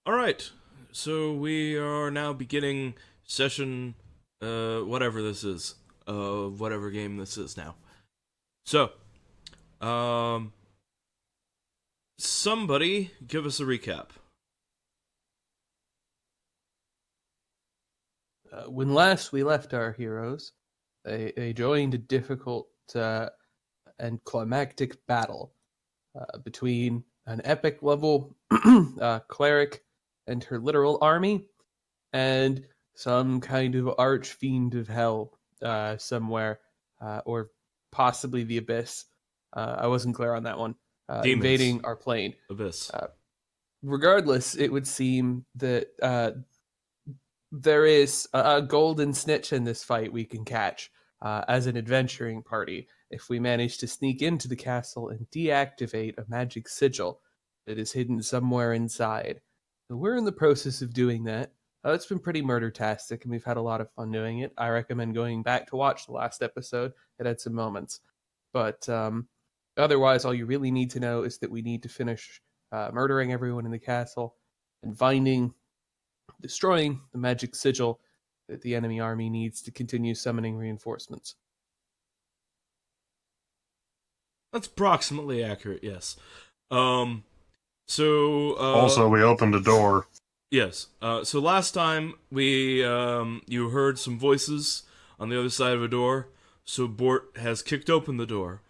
Alright, so we are now beginning session, whatever this is, whatever game this is now. So, um, somebody give us a recap. When last we left our heroes, they joined a difficult and climactic battle between an epic level cleric and her literal army, and some kind of archfiend of hell somewhere, or possibly the abyss. I wasn't clear on that one. Demons. Invading our plane. Abyss. Regardless, it would seem that there is a golden snitch in this fight we can catch as an adventuring party if we manage to sneak into the castle and deactivate a magic sigil that is hidden somewhere inside. So we're in the process of doing that. It's been pretty murder-tastic, and we've had a lot of fun doing it. I recommend going back to watch the last episode. It had some moments. But otherwise, all you really need to know is that we need to finish murdering everyone in the castle and destroying the magic sigil that the enemy army needs to continue summoning reinforcements. That's approximately accurate, yes. Also, we opened a door. Yes. So last time you heard some voices on the other side of a door. So Bort has kicked open the door.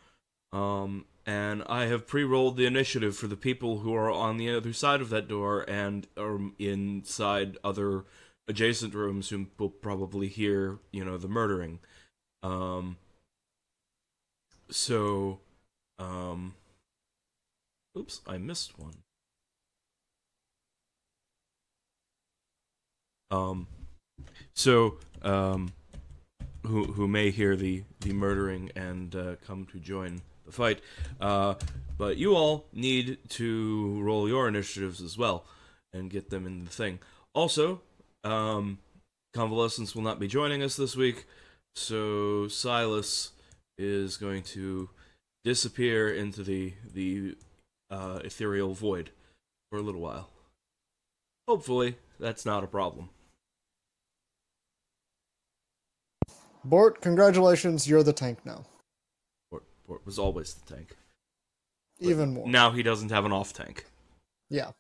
And I have pre-rolled the initiative for the people who are on the other side of that door and are inside other adjacent rooms who will probably hear, the murdering. Oops, I missed one. Who may hear the murdering and come to join the fight, but you all need to roll your initiatives as well and get them in the thing. Also, Convalescence will not be joining us this week, so Silas is going to disappear into the ethereal void for a little while. Hopefully, that's not a problem. Bort, congratulations, you're the tank now. Bort was always the tank. Even more. Now he doesn't have an off-tank. Yeah.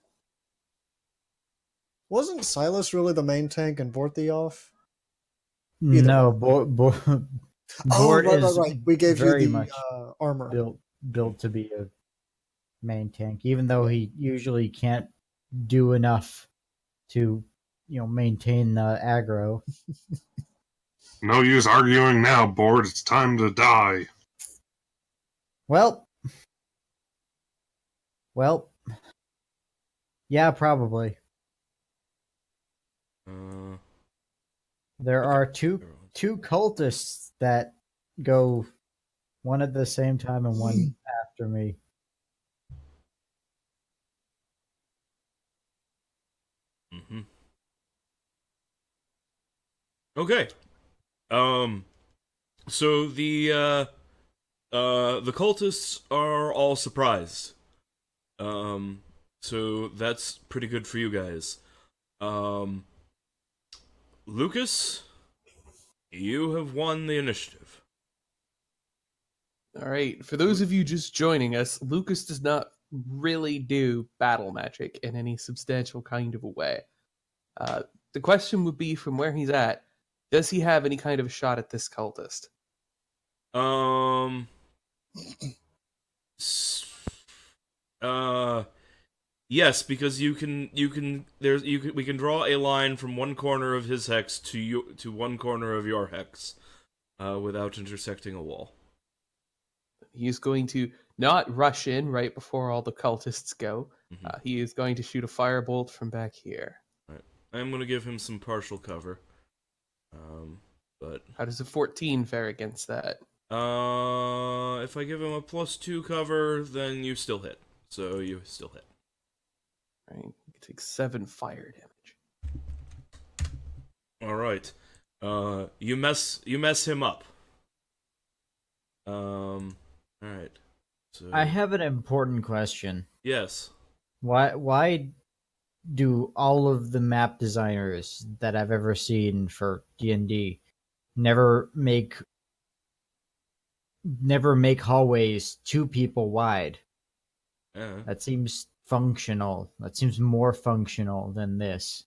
Wasn't Silas really the main tank and Bort the off? No, Bort right. We gave very you much the armor. Built to be a main tank, even though he usually can't do enough to, maintain the aggro. No use arguing now, Bort. It's time to die. Well, yeah, probably. There are two cultists that go one at the same time and one after me. Mm-hmm. Okay. So the cultists are all surprised. So that's pretty good for you guys. Lucas, you have won the initiative. All right, for those of you just joining us, Lucas does not really do battle magic in any substantial kind of a way. The question would be, from where he's at, does he have any kind of a shot at this cultist? Yes, because we can draw a line from one corner of his hex to one corner of your hex, without intersecting a wall. He's going to not rush in right before all the cultists go. Mm-hmm. He is going to shoot a firebolt from back here. Right. I'm going to give him some partial cover. But how does a 14 fare against that? If I give him a +2 cover, then you still hit. So you still hit. Right. You take 7 fire damage. All right. You mess him up. All right. So I have an important question. yes. Why do all of the map designers that I've ever seen for D&D never make hallways 2 people wide. That seems functional. That seems more functional than this.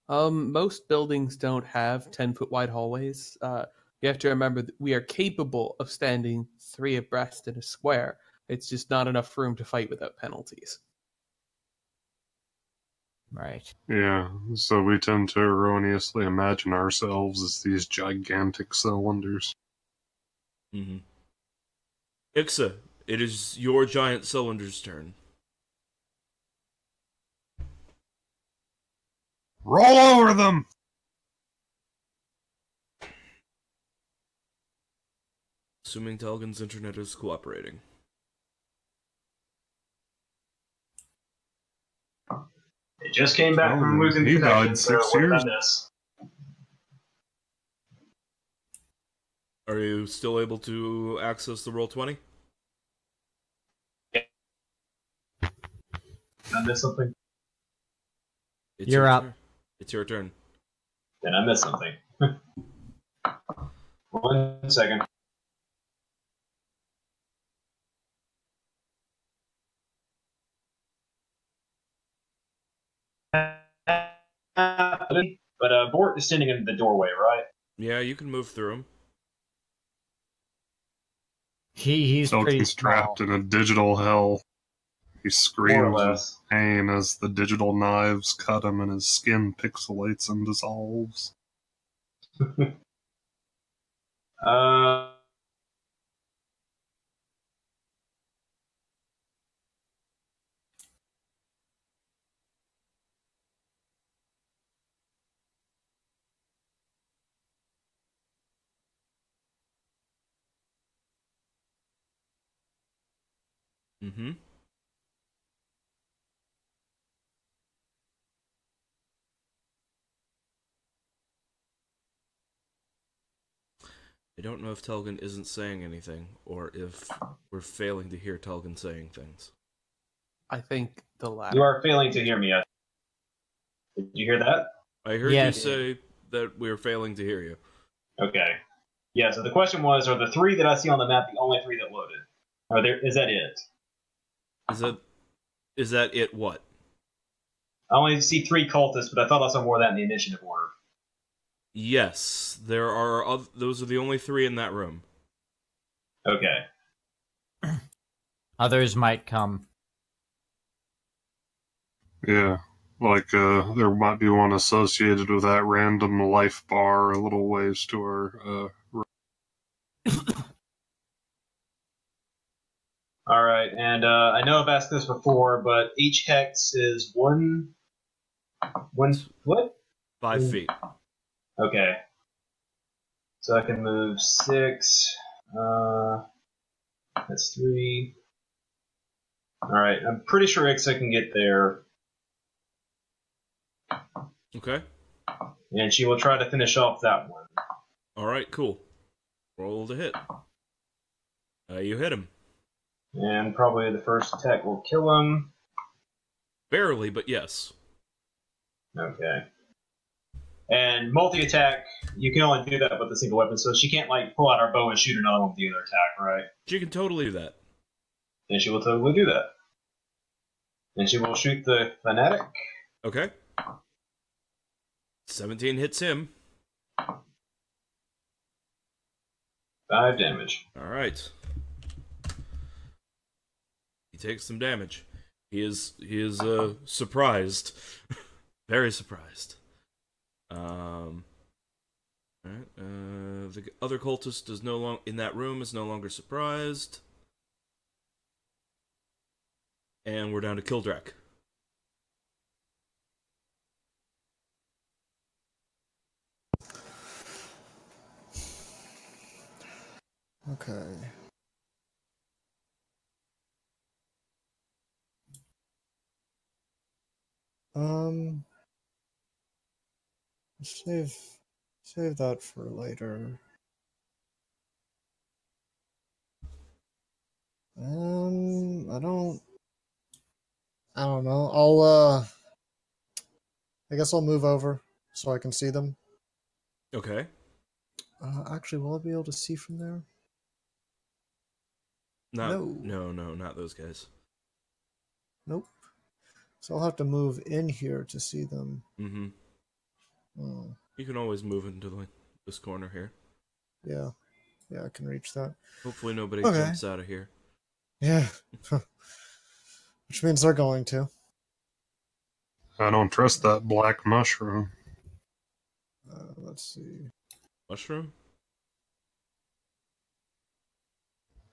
Most buildings don't have 10-foot wide hallways. You have to remember that we are capable of standing 3 abreast in a square. It's just not enough room to fight without penalties. Right. Yeah, so we tend to erroneously imagine ourselves as these gigantic cylinders. Mm-hmm. Ixa, it is your giant cylinder's turn. Roll over them! Assuming Telgan's internet is cooperating. It just came back from losing He connection, died so 6 what did I years. miss? Are you still able to access the Roll20? Did I miss something? It's You're your up. turn. It's your turn. Then I missed something. 1 second. But Bort is standing in the doorway, right? Yeah, you can move through him. He's pretty Telkin's small. trapped in a digital hell. He More or screams with less. pain as the digital knives cut him and his skin pixelates and dissolves. Uh, Mm-hmm. I don't know if Telgan isn't saying anything, or if we're failing to hear Telgan saying things. I think the latter. you are failing to hear me. Did you hear that? I heard Yes. you say that we're failing to hear you. Okay. Yeah, so the question was, are the 3 that I see on the map the only 3 that loaded? Is that it? Is that it what? I only see 3 cultists, but I thought I saw more of that in the initiative order. Yes, there are those are the only 3 in that room. Okay. Others might come. Yeah, like there might be one associated with that random life bar a little ways to our Alright, and I know I've asked this before, but each hex is one foot? 5 feet. Okay. So I can move 6. That's 3. Alright, I'm pretty sure Ixa can get there, Okay. and she will try to finish off that one. Alright, cool. Roll to hit. You hit him. And probably the first attack will kill him. Barely, but yes. Okay. And multi-attack, you can only do that with a single weapon, so she can't, like, pull out her bow and shoot another one with the other attack, right? She can totally do that. And she will totally do that. And she will shoot the fanatic. Okay. 17 hits him. 5 damage. Alright. He takes some damage. He is surprised. Very surprised. Alright, the other cultist is in that room is no longer surprised. And we're down to Kildrak. Okay. Save that for later. I don't know. I guess I'll move over so I can see them. Okay. Actually, will I be able to see from there? No, not those guys. Nope. So I'll have to move in here to see them. Mm-hmm. Oh, You can always move into this corner here. yeah. Yeah, I can reach that. Hopefully nobody Okay. jumps out of here. Yeah. Which means they're going to. I don't trust that black mushroom. Let's see. Mushroom?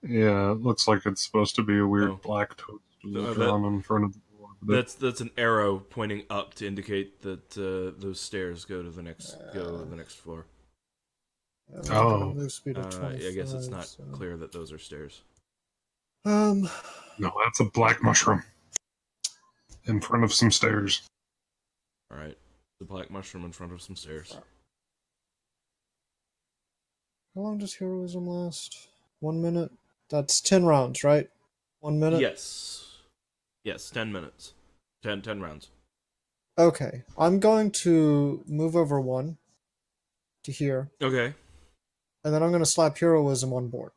Yeah, it looks like it's supposed to be a weird Oh. black toadstool That- drawn in front of the door. But That's an arrow pointing up to indicate that those stairs go to the next floor. I've Oh. got a move speed of 25, I guess it's not so- clear that those are stairs. no, that's a black mushroom in front of some stairs. All right, the black mushroom in front of some stairs. How long does heroism last? 1 minute? That's 10 rounds, right? 1 minute? Yes, 10 minutes. 10 rounds. Okay. I'm going to move over 1 to here, Okay. and then I'm going to slap heroism on board.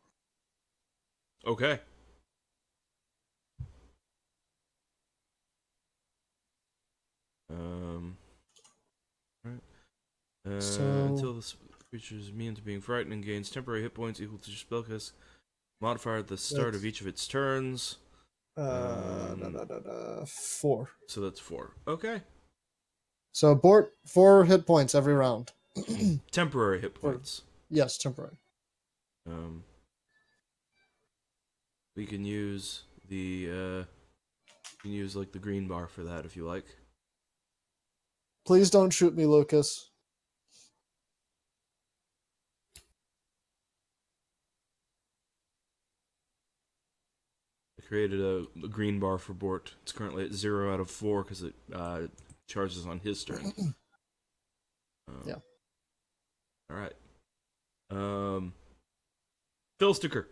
Okay. Right. So- Until this creature is immune to being frightened and gains temporary hit points equal to your spellcast modifier at the start of each of its turns. 4. So that's 4. Okay. So Bort, 4 hit points every round. Temporary hit points. Yes, temporary. We can use the like the green bar for that if you like. Please don't shoot me, Lucas. I created a green bar for Bort. It's currently at 0 out of 4 because it charges on his turn. Yeah. All right. Phil Sticker.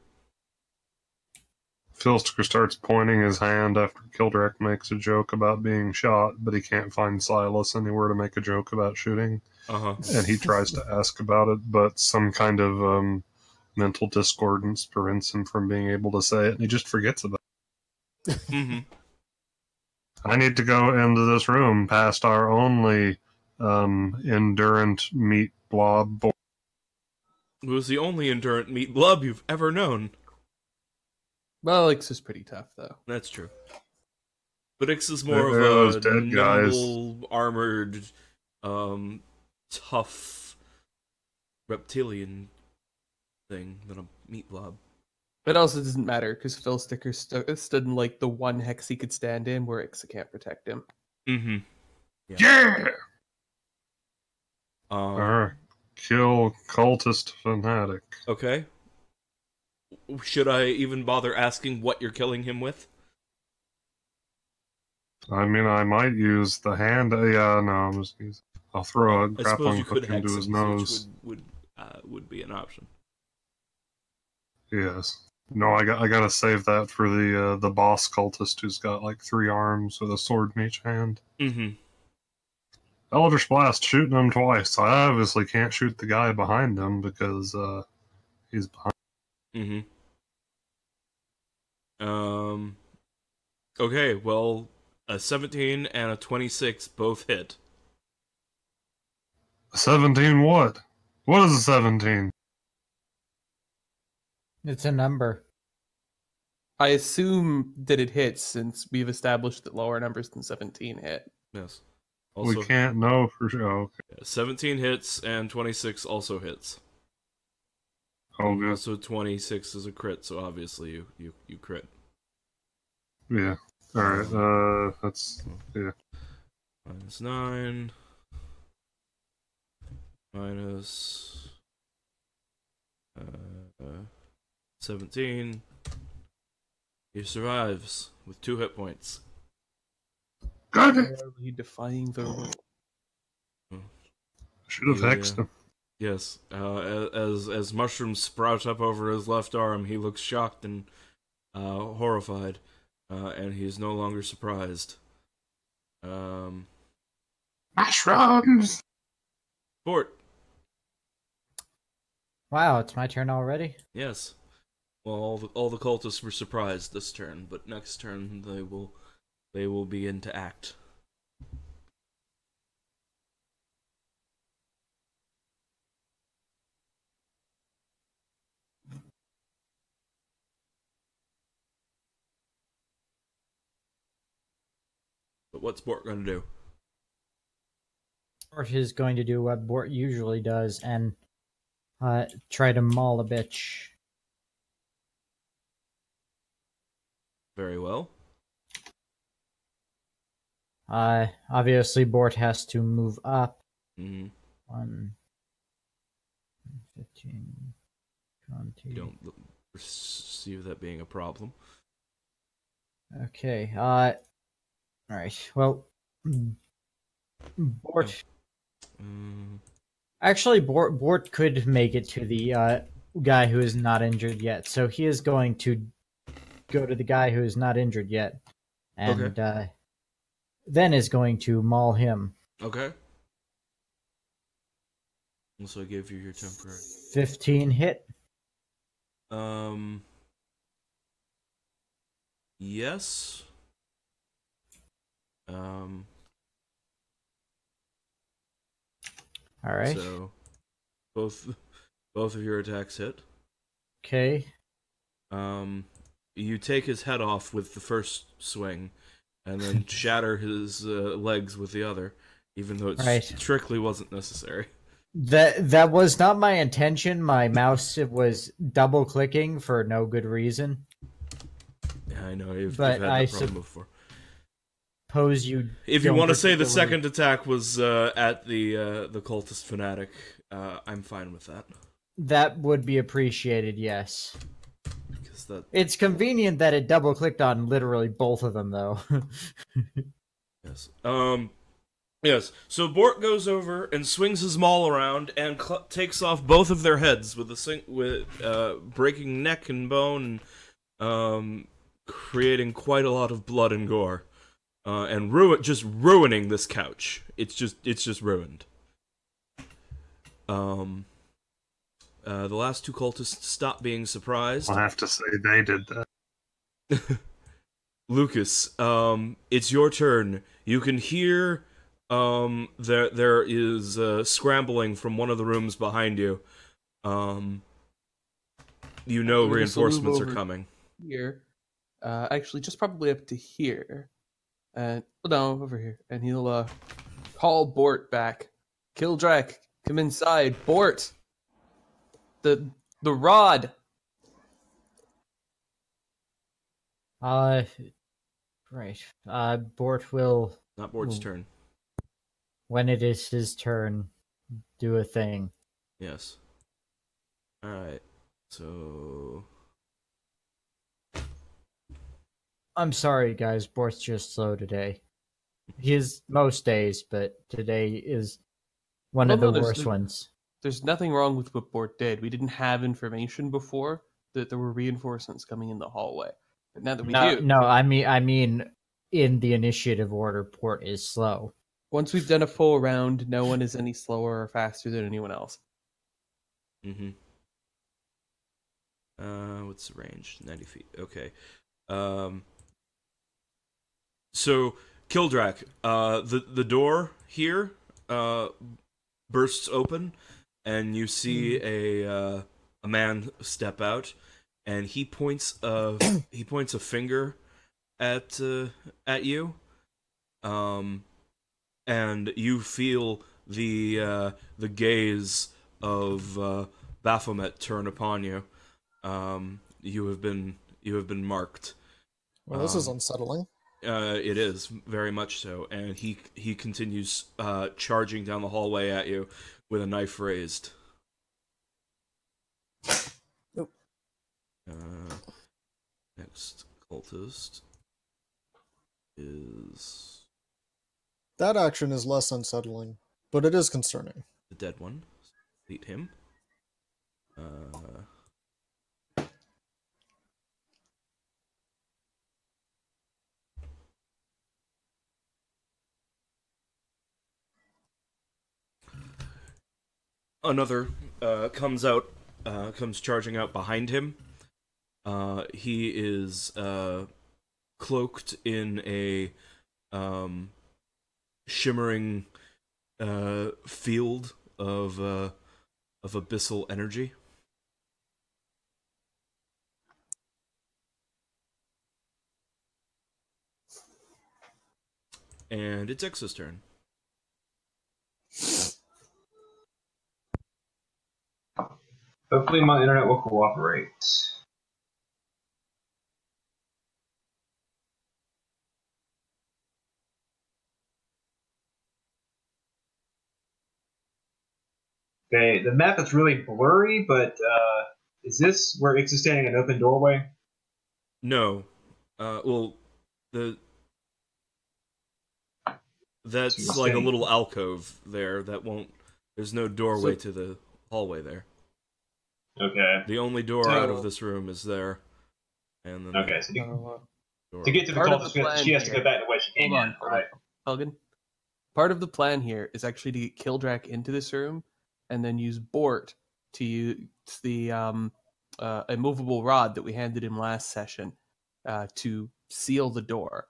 Philster starts pointing his hand after Kildrak makes a joke about being shot, but he can't find Silas anywhere to make a joke about shooting. Uh-huh. And he tries to ask about it, but some kind of mental discordance prevents him from being able to say it, and he just forgets about it. Mm-hmm. I need to go into this room past our only endurant meat blob. It was the only endurant meat blob you've ever known. Well, Ix is pretty tough, though. That's true. But Ix is more They're of those a dead guys. nimble, armored, tough reptilian thing than a meat blob. It also doesn't matter, because Phil Sticker stood in, like, the one hex he could stand in where Ixa can't protect him. Mm-hmm. Yeah! Um, Kill cultist fanatic. Okay. Should I even bother asking what you're killing him with? I mean, I might use the hand. Yeah, no, I'm just using. I'll throw a I suppose grappling you could hook into hex his him, nose. which would be an option. Yes. No, I gotta save that for the boss cultist who's got like 3 arms with a sword in each hand. Mm-hmm. Eldritch Blast, shooting him twice. I obviously can't shoot the guy behind him because he's behind. Mm-hmm. Okay, well, a 17 and a 26 both hit. 17 what? What is a 17? It's a number. I assume that it hits, since we've established that lower numbers than 17 hit. Yes. Also, We can't know for sure. Oh, okay. 17 hits and 26 also hits. Oh, good. Also, 26 is a crit, so obviously you crit. Yeah. Alright, that's. Yeah. Minus 9. Minus 17. He survives with 2 hit points. God! I Barely defying the rule. should have hexed him. Yes, as mushrooms sprout up over his left arm, he looks shocked and horrified, and he is no longer surprised. Mushrooms! Bort. Wow, it's my turn already? Yes. Well, all the cultists were surprised this turn, but next turn they will begin to act. But what's Bort going to do? Bort is going to do what Bort usually does and try to maul a bitch. Very well. Obviously, Bort has to move up. Mm-hmm. 1, 15, 20. You don't perceive that being a problem. Okay. All right. Well, Bort. Actually, Bort could make it to the guy who is not injured yet. So he is going to go to the guy who is not injured yet, and then is going to maul him. Okay. Also, I gave you your temporary. 15 hit. Yes. All right. So, both of your attacks hit. Okay. You take his head off with the first swing, and then shatter his legs with the other, even though it strictly wasn't necessary. That was not my intention. My mouse was double clicking for no good reason. Yeah, I know you've had that problem before. Suppose you. If you want to say the second attack was at the cultist fanatic, I'm fine with that. That would be appreciated, yes. Because that it's convenient that it double clicked on literally both of them, though. Yes. Yes. So Bort goes over and swings his maul around and takes off both of their heads with breaking neck and bone, creating quite a lot of blood and gore, and ruining this couch. It's just ruined. The last two cultists stop being surprised. I'll have to say they did that. Lucas, it's your turn. You can hear there is scrambling from one of the rooms behind you. You know reinforcements are coming. Here. Actually, just probably up to here. No, over here. And he'll call Bort back. Kildrak, come inside. Bort! The rod! Right. Bort will... Not Bort's turn. When it is his turn, do a thing. Yes. Alright. So... I'm sorry, guys. Bort's just slow today. He is most days, but today is one of the worst ones. There's nothing wrong with what Bort did. We didn't have information before that there were reinforcements coming in the hallway. But now that we do... No, I mean, in the initiative order, Bort is slow. Once we've done a full round, no one is any slower or faster than anyone else. Mm-hmm. What's the range? 90 feet. Okay. So, Kildrak, the door here bursts open, and you see a man step out, and he points a finger at you, and you feel the gaze of Baphomet turn upon you. You have been marked. Well, this is unsettling. It is very much so, and he continues charging down the hallway at you with a knife raised. Nope. Next cultist is that action is less unsettling, but it is concerning. the dead one. Beat him. another comes charging out behind him. He is cloaked in a shimmering field of abyssal energy. And it's Ixa's turn. Hopefully my internet will cooperate. Okay, the map is really blurry, but is this where Ix is standing in an open doorway? No. Well, that's like a little alcove there that won't... There's no doorway to the hallway there. Okay. The only door out of this room is there. And then okay, so to get to the Part of cultist, the plan she has to here- go back the way she came Hold on, in, right? Helgen. Part of the plan here is actually to get Kildrak into this room, and then use Bort to use the immovable rod that we handed him last session to seal the door,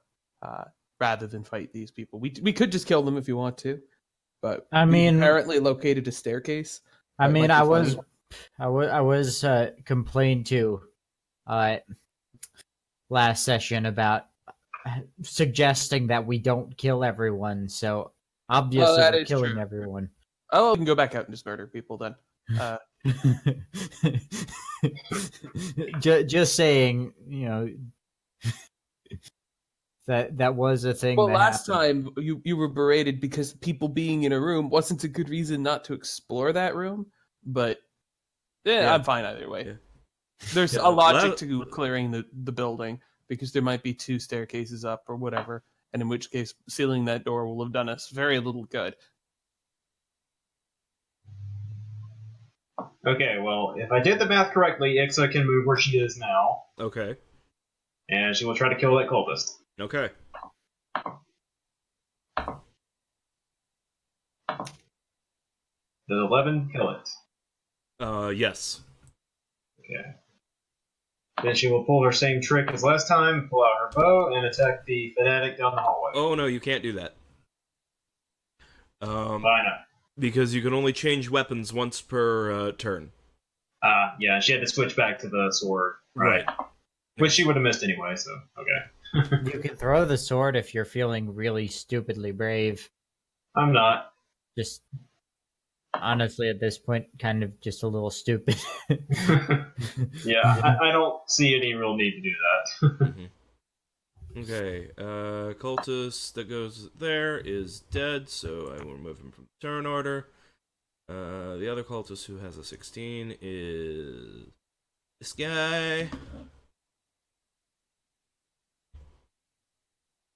rather than fight these people. We could just kill them if you want to, but I we mean- apparently located a staircase. I That mean, might I be was funny. complained to last session about suggesting that we don't kill everyone. So obviously that we're is killing true. everyone. Oh, we can go back out and just murder people then. Just saying, that was a thing. Well, that last happened. time you were berated because people being in a room wasn't a good reason not to explore that room. But Yeah. I'm fine either way. Yeah. There's Yeah, a logic to clearing the building because there might be 2 staircases up or whatever, and in which case sealing that door will have done us very little good. Okay, well, if I did the math correctly, Ixa can move where she is now, Okay. and she will try to kill that cultist. Okay. Does 11 kill it? Yes. Okay. Then she will pull her same trick as last time, pull out her bow, and attack the fanatic down the hallway. Oh, no, you can't do that. Why not? Because you can only change weapons once per turn. Yeah, she had to switch back to the sword. Right. Which she would have missed anyway, so, okay. You can throw the sword if you're feeling really stupidly brave. I'm not. Just honestly, at this point, kind of just a little stupid. Yeah, I don't see any real need to do that. Okay, cultist that goes there is dead, so I will remove him from the turn order. The other cultist who has a 16 is this guy,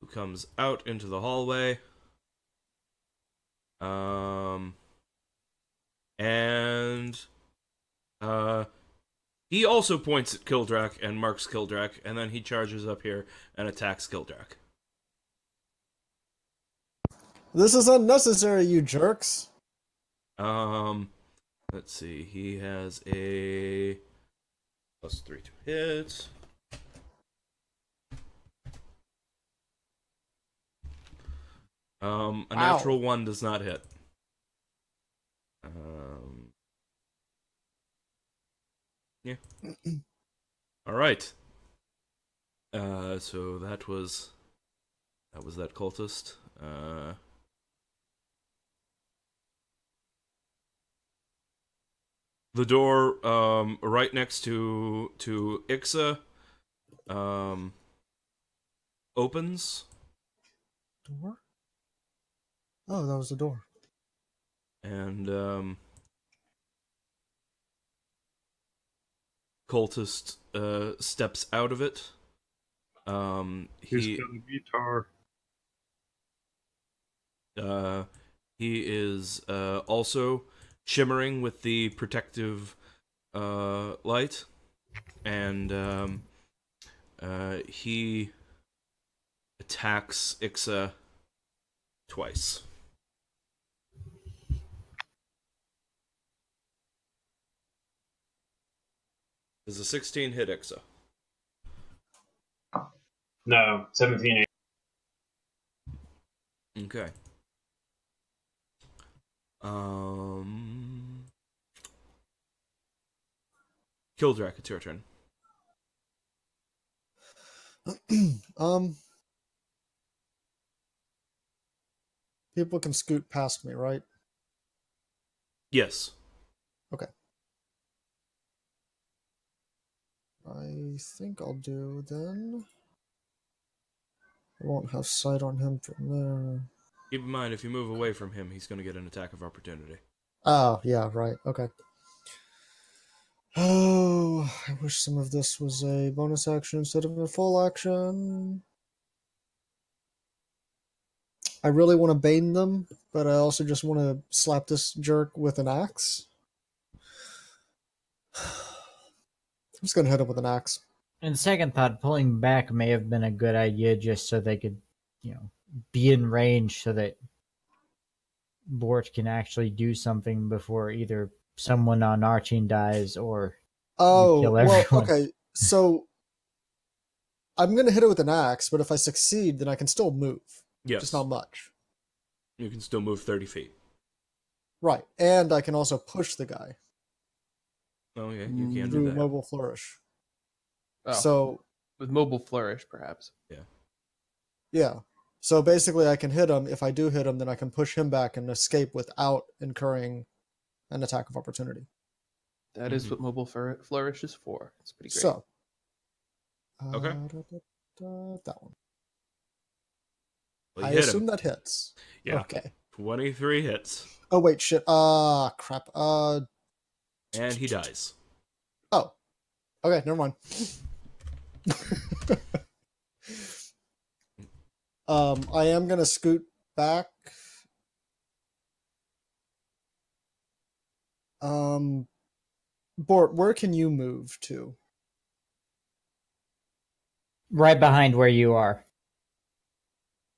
who comes out into the hallway. And he also points at Kildrak and marks Kildrak, and then he charges up here and attacks Kildrak. This is unnecessary, you jerks. Let's see. He has a +3 to hit. A natural 1 does not hit. Yeah. All right. So that was that cultist. The door right next to Ixa opens. Door? Oh, that was the door. And cultist steps out of it. He's got a guitar. He is also shimmering with the protective light, and he attacks Ixa twice. Does a 16 hit Ixa? No, 17. Okay. Kildrak, it's your turn. People can scoot past me, right? Yes. Okay. I think I'll do then. I won't have sight on him from there. Keep in mind, if you move away from him, he's going to get an attack of opportunity. Oh, yeah, right. Okay. Oh, I wish some of this was a bonus action instead of a full action. I really want to bane them, but I also just want to slap this jerk with an axe. I'm just going to hit him with an axe. In second thought, pulling back may have been a good idea just so they could, be in range so that Bort can actually do something before either someone on our team dies or you kill everyone. Well, okay. So I'm going to hit it with an axe, but if I succeed, then I can still move. Yes. Just not much. You can still move 30 feet. Right. And I can also push the guy. Oh, yeah, you can do through that. mobile flourish. Oh, So with mobile flourish, perhaps. yeah. So basically I can hit him. If I do hit him, then I can push him back and escape without incurring an attack of opportunity. That is what mobile flourish is for. It's pretty great. So Okay. that one. Well, I you hit assume him. that hits. Yeah. Okay. 23 hits. Oh wait, shit. Crap. And he dies. Oh. Okay, never mind. I am gonna scoot back. Bort, where can you move to? Right behind where you are.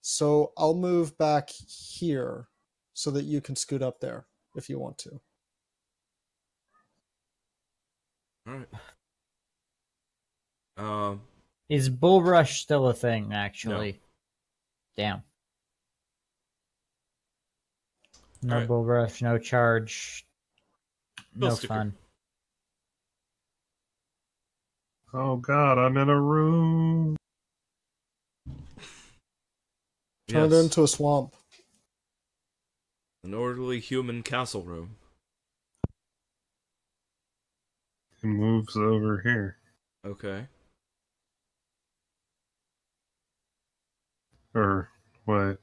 So I'll move back here so that you can scoot up there if you want to. Alright. Is Bull Rush still a thing, actually? No. Damn. No Alright. Bull Rush, no charge, no Bill Sticker. fun. Oh god, I'm in a room. Turn it into a swamp. An orderly human castle room. He moves over here. Okay. Or, wait.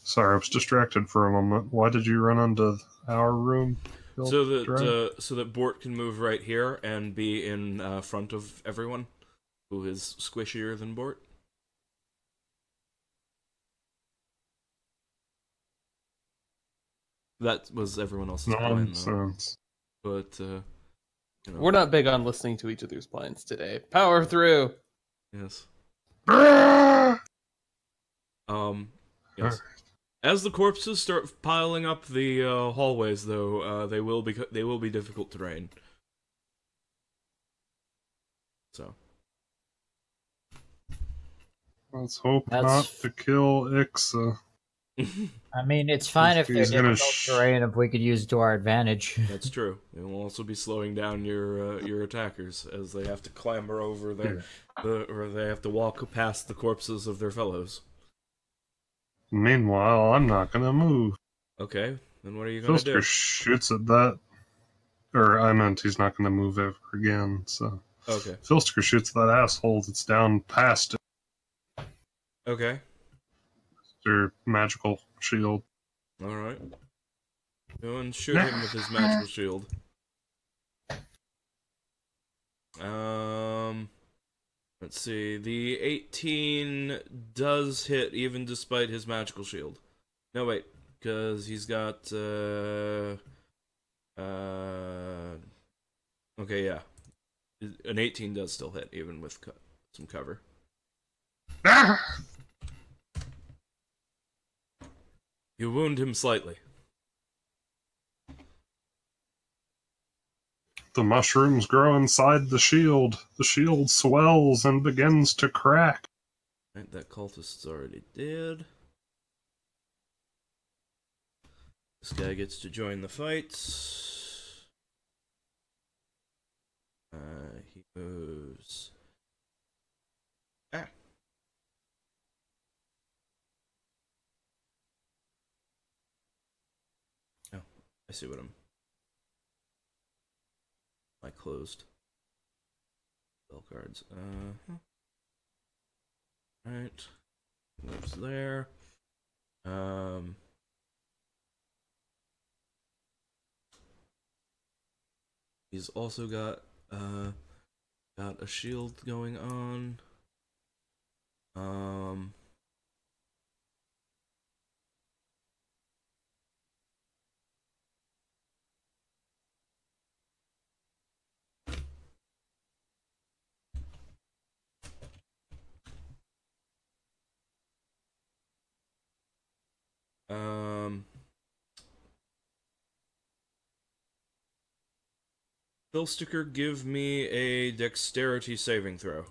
Sorry, I was distracted for a moment. Why did you run onto our room? So that Bort can move right here and be in front of everyone who is squishier than Bort. That was everyone else's plan, though. Nonsense. But, We're not big on listening to each other's plans today. Power through. Yes. Ah! Yes. As the corpses start piling up the hallways, though, they will be difficult terrain. So. Let's hope That's- not to kill Ixa. I mean, it's fine if they're He's gonna difficult terrain if we could use it to our advantage. That's true. It will also be slowing down your attackers as they have to clamber over or they have to walk past the corpses of their fellows. Meanwhile, I'm not gonna move. Okay, then what are you gonna do? Filster shoots at that. Or, I meant he's not gonna move ever again, so. Okay. Filster shoots that asshole that's down past Okay. their magical shield. All right. Go and shoot him with his magical shield. Let's see. The 18 does hit even despite his magical shield. No, wait, because he's got okay, yeah. An 18 does still hit even with some cover. You wound him slightly. The mushrooms grow inside the shield. The shield swells and begins to crack. Right, that cultist's already dead. This guy gets to join the fight. He moves. Ah. Oh, I see what I closed. Spell cards. Right. Moves there. He's also got a shield going on. Philsticker, give me a dexterity saving throw.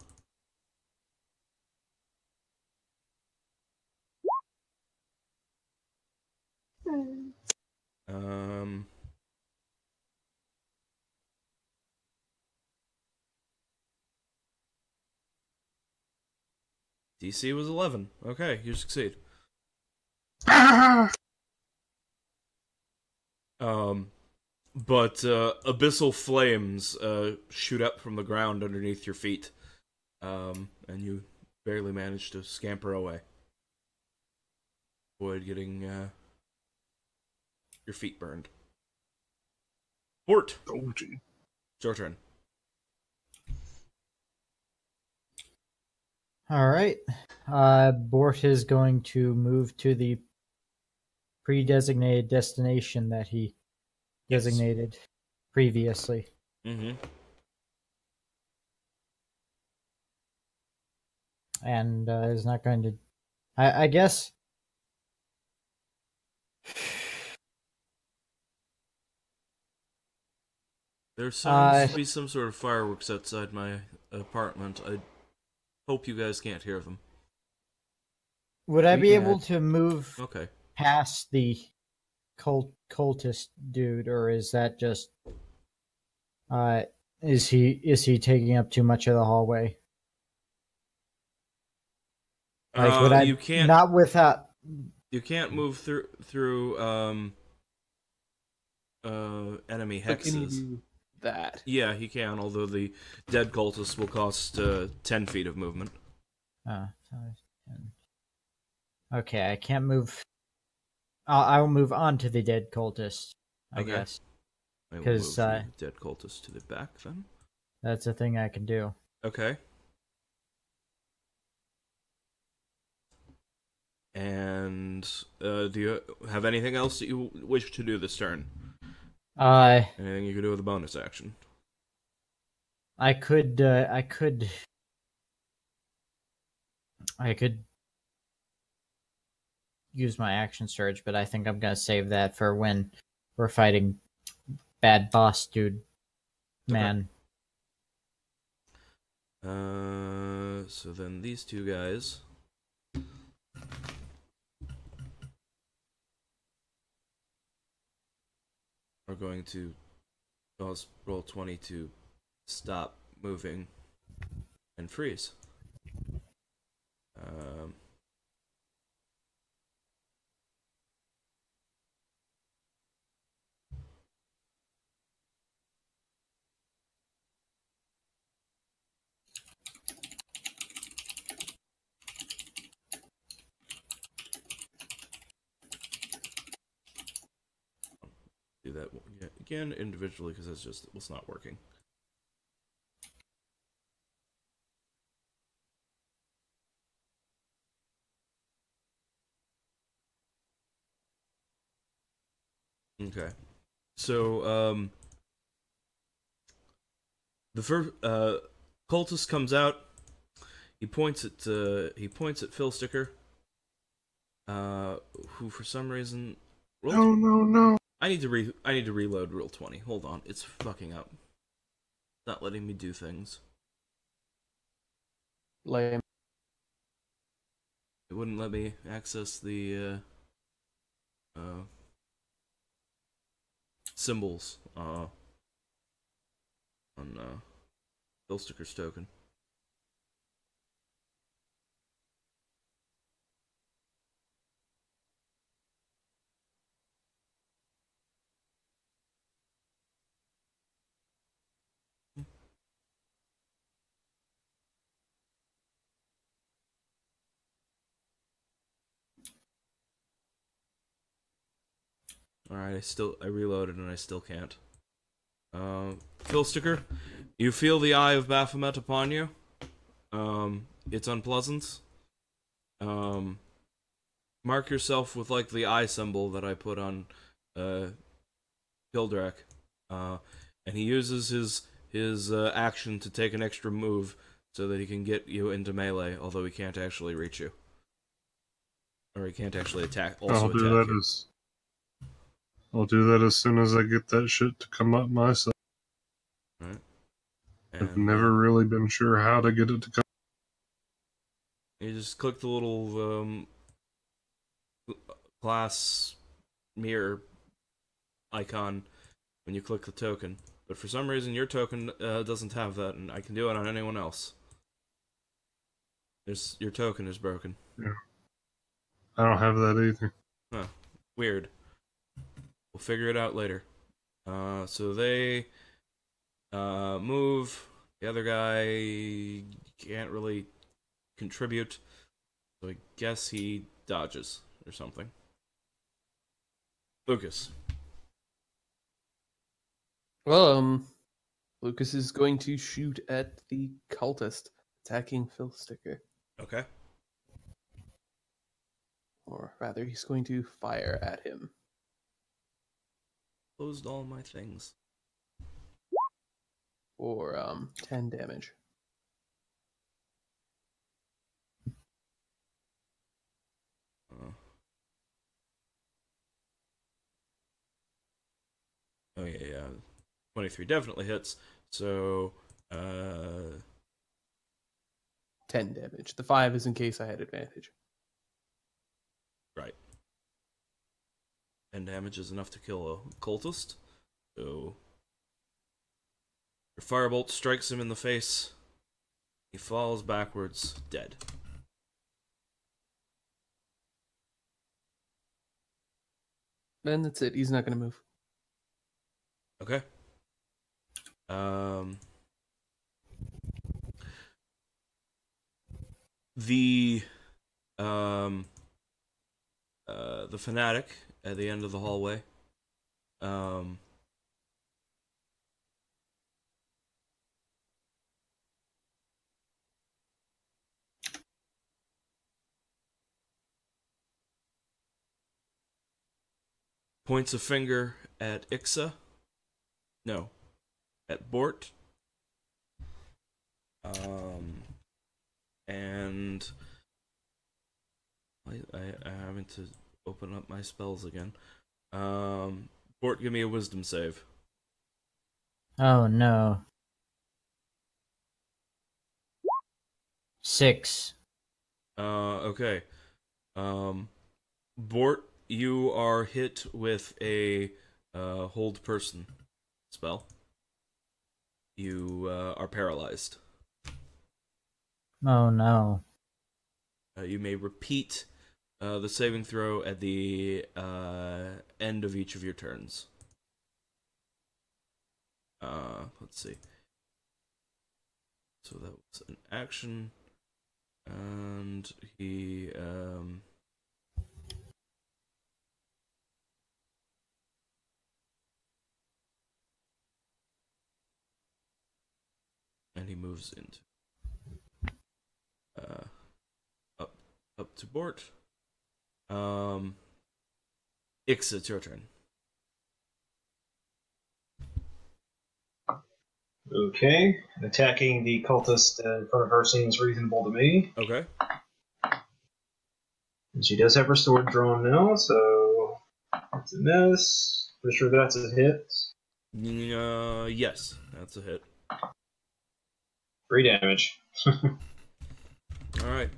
DC was 11. Okay, you succeed. But abyssal flames shoot up from the ground underneath your feet, and you barely manage to scamper away. Avoid getting your feet burned. Bort! Oh, gee. It's your turn. Alright. Bort is going to move to the pre-designated destination that he designated previously. Mm-hmm. And is not going to... I guess... There sounds to be some sort of fireworks outside my apartment. I hope you guys can't hear them. Would I be able to move Okay. past the cultist dude, or is that just... is he taking up too much of the hallway? Like, would I you can't not without... You can't move through enemy So can you hexes. do that? Yeah, he can, although the dead cultist will cost 10 feet of movement. Okay, I can't move. I will move on to the dead cultist, I Okay. guess. I will 'Cause, move the dead cultist to the back then. That's a thing I can do. Okay. And do you have anything else that you wish to do this turn? Anything you could do with a bonus action? I could use my action surge, but I think I'm gonna save that for when we're fighting bad boss dude man. Okay. So then these two guys are going to cause roll 20 to stop moving and freeze. Do that again individually because it's not working. Okay, so the first cultist comes out. He points at Philsticker, who for some reason. No. I need to reload Rule 20. Hold on, it's fucking up. not letting me do things. Lame. It wouldn't let me access the symbols on Bill Sticker's token. Alright, I reloaded and I still can't. Phil Sticker, you feel the eye of Baphomet upon you. It's unpleasant. Mark yourself with like the eye symbol that I put on Gildrak. And he uses his action to take an extra move so that he can get you into melee, although he can't actually reach you. Or he can't actually attack. I'll do that as soon as I get that shit to come up myself. Right. I've never really been sure how to get it to come. You just click the little glass mirror icon when you click the token. But for some reason your token doesn't have that, and I can do it on anyone else. Your token is broken. Yeah. I don't have that either. Huh. Weird. We'll figure it out later. So they move. The other guy can't really contribute, so I guess he dodges or something. Lucas. Well, Lucas is going to shoot at the cultist attacking Phil Sticker. Okay. Or rather, he's going to fire at him. Closed all my things. For 10 damage. Oh yeah. 23 definitely hits. So 10 damage. The 5 is in case I had advantage. Right. 10 damage is enough to kill a cultist. So your firebolt strikes him in the face. He falls backwards, dead. And that's it. He's not going to move. Okay. The fanatic at the end of the hallway. Points a finger at Ixa. No, at Bort. And I having to open up my spells again. Bort, give me a wisdom save. Oh no. 6. Okay. Bort, you are hit with a hold person spell. You are paralyzed. Oh no. You may repeat the saving throw at the end of each of your turns. Let's see. So that was an action, and he moves into up to Bort. Ix, it's your turn. Okay. Attacking the cultist in front of her seems reasonable to me. Okay. And she does have her sword drawn now, so it's a miss. Pretty sure that's a hit. Yes, that's a hit. 3 damage. Alright.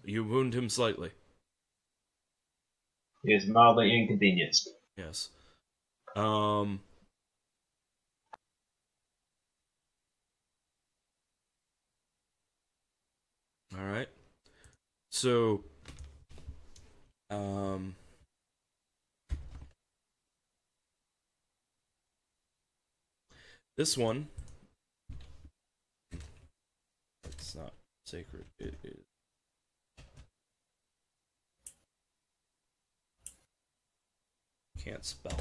You wound him slightly. He is mildly inconvenienced. Yes. Alright. So, this one, it's not sacred, it is. Can't spell.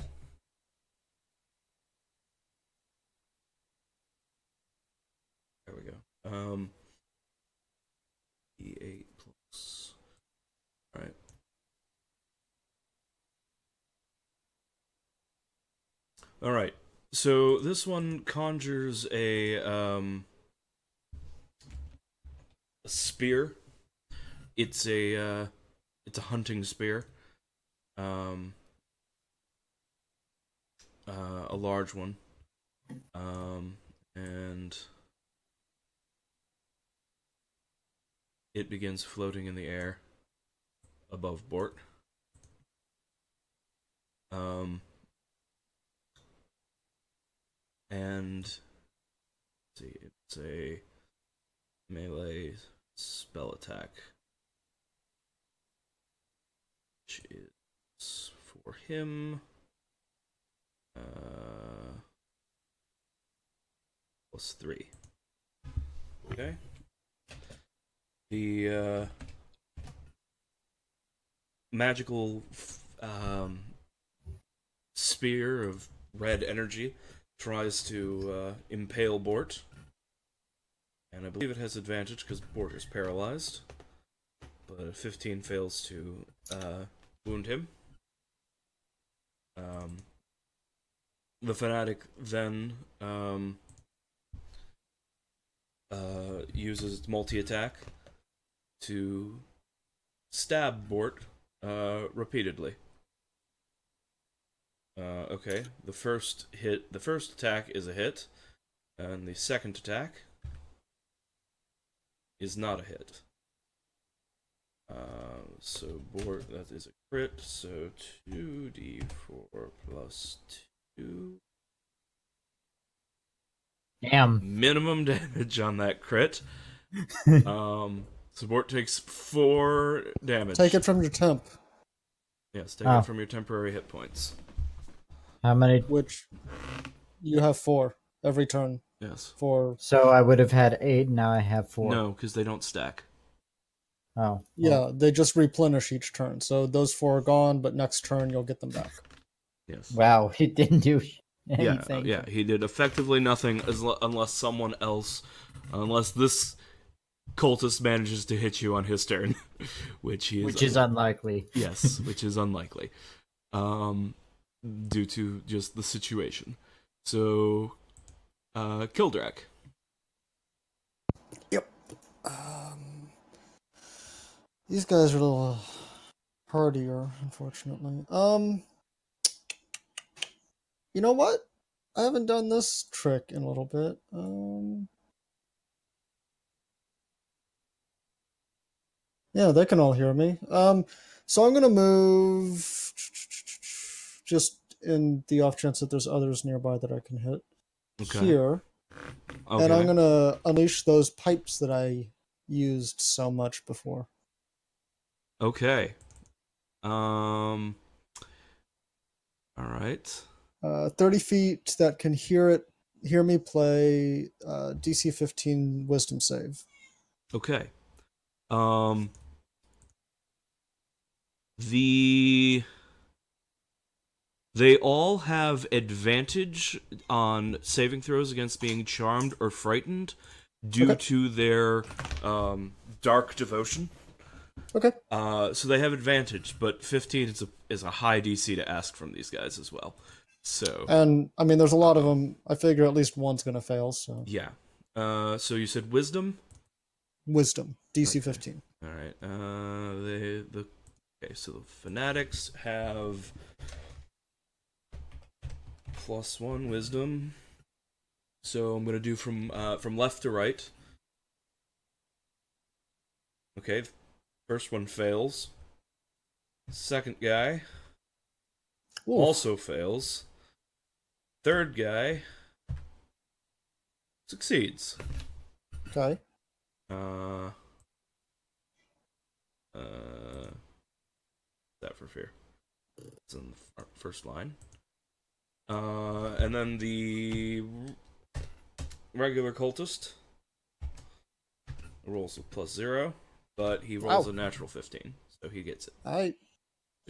There we go. E8 plus. Alright. Alright. So this one conjures a spear. It's a hunting spear. A large one. And it begins floating in the air above Bort. And let's see, it's a melee spell attack, which is for him. +3. Okay. The magical spear of red energy tries to impale Bort, and I believe it has advantage because Bort is paralyzed, but a 15 fails to wound him. The fanatic then uses multi-attack to stab Bort repeatedly. Okay, the first attack is a hit, and the second attack is not a hit. So Bort, that is a crit, so 2d4 plus 2. Damn. Minimum damage on that crit. So Bort takes 4 damage. Take it from your temp, Yes, take it from your temporary hit points. How many? which you have 4 every turn. Yes. So I would have had 8, now I have 4. No, because they don't stack. Oh. Yeah, they just replenish each turn. So those 4 are gone, but next turn you'll get them back. Yes. Wow, he didn't do anything. Yeah, he did effectively nothing unless this cultist manages to hit you on his turn, which is unlikely. Yes, which is unlikely, due to just the situation. So, Kildrak. Yep. These guys are a little hardier, unfortunately. You know what? I haven't done this trick in a little bit. Yeah, they can all hear me. So I'm gonna move just in the off chance that there's others nearby that I can hit here. Okay. And I'm gonna unleash those pipes that I used so much before. Okay. All right. 30 feet that can hear me play DC 15 Wisdom save. Okay. They all have advantage on saving throws against being charmed or frightened due to their dark devotion. Okay. So they have advantage, but 15 is a high DC to ask from these guys as well. So. And I mean, there's a lot of them. I figure at least one's gonna fail. So. Yeah. So you said wisdom. Wisdom DC 15. All right. Okay. So the fanatics have +1 wisdom. So I'm gonna do from left to right. Okay, first one fails. Second guy Oof. also fails. Third guy succeeds. Okay. That for fear. It's in the first line. And then the regular cultist rolls a +0, but he rolls a natural 15, so he gets it. So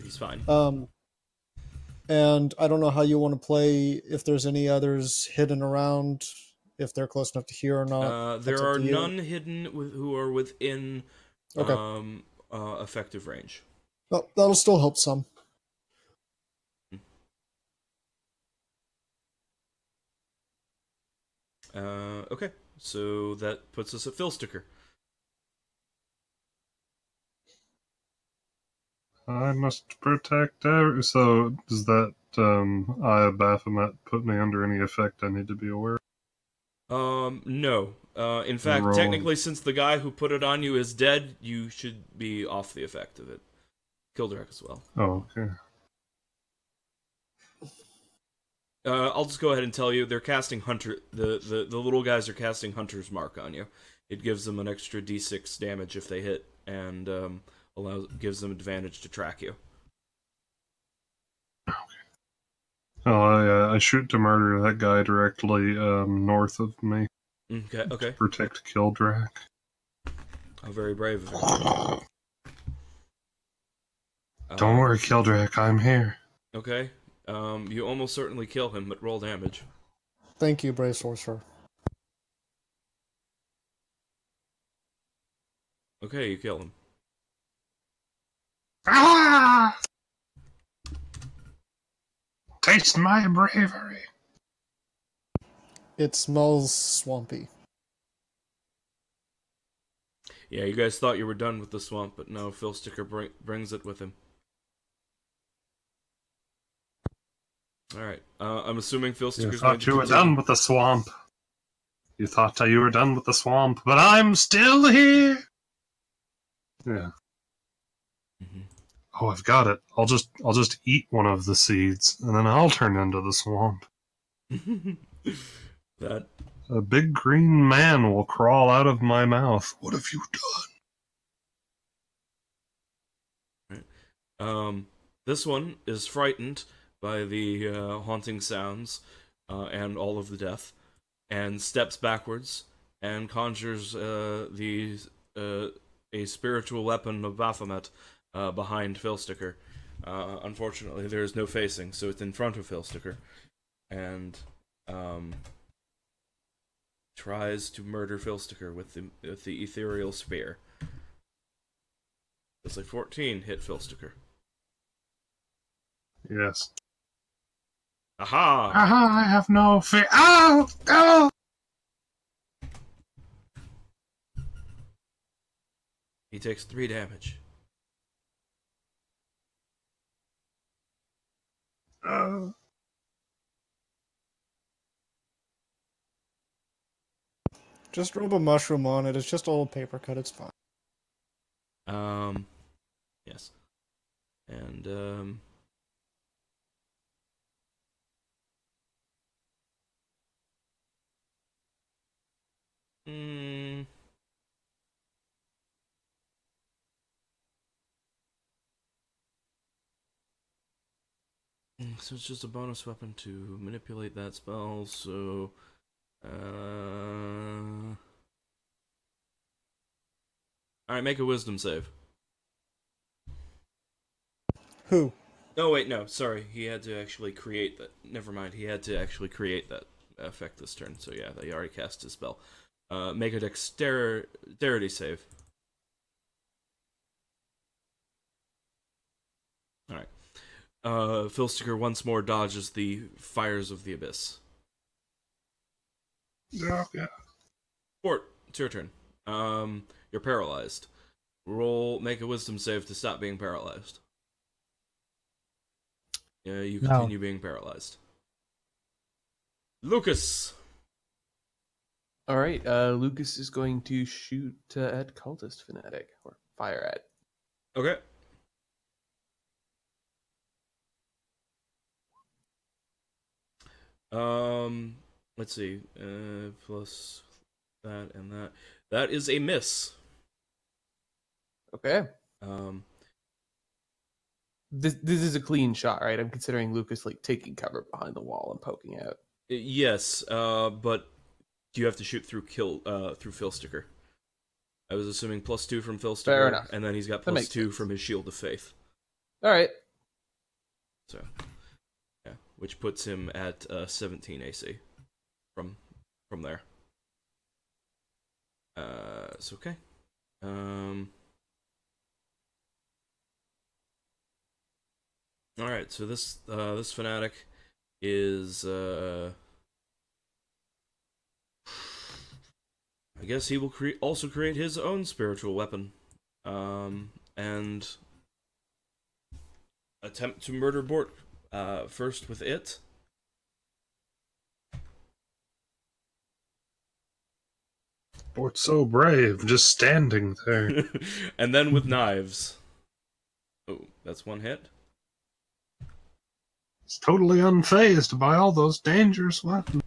he's fine. And I don't know how you want to play, if there's any others hidden around, if they're close enough to hear or not. There are none hidden who are within effective range. Well, that'll still help some. Okay, so that puts us at Philsticker. I must protect every... So, does that Eye of Baphomet put me under any effect I need to be aware of? No. In fact, technically, since the guy who put it on you is dead, you should be off the effect of it. Kildrak as well. Oh, okay. I'll just go ahead and tell you, they're casting Hunter... The little guys are casting Hunter's Mark on you. It gives them an extra d6 damage if they hit, and gives them advantage to track you. Okay. Oh, I shoot to murder that guy directly north of me. Okay. To protect Kildrak. Oh, very brave of him. Don't worry, Kildrak, I'm here. Okay. You almost certainly kill him, but roll damage. Thank you, Brave Sorcerer. Okay, you kill him. Ah! Taste my bravery. It smells swampy. Yeah, you guys thought you were done with the swamp, but no, Philsticker brings it with him. Alright, I'm assuming Philsticker's going to... You thought you were done with the swamp. You thought you were done with the swamp, but I'm still here! Yeah. Mm-hmm. Oh, I've got it. I'll just eat one of the seeds, and then I'll turn into the swamp. That... A big green man will crawl out of my mouth. What have you done? Right. This one is frightened by the haunting sounds and all of the death, and steps backwards and conjures a spiritual weapon of Baphomet behind Philsticker. Unfortunately, there is no facing, so it's in front of Philsticker, and tries to murder Philsticker with the ethereal spear. It's like 14 hit Philsticker. Yes. Aha! Aha, I have no fear. Ow! Ow! He takes 3 damage. Just rub a mushroom on it. It's just a little paper cut. It's fine. Yes. And, so it's just a bonus weapon to manipulate that spell, so... Alright, make a wisdom save. Who? Oh, wait, no, sorry. He had to actually create that. Never mind, he had to actually create that effect this turn, so yeah, he already cast his spell. Make a dexterity save. Alright. Philsticker once more dodges the fires of the abyss. Yeah. Fort, it's your turn. You're paralyzed. Make a wisdom save to stop being paralyzed. Yeah, you continue being paralyzed. Lucas! All right, Lucas is going to shoot at Cultist Fanatic, or fire at. Okay. Let's see. Plus that and that. That is a miss. Okay. Um, This is a clean shot, right? I'm considering Lucas like taking cover behind the wall and poking out. yes. But you have to shoot through Phil Sticker. I was assuming +2 from Phil Sticker, Fair enough. and then he's got That makes +2 sense. from his Shield of Faith. All right. So, yeah, which puts him at 17 AC from there. It's okay. All right, so this fanatic is I guess he will also create his own spiritual weapon, and attempt to murder Bort. First with it. Bort's so brave, just standing there. And then with knives. Oh, that's one hit. He's totally unfazed by all those dangerous weapons.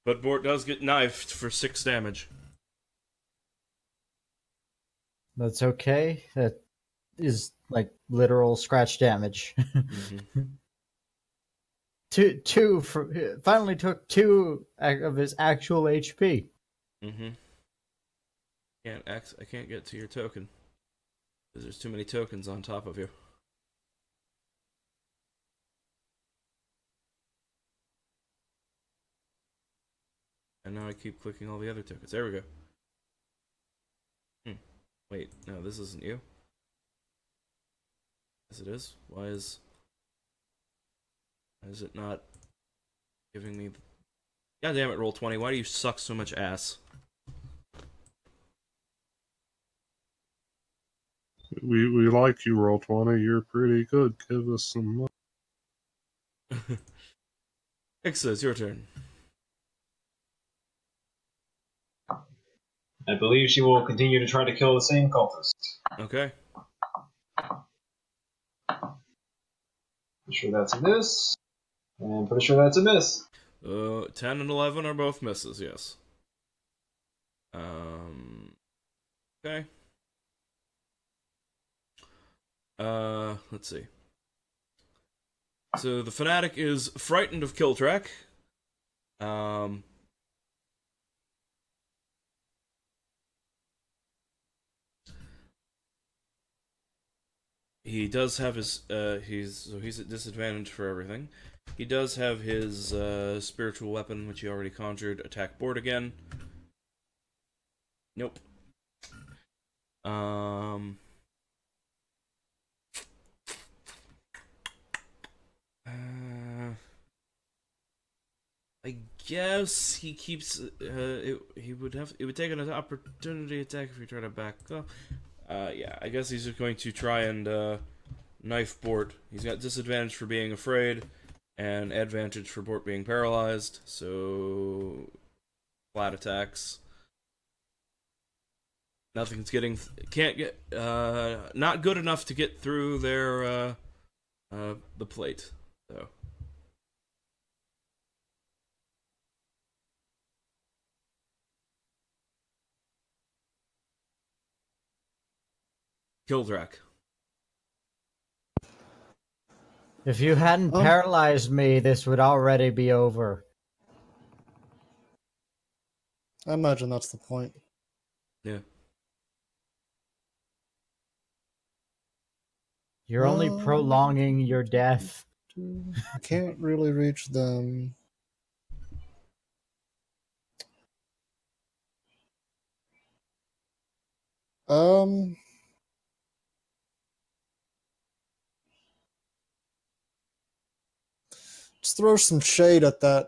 But Bort does get knifed for 6 damage. That's okay. That is like literal scratch damage. Mm-hmm. Finally took 2 of his actual HP. Mm-hmm. I can't get to your token. Because there's too many tokens on top of you. And now I keep clicking all the other tokens. There we go. Wait, no, this isn't you. Yes, it is. Why is it not giving me... God damn it, Roll20. Why do you suck so much ass? We like you, Roll20. You're pretty good. Give us some money. Ixa, it's your turn. I believe she will continue to try to kill the same cultist. Okay. Pretty sure that's a miss. And pretty sure that's a miss. 10 and 11 are both misses, yes. Okay. Let's see. So the fanatic is frightened of Killtrack. He does have his he's at disadvantage for everything. He does have his spiritual weapon, which he already conjured, attack Bort again. Nope. I guess he keeps. It would take an opportunity attack if he tried to back up. Yeah, I guess he's just going to try and knife Bort. He's got disadvantage for being afraid, and advantage for Bort being paralyzed. So flat attacks. Nothing's getting. Can't get. Not good enough to get through their the plate. So. Kildrak. If you hadn't paralyzed me, this would already be over. I imagine that's the point. Yeah. You're only prolonging your death. I can't really reach them. Let's throw some shade at that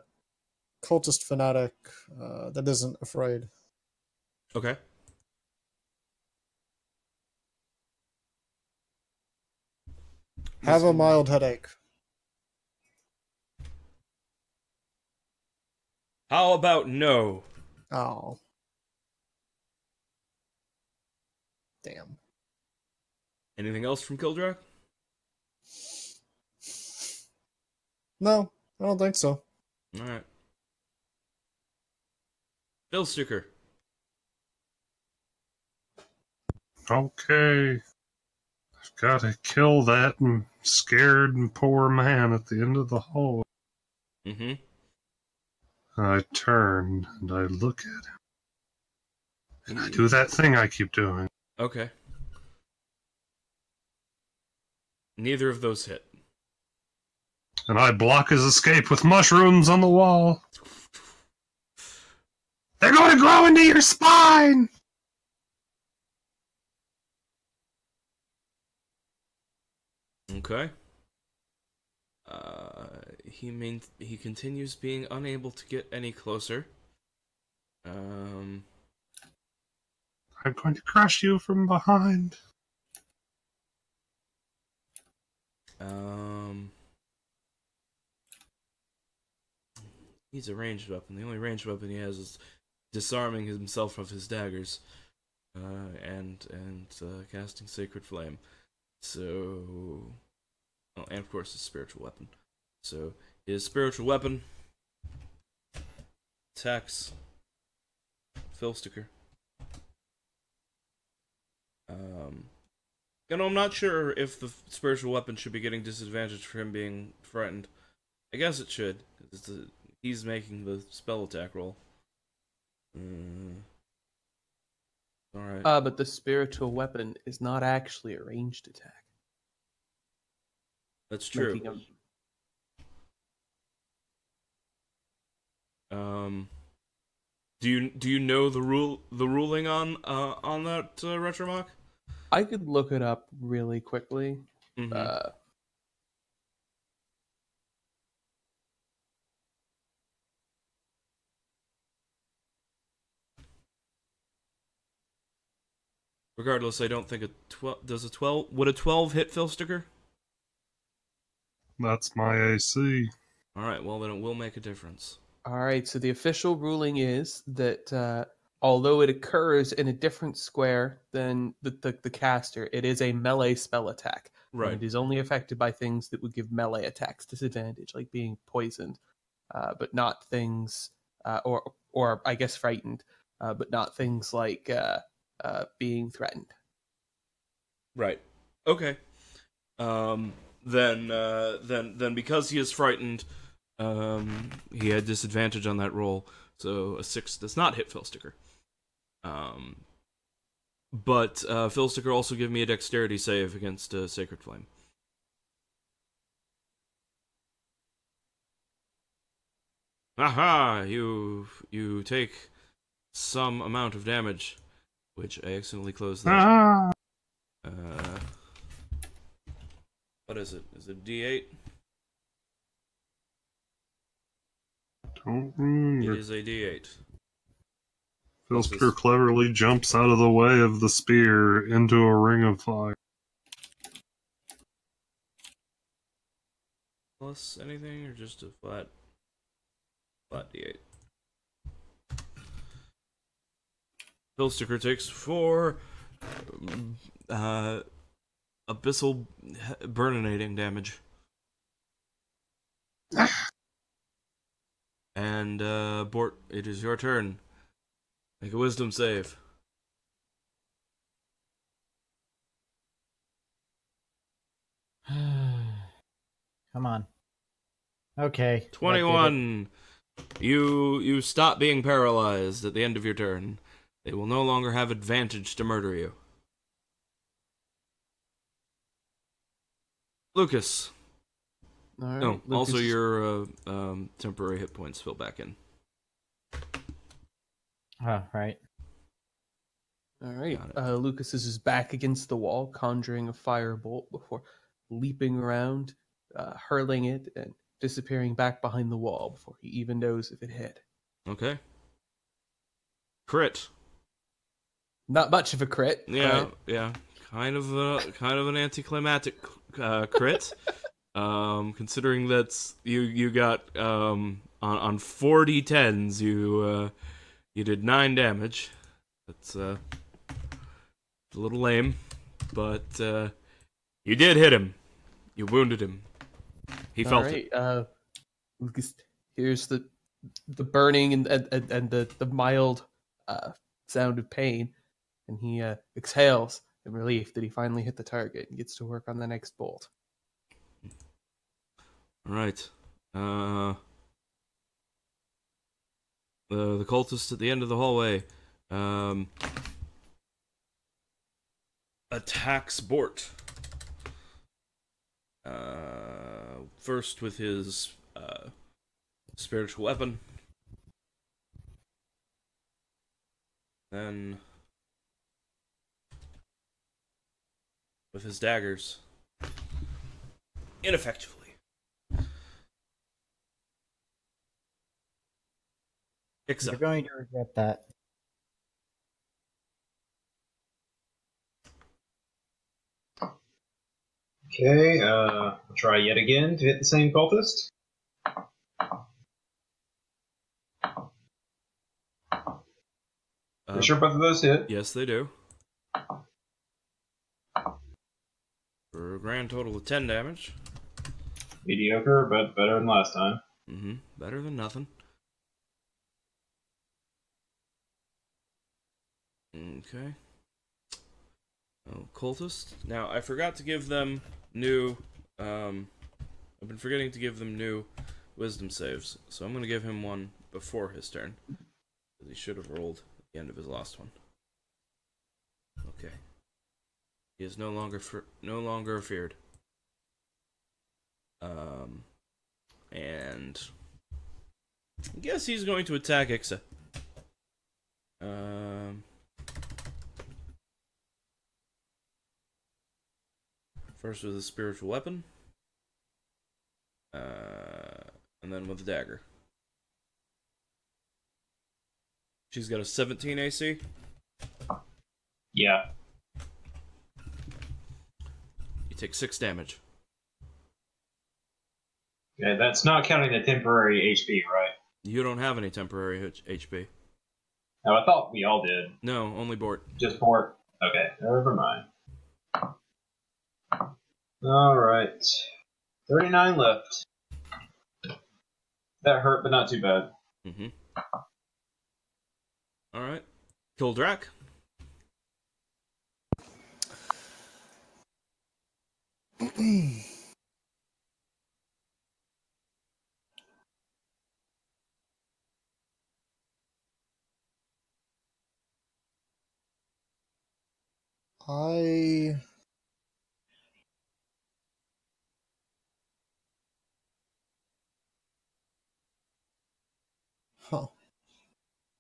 cultist fanatic that isn't afraid. Okay. Have a mild headache. How about no? Oh. Damn. Anything else from Kildrak? No, I don't think so. Alright. Bill Sticker. Okay. I've got to kill that scared and poor man at the end of the hall. Mm-hmm. I turn and I look at him. And I do that thing I keep doing. Okay. Neither of those hit. And I block his escape with mushrooms on the wall. They're going to grow into your spine! Okay. He continues being unable to get any closer. I'm going to crush you from behind. He's a ranged weapon. The only ranged weapon he has is disarming himself of his daggers, and casting Sacred Flame. So, oh, and of course his spiritual weapon. So his spiritual weapon attacks Phil Sticker. I'm not sure if the spiritual weapon should be getting disadvantage for him being frightened. I guess it should. He's making the spell attack roll. Alright. But the spiritual weapon is not actually a ranged attack. That's true. Making him- Do you know the ruling on that Retromach? I could look it up really quickly. Mm-hmm. Regardless, I don't think would a 12 hit Phil Sticker? That's my AC. Alright, well then it will make a difference. All right, so the official ruling is that although it occurs in a different square than the caster, it is a melee spell attack. Right. And it is only affected by things that would give melee attacks disadvantage, like being poisoned, but not things, or I guess frightened, but not things like being threatened. Right. Okay. Then because he is frightened, he had disadvantage on that roll, so a 6 does not hit Phil Sticker. But Phil Sticker also give me a dexterity save against Sacred Flame. Aha! You take some amount of damage, which I accidentally closed that. Ah! What is it? Is it D8? Don't remember. It is a D8. Filster cleverly jumps out of the way of the spear into a ring of fire. Plus anything, or just a flat D8? Phil Sticker takes 4 abyssal burninating damage. And Bort, it is your turn. Make a wisdom save. Come on. Okay. 21. You stop being paralyzed at the end of your turn. They will no longer have advantage to murder you. Lucas. All right. No, Lucas also is- your temporary hit points fill back in. Oh, right. All right. Got it. Lucas is back against the wall, conjuring a firebolt before leaping around, hurling it, and disappearing back behind the wall before he even knows if it hit. Okay. Crit. Not much of a crit. Yeah, right? yeah. Kind of an anticlimactic crit. Considering that you got on 4d10s, you did 9 damage. That's a little lame, but you did hit him. You wounded him. He felt it. Lucas hears the burning and the mild sound of pain, and he exhales in relief that he finally hit the target and gets to work on the next bolt. All right. The cultist at the end of the hallway attacks Bort. First with his spiritual weapon, then with his daggers, ineffectually. You're going to regret that. Okay, I'll try yet again to hit the same cultist. You sure both of those hit? Yes, they do. For a grand total of 10 damage. Mediocre, but better than last time. Better than nothing. Okay. Oh, cultist. Now, I forgot to give them new... I've been forgetting to give them new wisdom saves, so I'm going to give him one before his turn. He should have rolled at the end of his last one. Okay. He is no longer feared. And I guess he's going to attack Ixa. First with a spiritual weapon, and then with a dagger. She's got a 17 AC. Yeah. You take 6 damage. Yeah, that's not counting the temporary HP, right? You don't have any temporary HP. No, I thought we all did. No, only Bort. Just Bort. Okay, never mind. Alright. 39 left. That hurt, but not too bad. Alright. Kildrak.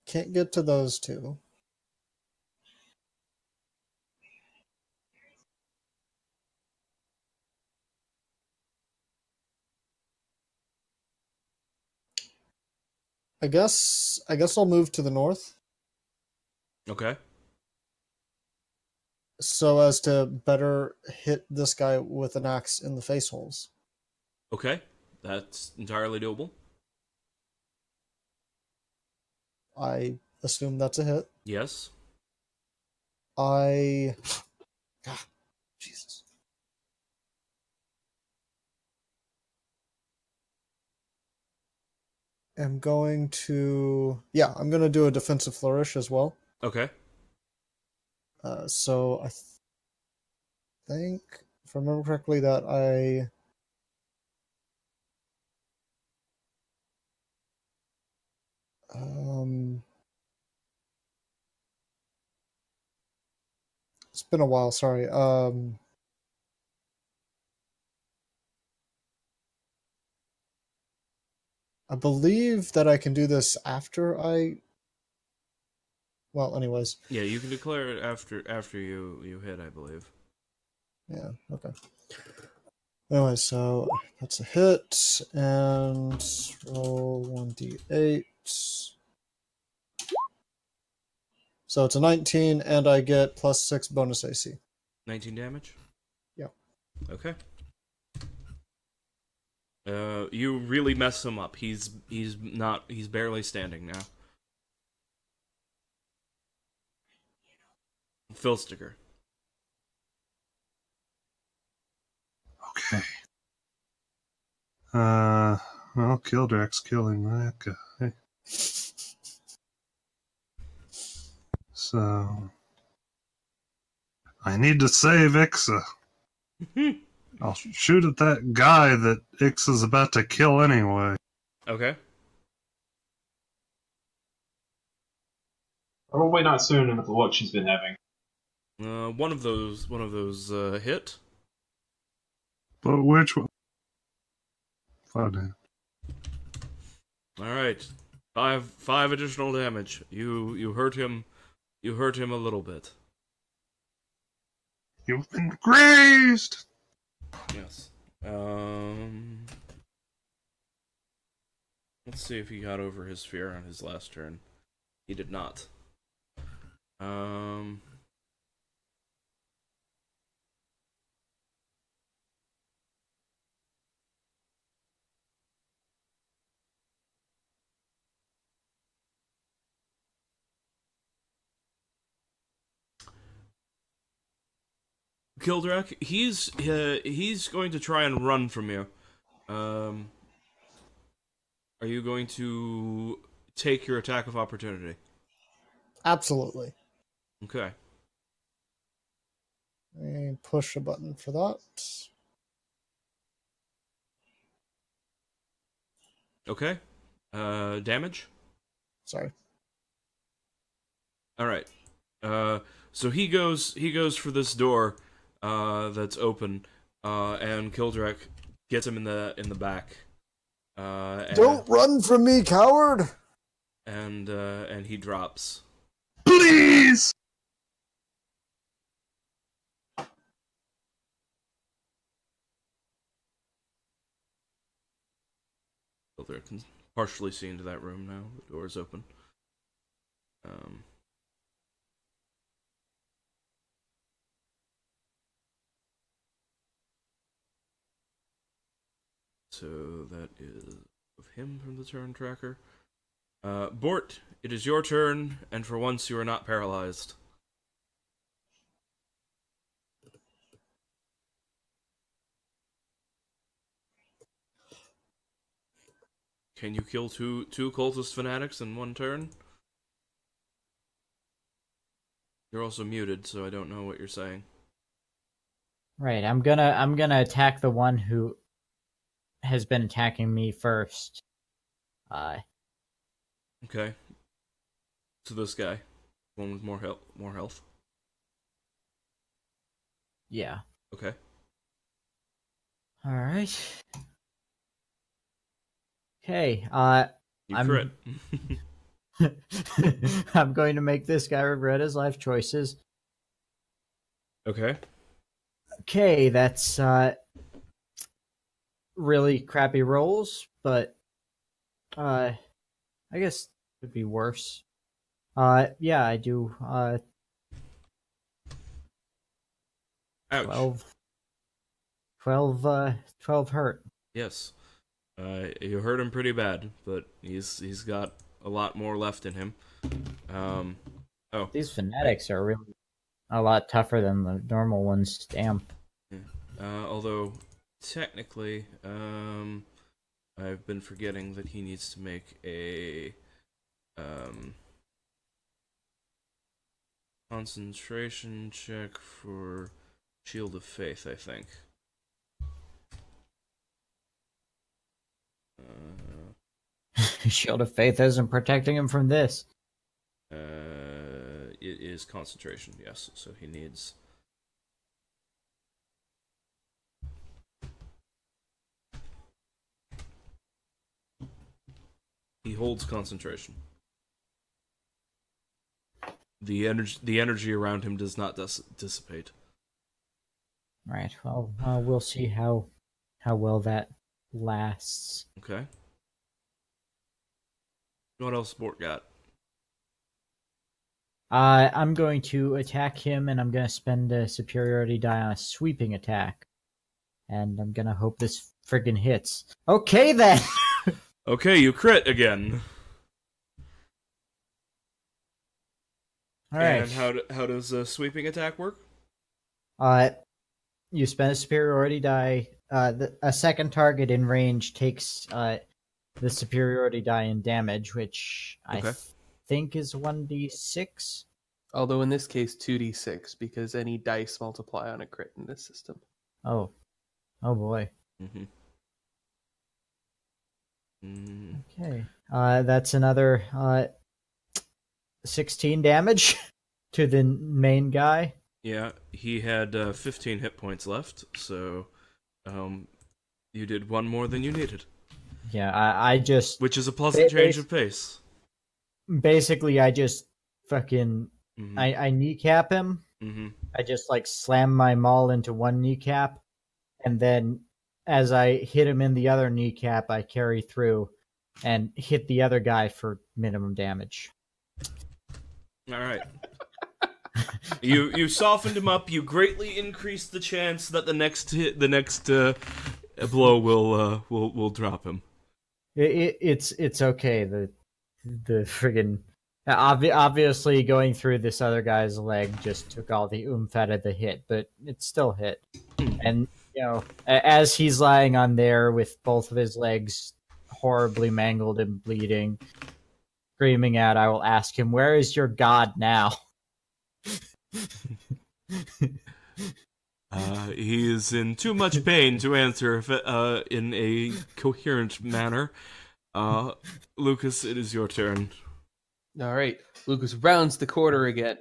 Can't get to those two. I guess I'll move to the north. Okay. So as to better hit this guy with an axe in the face holes. Okay. That's entirely doable. I assume that's a hit. Yes. Jesus. I'm going to do a defensive flourish as well. Okay. So I think, if I remember correctly, that it's been a while, sorry. I believe that I can do this after well, anyways. Yeah, you can declare it after you hit, I believe. Yeah, okay. Anyway, so that's a hit, and roll 1d8. So it's a 19, and I get +6 bonus AC. 19 damage? Yeah. Okay. You really mess him up. He's barely standing now. Phil Sticker. Okay. Well, Kildrak's killing that guy. So, I need to save Ixa. I'll shoot at that guy that Ixa's about to kill anyway. Okay. Probably not soon with the look she's been having. One of those hit. But which one? Fine. All right, five additional damage. You hurt him. You hurt him a little bit. You've been grazed! Yes. Let's see if he got over his fear on his last turn. He did not. Kildrak, he's going to try and run from you. Are you going to take your attack of opportunity? Absolutely. Okay. And push a button for that. Okay. Damage? Sorry. All right. So he goes for this door that's open, and Kildrak gets him in the back. Don't run from me, coward! And he drops. Please! Kildrak can partially see into that room now. The door is open. So that is of him from the turn tracker. Bort, it is your turn, and for once you are not paralyzed. Can you kill two cultist fanatics in one turn? You're also muted, so I don't know what you're saying. Right, I'm gonna attack the one who has been attacking me first. Okay. So this guy, one with more health. Yeah. Okay. All right. Okay. You crit. I'm going to make this guy regret his life choices. Okay. Okay, that's really crappy rolls, but I guess it could be worse. Yeah, I do Ouch. 12 hurt. Yes. You hurt him pretty bad, but he's got a lot more left in him. Oh. These fanatics are really a lot tougher than the normal ones. Damn. Yeah. Although technically, I've been forgetting that he needs to make a concentration check for Shield of Faith, I think. Shield of Faith isn't protecting him from this. It is concentration, yes. So he needs. He holds concentration. The energy around him does not dissipate. Right. Well, we'll see how well that lasts. Okay. What else Sport got? I'm going to attack him, and I'm going to spend a superiority die on a sweeping attack. and I'm gonna hope this friggin' hits. Okay then. Okay, you crit again. All right. And how does a sweeping attack work? You spend a superiority die. A second target in range takes the superiority die in damage, which Okay. I think is 1d6. Although in this case, 2d6, because any dice multiply on a crit in this system. Oh boy. Mm-hmm. Mm. Okay. That's another 16 damage to the main guy. Yeah, he had 15 hit points left, so you did one more than you needed. Yeah, I just Which is a pleasant change of pace. basically I just fucking Mm-hmm. I kneecap him. Mm-hmm. I just like slam my maul into one kneecap, and then as I hit him in the other kneecap, I carry through and hit the other guy for minimum damage. All right. You softened him up. You greatly increased the chance that the next blow will drop him. It's okay. The friggin' obviously going through this other guy's leg just took all the oomph out of the hit, but it still hit. And as he's lying on there with both of his legs horribly mangled and bleeding, screaming out, I will ask him, "Where is your god now?" He is in too much pain to answer in a coherent manner. Lucas, it is your turn. All right. Lucas rounds the corner again,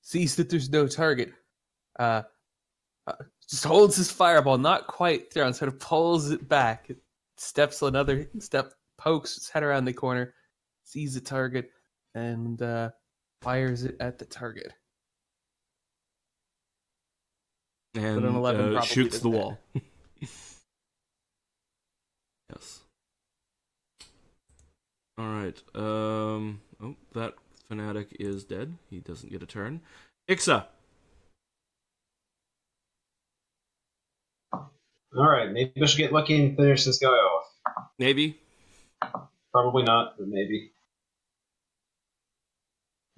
sees that there's no target, just holds his fireball, not quite thrown, sort of pulls it back, steps another step, pokes his head around the corner, sees the target, and fires it at the target. And an 11 probably shoots the doesn't wall. Yes. All right. That fanatic is dead. He doesn't get a turn. Ixa. Alright, maybe I should get lucky and finish this guy off. Maybe. Probably not, but maybe.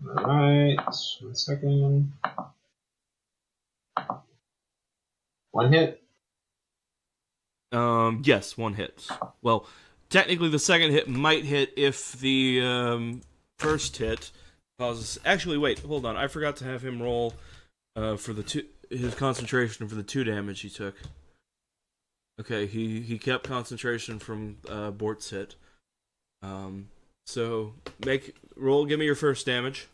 Alright, 1 second. One hit. Yes, one hit. Well, technically the second hit might hit if the first hit causes. Actually, wait, hold on. I forgot to have him roll for his concentration for the 2 damage he took. Okay, he kept concentration from Bort's hit. So roll. Give me your first damage.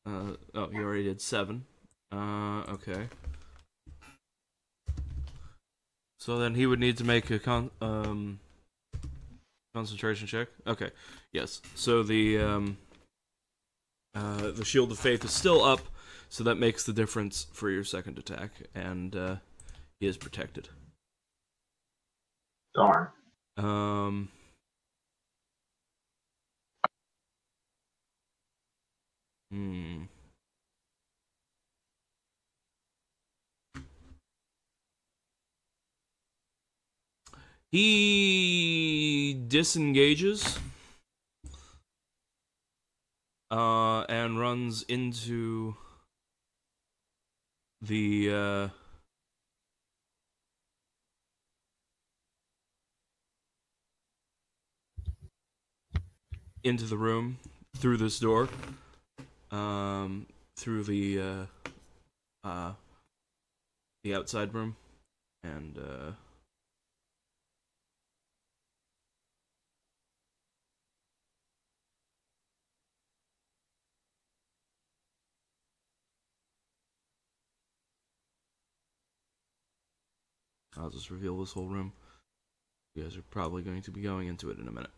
You already did 7. Okay. So then he would need to make a concentration check. Okay, yes. So the Shield of Faith is still up, so that makes the difference for your second attack, and he is protected. Darn. He disengages and runs into the room through this door, through the outside room, and I'll just reveal this whole room. You guys are probably going to be going into it in a minute.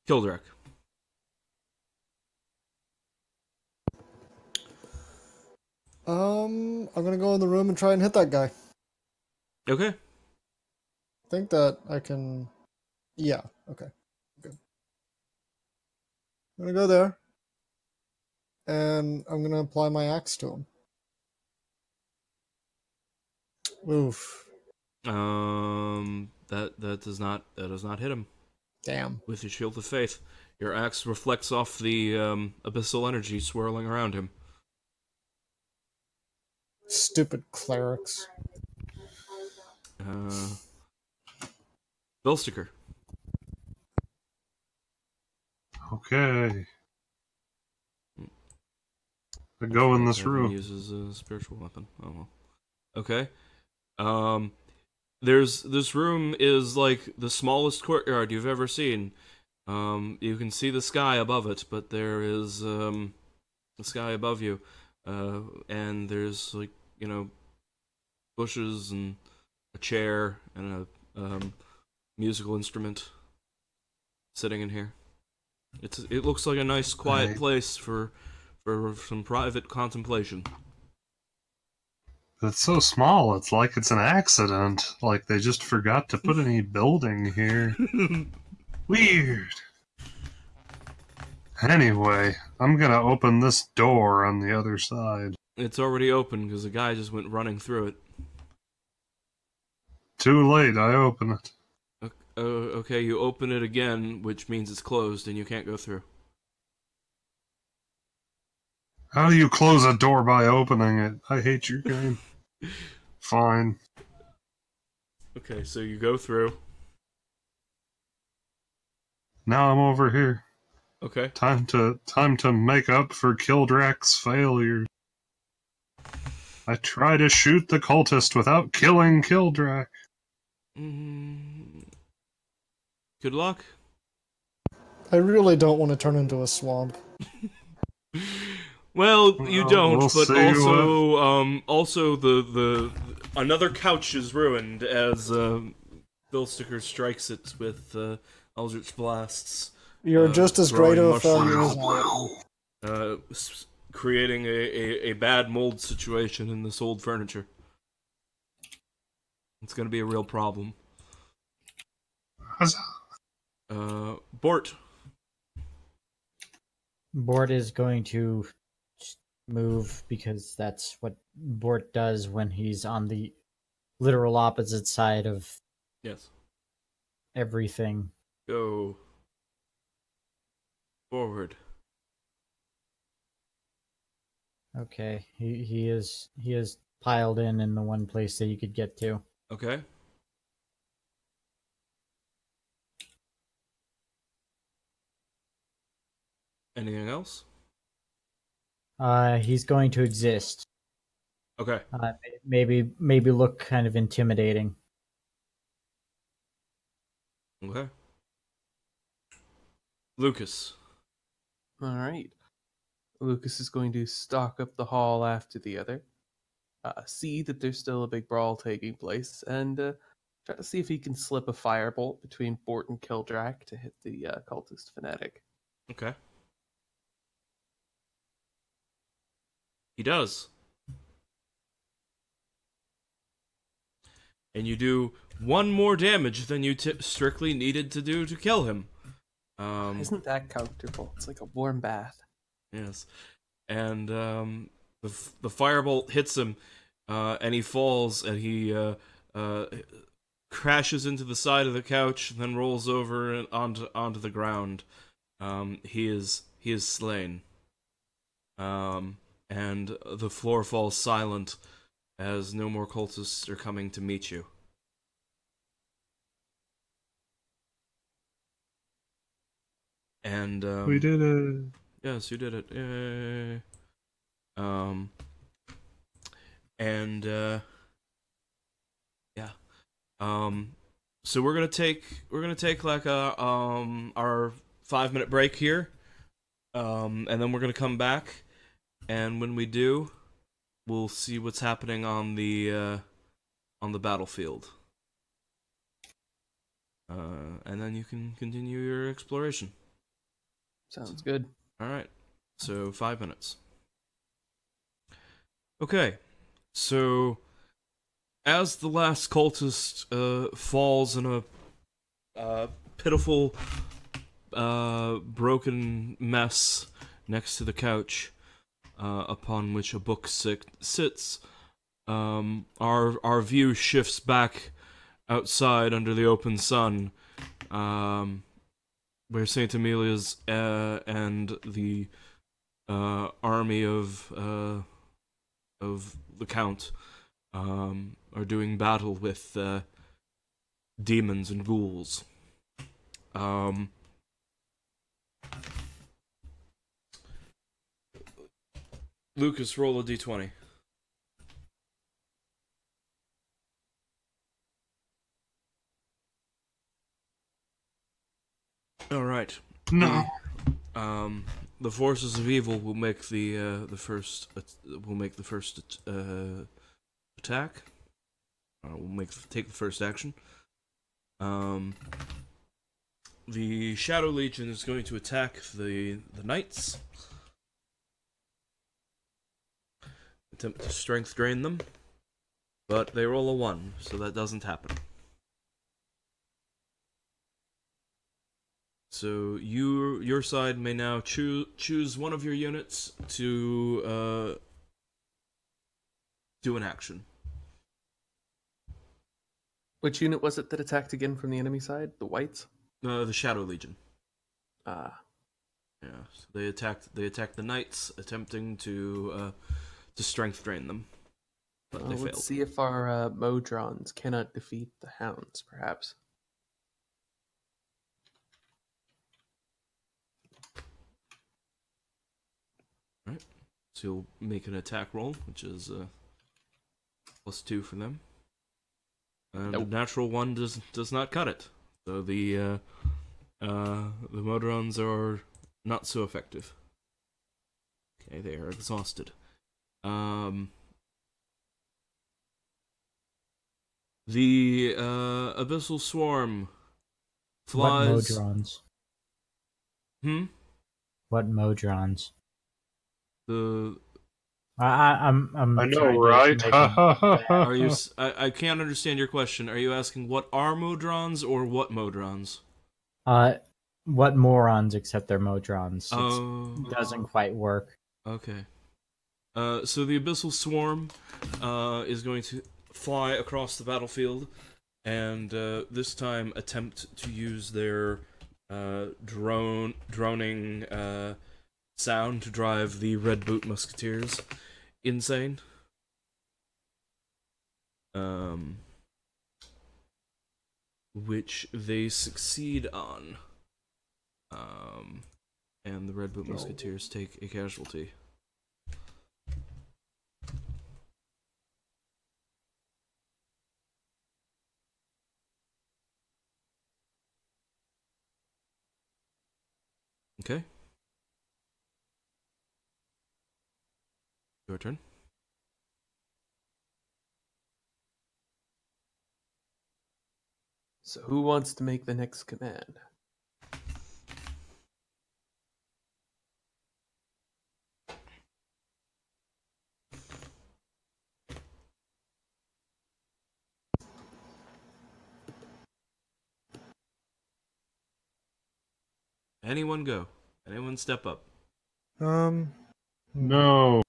Kildrek. I'm gonna go in the room and try and hit that guy. Okay. I think that I can. Yeah. Okay. Good. I'm gonna go there. and I'm gonna apply my axe to him. Oof. That does not hit him Damn. with your shield of faith. Your axe reflects off the abyssal energy swirling around him. Stupid clerics. Billsticker. Okay. I go in this room. Uses a spiritual weapon. Oh well. Okay. This room is like the smallest courtyard you've ever seen. You can see the sky above it, but there is the sky above you, and there's like bushes and a chair and a musical instrument sitting in here. It looks like a nice, quiet place for some private contemplation. It's so small, it's like it's an accident. Like they just forgot to put any building here. Weird. Anyway, I'm gonna open this door on the other side. It's already open because the guy just went running through it. Too late, I open it. Okay, you open it again, which means it's closed and you can't go through. How do you close a door by opening it? I hate your game. Fine. Okay, so you go through. Now I'm over here. Okay. Time to make up for Kildrak's failure. I try to shoot the cultist without killing Kildrak. Good luck. I really don't want to turn into a swamp. Well, you don't, we'll but see also the another couch is ruined as Billsticker strikes it with Eldritch blasts. You're just as great of a throwing failure as I am. Creating a bad mold situation in this old furniture. It's gonna be a real problem. Bort. Bort is going to move because that's what Bort does when he's on the literal opposite side of everything. Go forward. Okay, he is piled in the one place that you could get to. Okay. Anything else? He's going to exist. Okay. Maybe look kind of intimidating. Okay. Lucas. All right. Lucas is going to stalk up the hall after the other, see that there's still a big brawl taking place, and try to see if he can slip a firebolt between Bort and Kildrak to hit the cultist fanatic. Okay. He does. And you do one more damage than you strictly needed to do to kill him. Isn't that comfortable? It's like a warm bath. Yes. And the firebolt hits him, and he falls, and he crashes into the side of the couch, and then rolls over and onto the ground. He is slain. And the floor falls silent as no more cultists are coming to meet you. And we did it. Yes, you did it. Yay. So we're gonna take like our 5-minute break here, and then we're gonna come back, and when we do, we'll see what's happening on the battlefield, and then you can continue your exploration. Sounds good. All right, so 5 minutes. Okay, so as the last cultist falls in a pitiful, broken mess next to the couch, upon which a book sits, our view shifts back outside under the open sun, where Saint Amelia's and the army of the Count are doing battle with demons and ghouls. Lucas, roll a d20. All right. No. The forces of evil will make the first attack. Will take the first action. The Shadow Legion is going to attack the knights. Attempt to strength drain them, but they roll a 1, so that doesn't happen. So your side may now choose one of your units to do an action. Which unit was it that attacked again from the enemy side? The whites? The Shadow Legion. Ah. Yeah, so they attacked the knights, attempting to strength drain them, but they failed. Let's see if our Modrons cannot defeat the hounds, perhaps. Right. So you'll make an attack roll, which is +2 for them. And Nope. the natural 1 does not cut it. So the Modrons are not so effective. Okay, they are exhausted. The Abyssal Swarm flies. What Modrons? Hmm? What Modrons? The I'm I trying know, to right? make Are you? I can't understand your question. Are you asking what are Modrons or what Modrons? what morons accept their Modrons? Oh, It doesn't quite work. okay. So the Abyssal Swarm is going to fly across the battlefield, and this time attempt to use their droning sound to drive the Red Boot Musketeers insane. Which they succeed on. And the Red Boot Musketeers take a casualty. Okay. Your turn. So who wants to make the next command? Anyone go. Anyone step up. No.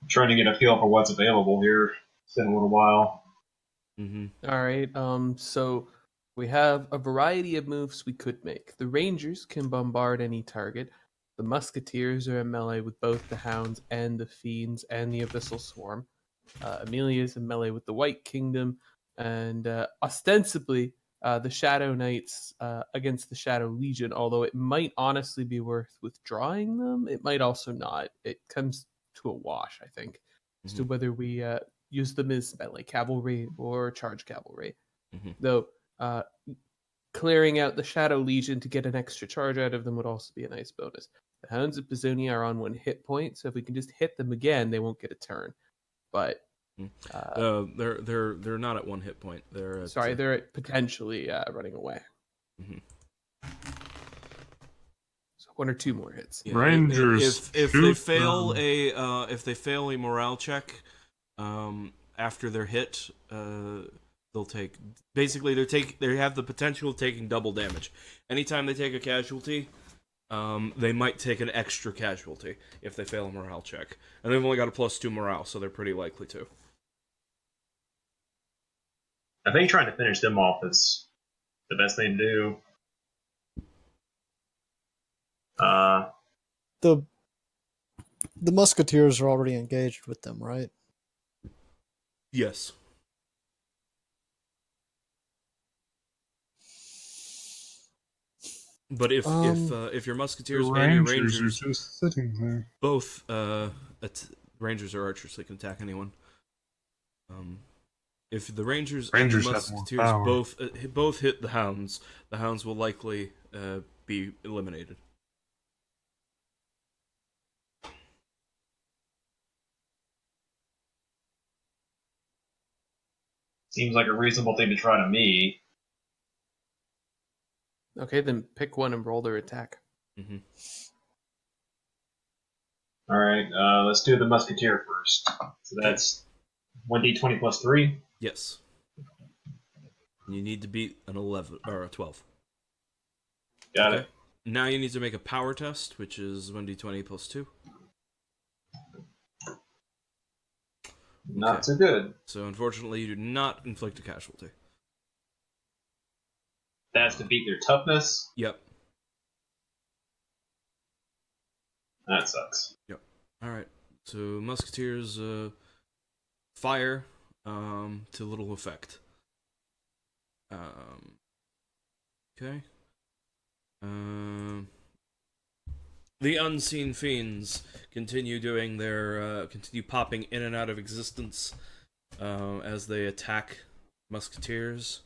Trying to get a feel for what's available here. It's been a little while. Mm-hmm. All right. So we have a variety of moves we could make. The Rangers can bombard any target. The Musketeers are in melee with both the Hounds and the Fiends and the Abyssal Swarm. Amelia's in melee with the White Kingdom, and ostensibly the Shadow Knights against the Shadow Legion. Although it might honestly be worth withdrawing them, it might also not. It comes to a wash, I think, as to whether we use them as melee cavalry or charge cavalry. Mhm. Though clearing out the Shadow Legion to get an extra charge out of them would also be a nice bonus. The Hounds of Pizonia are on 1 hit point, so if we can just hit them again, they won't get a turn. But they're not at 1 hit point. They're at, they're at potentially running away. Mhm. So 1 or 2 more hits. Yeah, Rangers, if shoot they fail them. if they fail a morale check after they're hit, they'll take basically they have the potential of taking double damage. Anytime they take a casualty, they might take an extra casualty if they fail a morale check. And they've only got a +2 morale, so they're pretty likely to. I think trying to finish them off is the best thing to do. The musketeers are already engaged with them, right? Yes. But if your musketeers The and your Rangers rangers are just sitting there. both rangers are archers, they can attack anyone. If the rangers and the Rangers have more musketeers power. both hit the hounds will likely be eliminated. Seems like a reasonable thing to try to me. Okay, then pick one and roll their attack. Mm-hmm. All right, let's do the musketeer first. So that's 1d20 plus 3. Yes. You need to beat an 11 or a 12. Got Okay. it. Now you need to make a power test, which is 1d20 plus 2. Not Okay. so good. So unfortunately, you do not inflict a casualty. That's to beat their toughness. Yep. That sucks. Yep. All right. So musketeers fire to little effect. Okay. The unseen fiends continue doing their continue popping in and out of existence as they attack musketeers.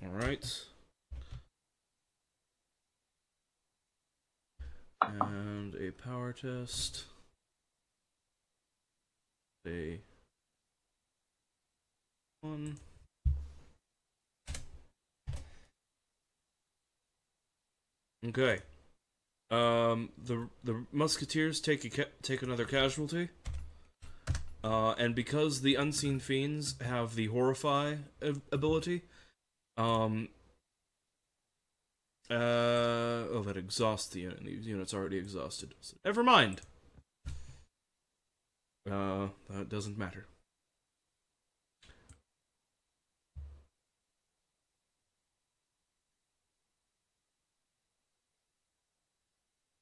All right. And a power test. A 1. Okay. The musketeers take another casualty. And because the unseen fiends have the horrify ability, that exhausts the unit. The unit's already exhausted. So never mind. That doesn't matter.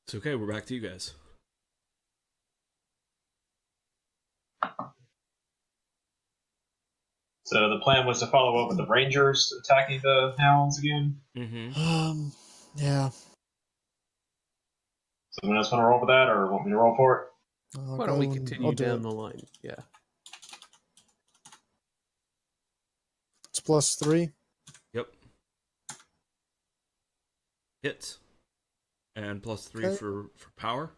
It's okay, we're back to you guys. So the plan was to follow up with the Rangers attacking the hounds again. Mm-hmm. Yeah. Someone else want to roll for that, or want me to roll for it? Why don't we continue down the line? Yeah. It's +3. Yep. Hit. And +3 Okay. for power.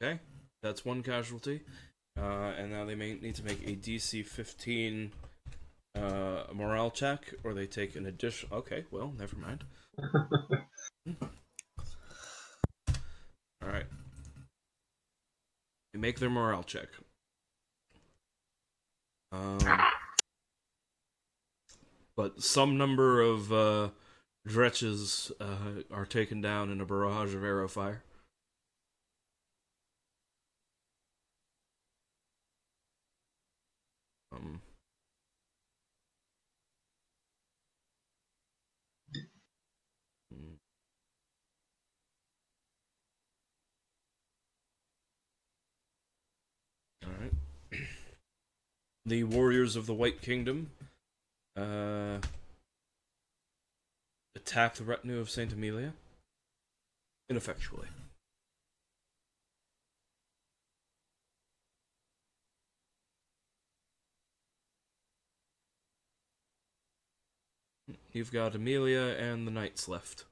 Okay. That's one casualty. And now they may need to make a DC 15 morale check, or they take an additional... Okay, well, never mind. Alright. They make their morale check. But some number of Dretches are taken down in a barrage of arrow fire. Alright. The warriors of the White Kingdom attack the retinue of Saint Amelia ineffectually. You've got Amelia and the knights left.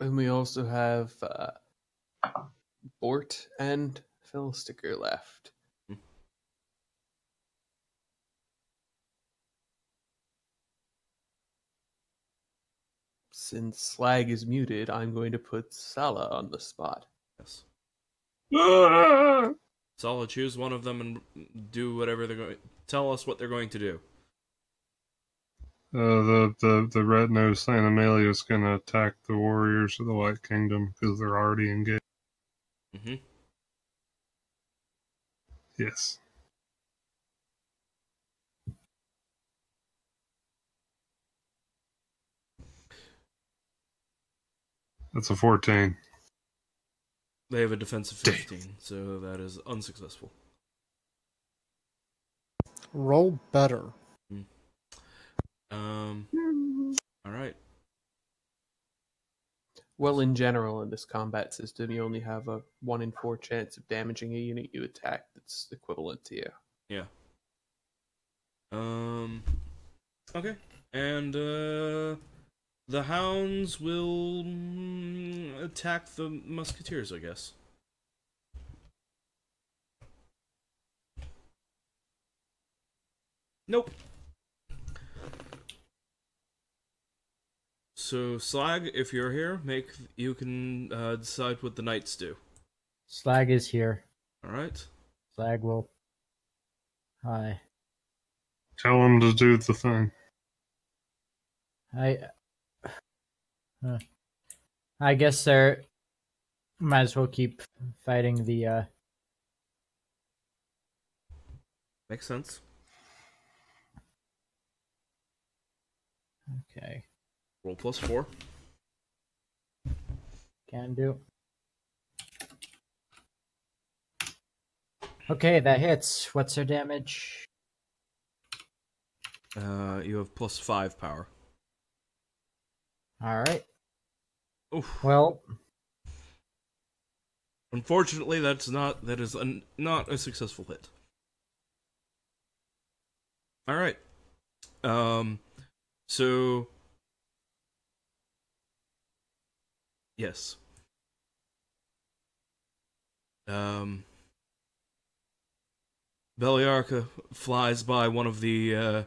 And we also have Bort and Philsticker left. Since Slag is muted, I'm going to put Sala on the spot. Yes. Sala, choose one of them and do whatever they're going. Tell us what they're going to do. The red-nosed Saint Amelia is going to attack the warriors of the White Kingdom because they're already engaged. Mm-hmm. Yes. That's a 14. They have a defense of 15, so that is unsuccessful. Roll better. Alright. Well, in general, in this combat system, you only have a 1 in 4 chance of damaging a unit you attack that's equivalent to you. Yeah. Okay. And, the hounds will attack the musketeers, I guess. Nope. So, Slag, if you're here, you can decide what the knights do. Slag is here. Alright? Slag will. Hi. Tell him to do the thing. I guess they're. Might as well keep fighting the. Makes sense. Okay. Roll +4. Can do. Okay, that hits. What's their damage? You have +5 power. Alright. Oof. Well, Unfortunately, that is not a successful hit. Alright. So... Yes. Beliarca flies by one of the,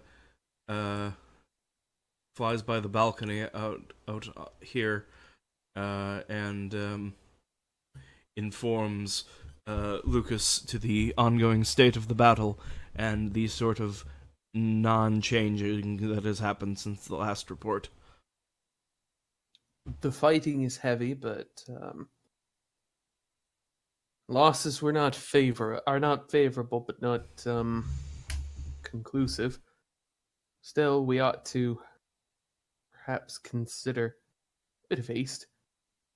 flies by the balcony out here, and, informs, Lucas to the ongoing state of the battle and the sort of non-changing that has happened since the last report. The fighting is heavy, but losses are not favorable, but not conclusive. Still, we ought to perhaps consider a bit of haste.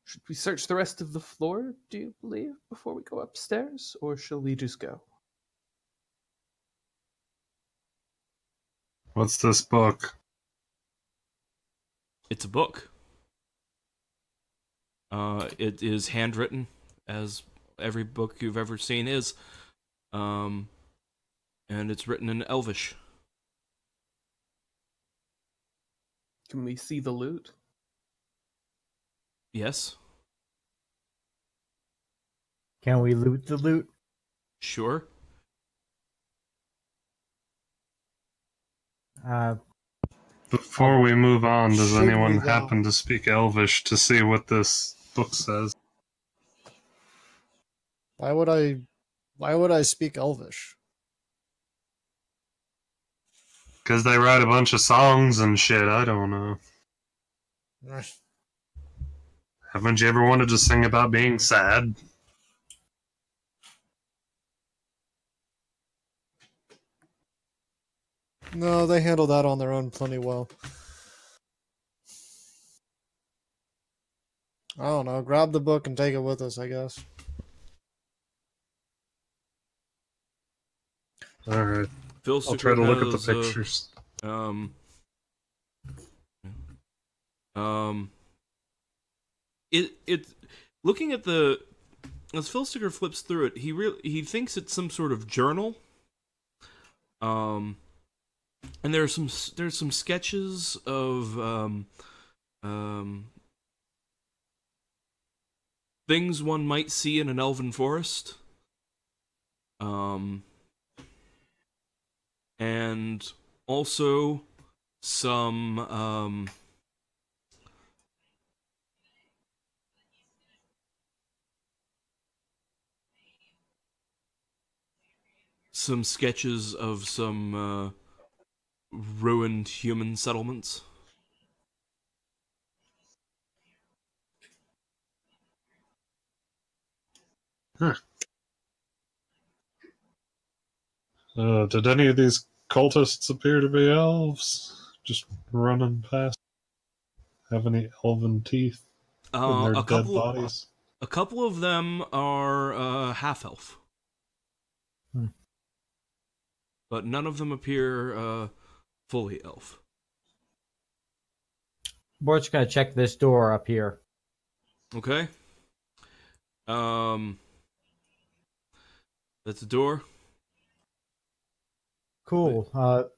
Should we search the rest of the floor, do you believe, before we go upstairs, or shall we just go? What's this book? It's a book. It is handwritten, as every book you've ever seen is. And it's written in Elvish. Can we see the loot? Yes? can we loot the loot? Sure? Before we move on, does Should anyone we, though? happen to speak Elvish to see what this book says? Why would I speak Elvish? Because they write a bunch of songs and shit, I don't know. Haven't you ever wanted to sing about being sad? No, they handle that on their own plenty well. I don't know. Grab the book and take it with us, I guess. Alright, Phil I'll try to look at the has, pictures. It looking at the as Phil Sticker flips through it, he thinks it's some sort of journal. And there's some sketches of things one might see in an elven forest. And also some sketches of some ruined human settlements. Huh. Did any of these cultists appear to be elves? Just running past? Have any elven teeth in their dead bodies? A couple of them are half elf, but none of them appear fully elf. Bort's gonna check this door up here. Okay. That's a door. Cool.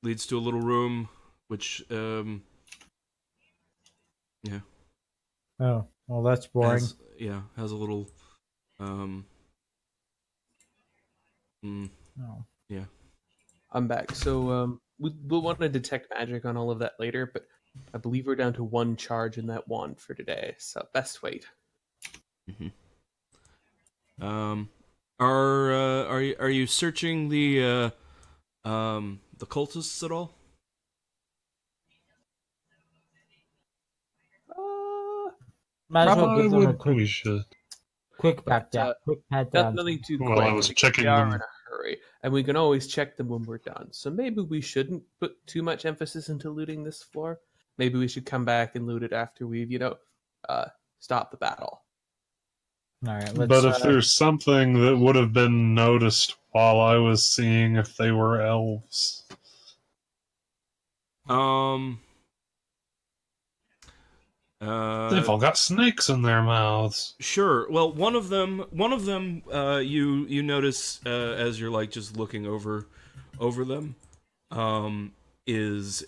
Leads to a little room, which yeah. Oh, well, that's boring. Has a little Oh. yeah. I'm back. So we'll want to detect magic on all of that later, but I believe we're down to 1 charge in that wand for today. So best wait. Mm-hmm. Are you searching the cultists at all? Might as well give them a We should. quick pat down. Quick pat down. Nothing too Well, quick. I was because checking we are them. in a hurry, and we can always check them when we're done. So maybe we shouldn't put too much emphasis into looting this floor. Maybe we should come back and loot it after we've, stopped the battle. All right, let's. But if there's something that would have been noticed while I was seeing if they were elves. They've all got snakes in their mouths. Sure. Well, one of them, you notice as you're like just looking over them, is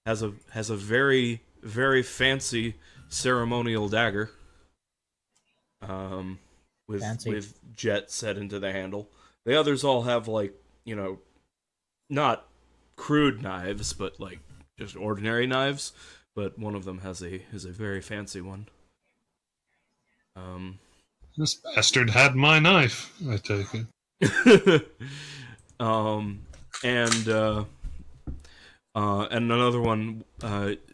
has a very very fancy ceremonial dagger, with jet set into the handle. The others all have not crude knives, but like just ordinary knives. But one of them has a very fancy one. This bastard had my knife, I take it. And another one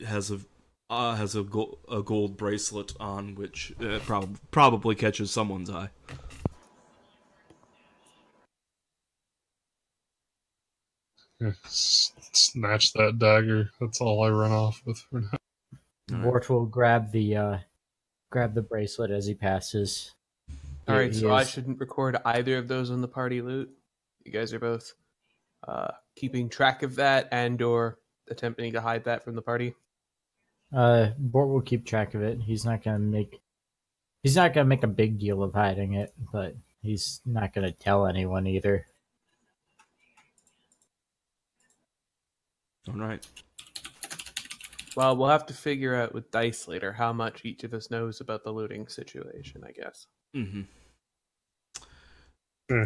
has a gold bracelet on, which probably catches someone's eye. Snatch that dagger. That's all I run off with for now. Bort will grab the bracelet as he passes. All right, so I shouldn't record either of those on the party loot. You guys are both keeping track of that and/or attempting to hide that from the party. Bort will keep track of it. He's not gonna make a big deal of hiding it, but he's not gonna tell anyone either. All right. Well, we'll have to figure out with dice later how much each of us knows about the looting situation, I guess. Mm-hmm. Yeah.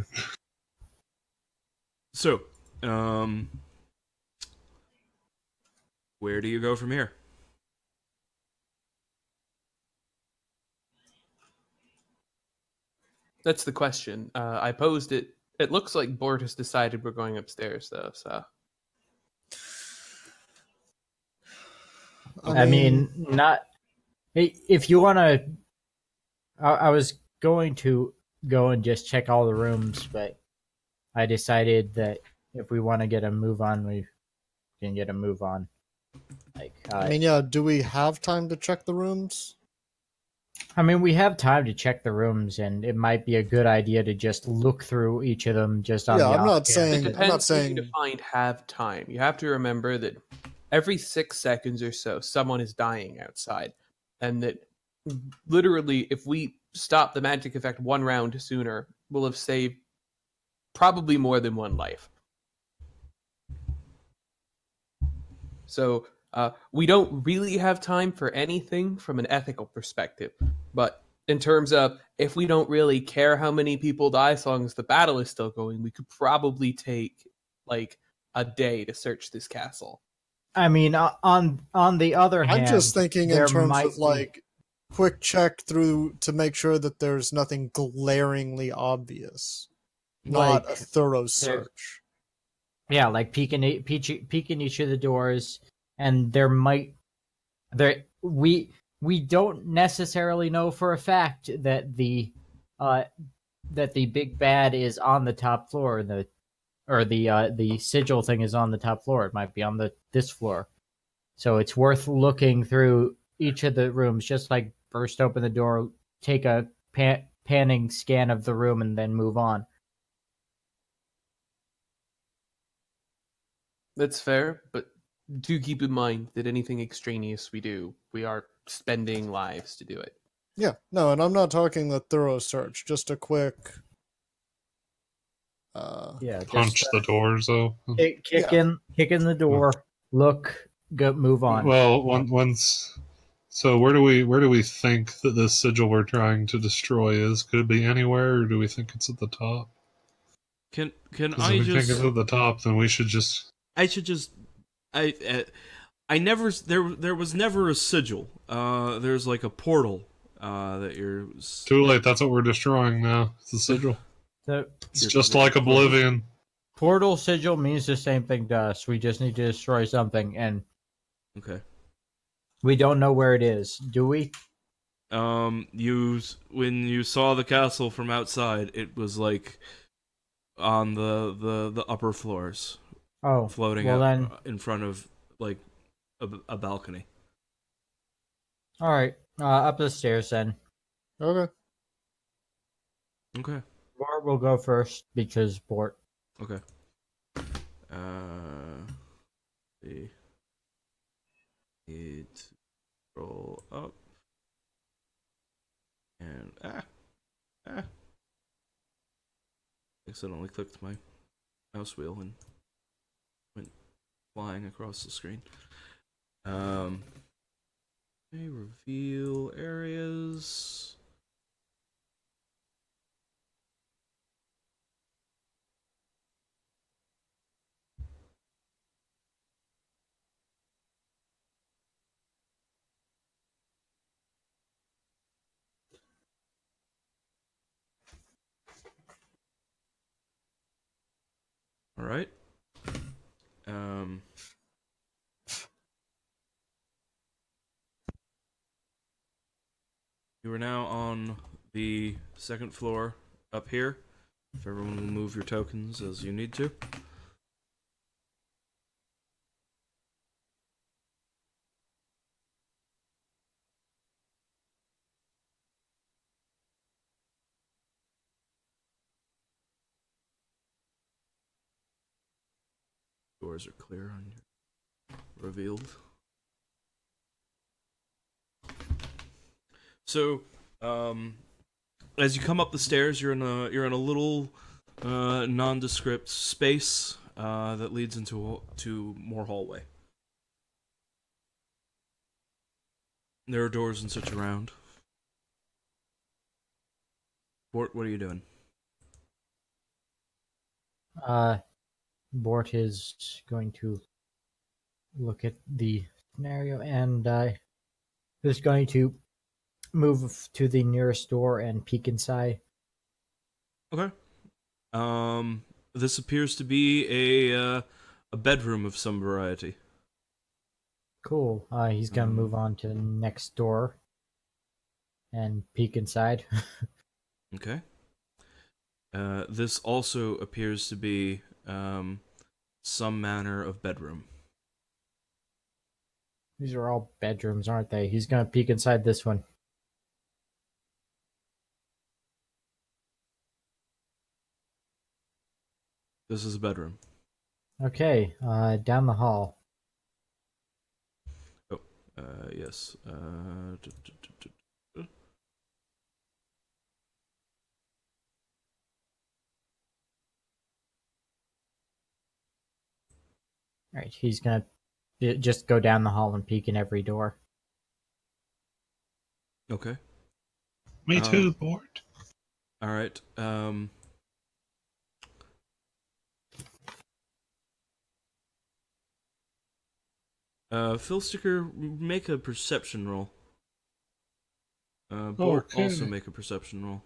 So, where do you go from here? That's the question. I posed it. It looks like Bort has decided we're going upstairs, though, so... I mean, not if you want to. I was going to go and just check all the rooms, but I decided that if we want to get a move on, we can get a move on. Do we have time to check the rooms? I mean, we have time to check the rooms, and it might be a good idea to just look through each of them just on. Yeah, the I'm not off saying. It I'm not depends saying. who you define have time. You have to remember that every 6 seconds or so, someone is dying outside, and that literally, if we stop the magic effect 1 round sooner, we'll have saved probably more than 1 life. So we don't really have time for anything from an ethical perspective, but in terms of if we don't really care how many people die as long as the battle is still going, we could probably take like a day to search this castle. I mean, on the other hand, I'm just thinking in terms of like quick check through to make sure that there's nothing glaringly obvious, not a thorough search. Yeah, like peeking each of the doors, and we don't necessarily know for a fact that the big bad is on the top floor, the sigil thing is on the top floor. It might be on this floor, so it's worth looking through each of the rooms. Just like burst open the door, take a panning scan of the room, and then move on. That's fair, but do keep in mind that anything extraneous we do, we are spending lives to do it. Yeah, no, and I'm not talking the thorough search, just a quick. Punch the doors open. Kick in the door. Look, go, move on. Well, once. So where do we think that this sigil we're trying to destroy is? Could it be anywhere, or do we think it's at the top? Can Because I if we just? think it's at the top, then we should just. I should just. I never. There was never a sigil. There's like a portal. That you're. Too late. That's what we're destroying now. It's the sigil. It's just like Oblivion. Portal sigil means the same thing to us. We just need to destroy something, and okay. We don't know where it is, do we? When you saw the castle from outside, it was like on the upper floors. Oh, floating well out in front of like a balcony. All right, up the stairs then. Okay. Okay. Bort will go first because Bort. Okay. See. Need to roll up. And accidentally clicked my mouse wheel and went flying across the screen. Reveal areas. All right. You are now on the second floor up here. If everyone will move your tokens as you need to. Doors are clear on your revealed. So, as you come up the stairs, you're in a little nondescript space that leads into more hallway. There are doors and such around. Bort, what are you doing? Bort is going to look at the scenario and is going to move to the nearest door and peek inside. Okay. This appears to be a bedroom of some variety. Cool. He's gonna move on to the next door and peek inside. Okay. This also appears to be some manner of bedroom. These are all bedrooms, aren't they? He's gonna peek inside this one. This is a bedroom. Okay, down the hall. Oh, yes. All right, he's gonna just go down the hall and peek in every door. Okay. Me too, Bort. All right. Phil Sticker, make a perception roll. Bort Okay. also make a perception roll.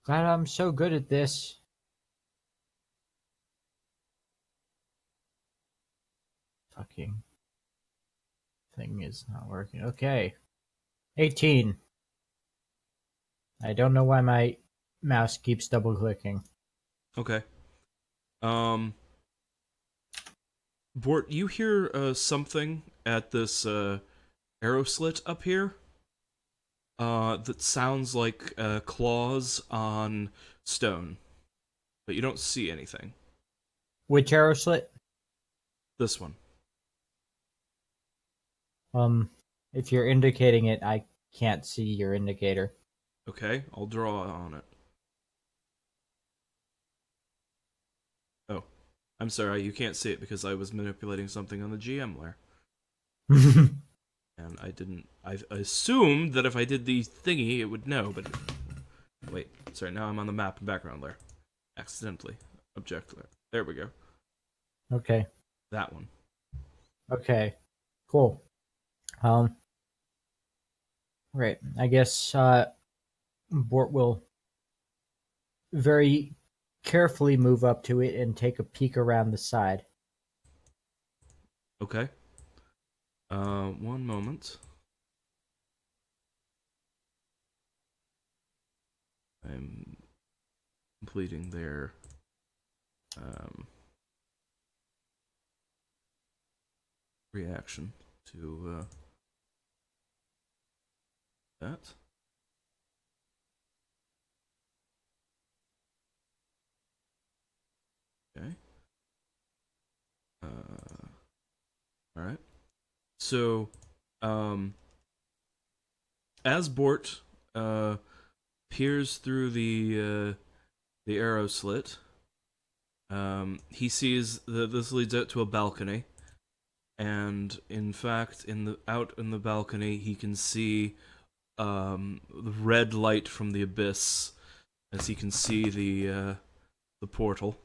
God, I'm so good at this. Fucking thing is not working. Okay. 18. I don't know why my mouse keeps double clicking. Okay. Bort, you hear something at this arrow slit up here? That sounds like claws on stone, but you don't see anything. Which arrow slit? This one. If you're indicating it, I can't see your indicator. Okay, I'll draw on it. Oh, I'm sorry, you can't see it because I was manipulating something on the GM layer. And I didn't. I assumed that if I did the thingy, it would know, but... Wait, sorry, now I'm on the map and background layer. Accidentally. Object layer. There we go. Okay. That one. Okay. Cool. Right. I guess Bort will very carefully move up to it and take a peek around the side. Okay. One moment. I'm completing their reaction to that. Okay. All right. So, as Bort peers through the arrow slit, he sees that this leads out to a balcony, and in fact, out in the balcony, he can see the red light from the abyss, as he can see the portal.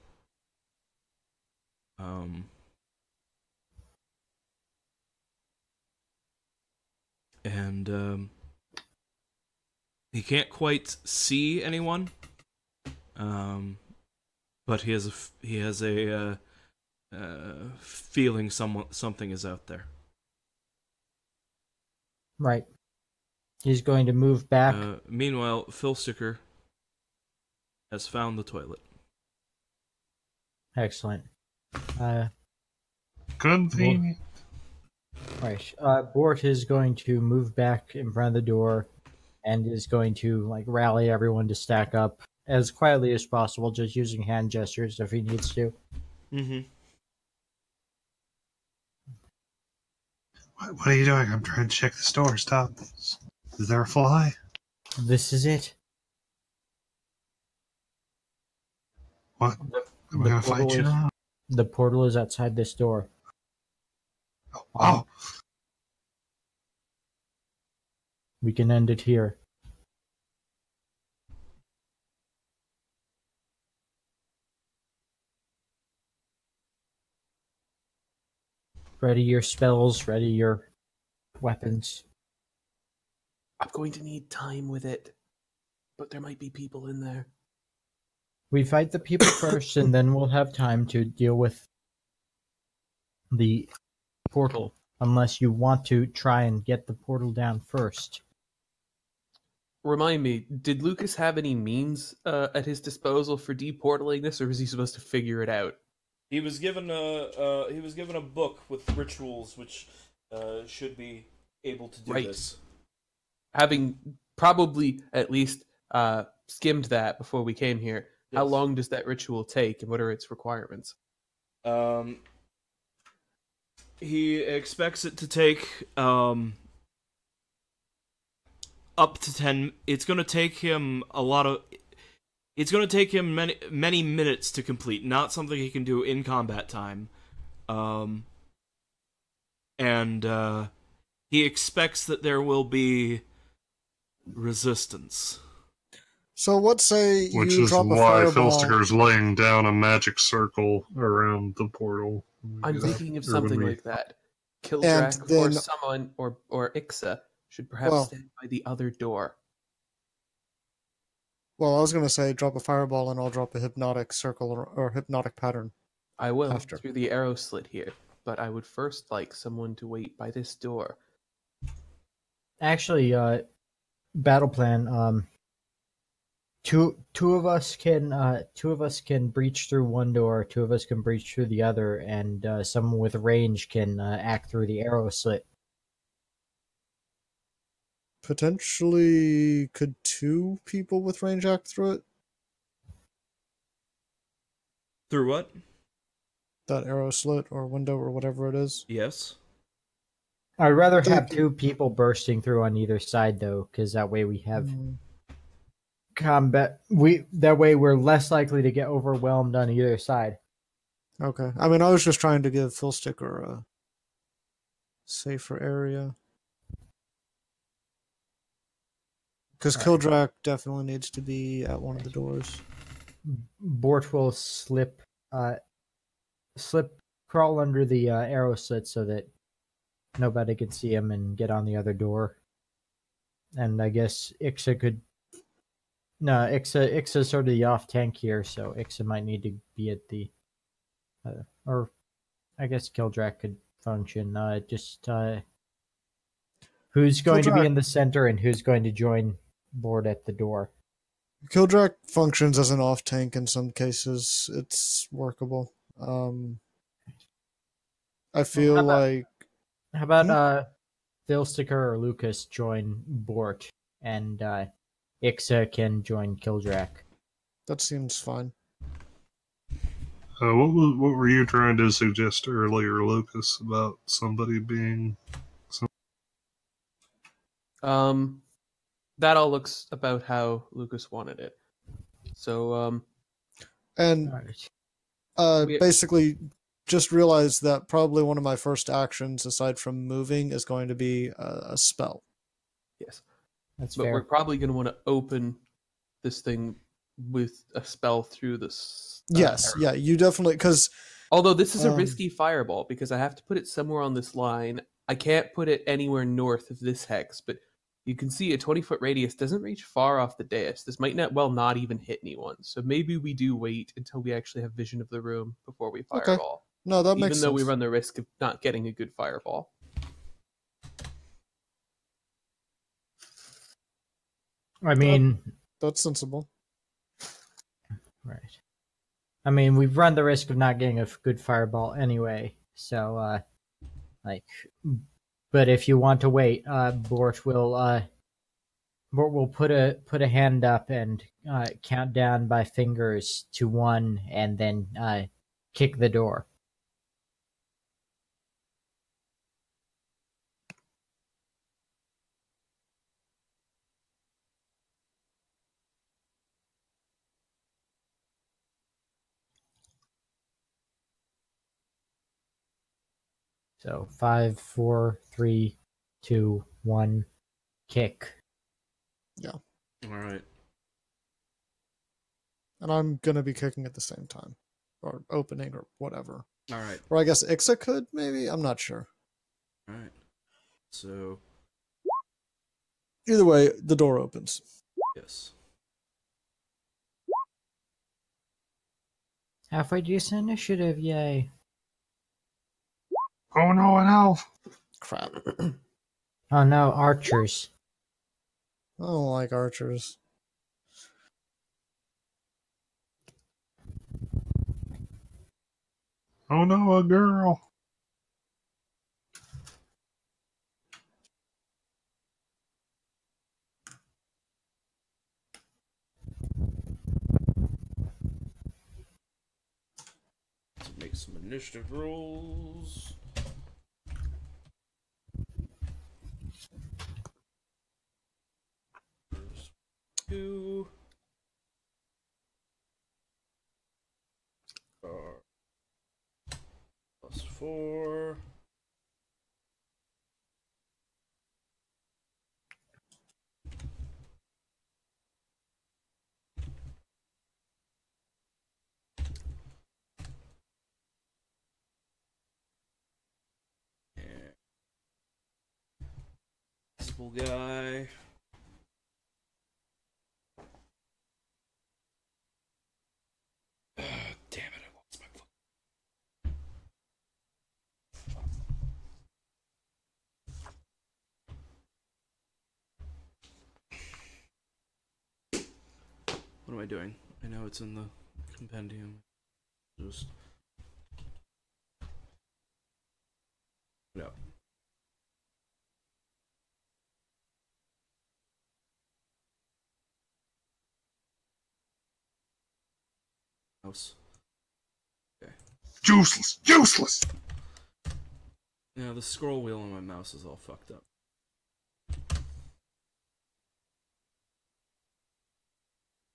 And he can't quite see anyone, but he has a feeling something is out there. Right. He's going to move back. Meanwhile, Phil Sticker has found the toilet. Excellent. Convenient. Right. Bort is going to move back in front of the door and is going to rally everyone to stack up as quietly as possible, just using hand gestures if he needs to. Mm-hmm. What are you doing? I'm trying to check this door. Stop. Is there a fly? This is it. What? Am I going to fight you now? The portal is outside this door. Oh. We can end it here. Ready your spells, ready your weapons. I'm going to need time with it, but there might be people in there. We fight the people first, and then we'll have time to deal with the portal, unless you want to try and get the portal down first. Remind me, did Lucas have any means at his disposal for deportaling this, or was he supposed to figure it out? He was given a book with rituals which should be able to do this. Having probably at least skimmed that before we came here, yes. How long does that ritual take, and what are its requirements? He expects it to take up to 10. It's going to take him It's going to take him many minutes to complete, not something he can do in combat time. And he expects that there will be resistance. So let's say you Which is drop a why fireball. Philsticker's laying down a magic circle around the portal. I'm thinking of something like that. Kildrak or someone or Ixa should perhaps stand by the other door. Well, I was going to say drop a fireball and I'll drop a hypnotic circle or hypnotic pattern. I will, After. through the arrow slit here. But I would first like someone to wait by this door. Actually, battle plan. Two of us can breach through one door. Two of us can breach through the other, and someone with range can act through the arrow slit. Potentially, could 2 people with range act through it? Through what? That arrow slit or window or whatever it is. Yes. I'd rather have 2 people bursting through on either side, though, because that way we have combat. That way we're less likely to get overwhelmed on either side. Okay. I mean, I was just trying to give Philsticker a safer area. Because Kildrak definitely needs to be at one of the doors. Bort will crawl under the arrow slit so that nobody can see him and get on the other door. And I guess Ixa could. No, Ixa's sort of the off tank here, so Ixa might need to be at the. Or I guess Kildrak could function. Who's going to be in the center and who's going to join Bort at the door? Kildrak functions as an off tank in some cases. It's workable. I feel like. How about Philsticker or Lucas join Bort and Ixa can join Kildrak? That seems fine. What were you trying to suggest earlier, Lucas, about somebody being? That all looks about how Lucas wanted it. So basically, just realize that probably one of my first actions, aside from moving, is going to be a spell. Yes, that's but fair. We're probably going to want to open this thing with a spell through this. Yes, arrow. yeah, you definitely, because although this is a risky fireball because I have to put it somewhere on this line. I can't put it anywhere north of this hex, but you can see a 20-foot radius doesn't reach far off the dais. This might not even hit anyone. So maybe we do wait until we actually have vision of the room before we fireball. Okay. No, that makes sense. Even though we run the risk of not getting a good fireball. I mean, that's sensible. Right. I mean, we've run the risk of not getting a good fireball anyway. So, but if you want to wait, Bort will put a hand up and count down by fingers to 1, and then kick the door. So 5, 4, 3, 2, 1, kick. Yeah. All right. And I'm gonna be kicking at the same time, or opening, or whatever. All right. Or I guess Ixa could, maybe. I'm not sure. All right. So. Either way, the door opens. Yes. Halfway decent initiative, yay. Oh no, an elf! Crap. Oh no, archers. I don't like archers. Oh no, a girl! Let's make some initiative rolls. First 2. Plus 4. Guy. What am I doing? I know it's in the compendium. Just... No. Mouse. Okay. Useless! Yeah, the scroll wheel on my mouse is all fucked up.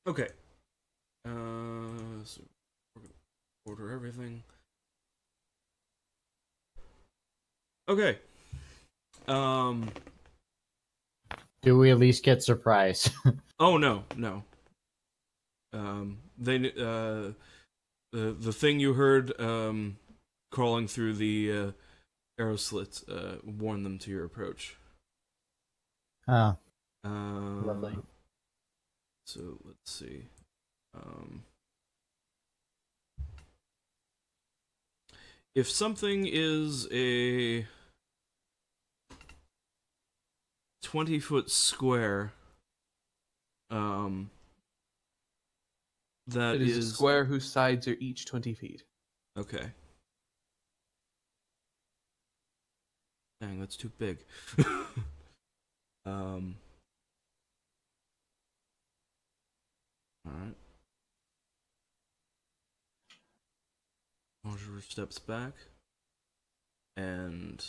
Okay. So we're gonna order everything. Okay. Do we at least get surprise? Oh no. The thing you heard crawling through the arrow slit warned them to your approach. Oh, lovely. So let's see. If something is a 20-foot square, that It is a square whose sides are each 20 feet. Okay. Dang, that's too big. Alright. Roger steps back. And...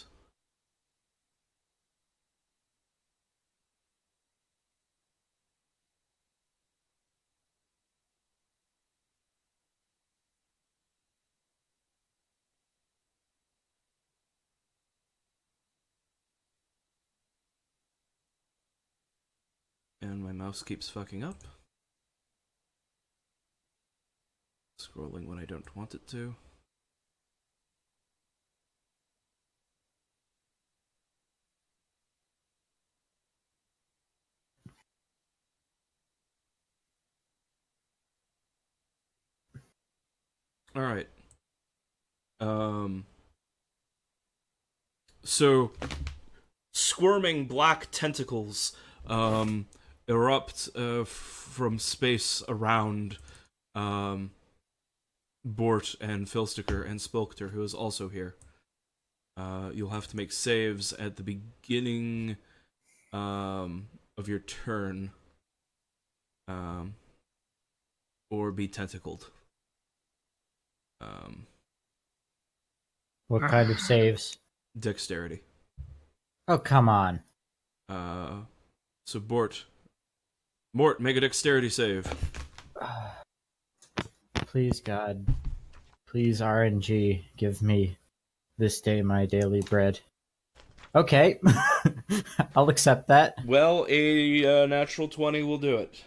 and my mouse keeps fucking up. Scrolling when I don't want it to. Alright. So squirming black tentacles erupt from space around Bort and Filsticker and Spilkter, who is also here. You'll have to make saves at the beginning of your turn, or be tentacled. What kind of saves? Dexterity. Oh, come on. So Mort, make a dexterity save. Please, God. Please, RNG, give me this day my daily bread. Okay. I'll accept that. Well, a natural 20 will do it.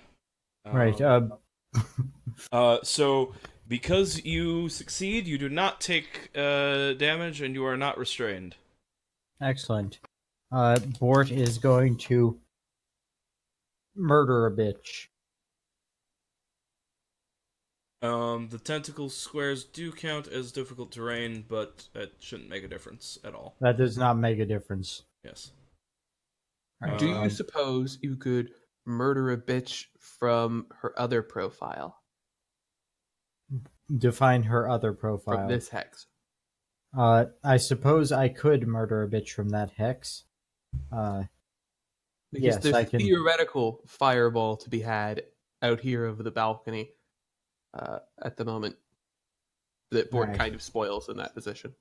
Right. So, because you succeed, you do not take damage, and you are not restrained. Excellent. Bort is going to murder a bitch. The tentacle squares do count as difficult terrain, but it shouldn't make a difference at all. That does not make a difference. Yes. Do you suppose you could murder a bitch from her other profile? Define her other profile. From this hex. I suppose I could murder a bitch from that hex. Because yes, there's I a can... theoretical fireball to be had out here over the balcony at the moment that Bort kind of spoils in that position.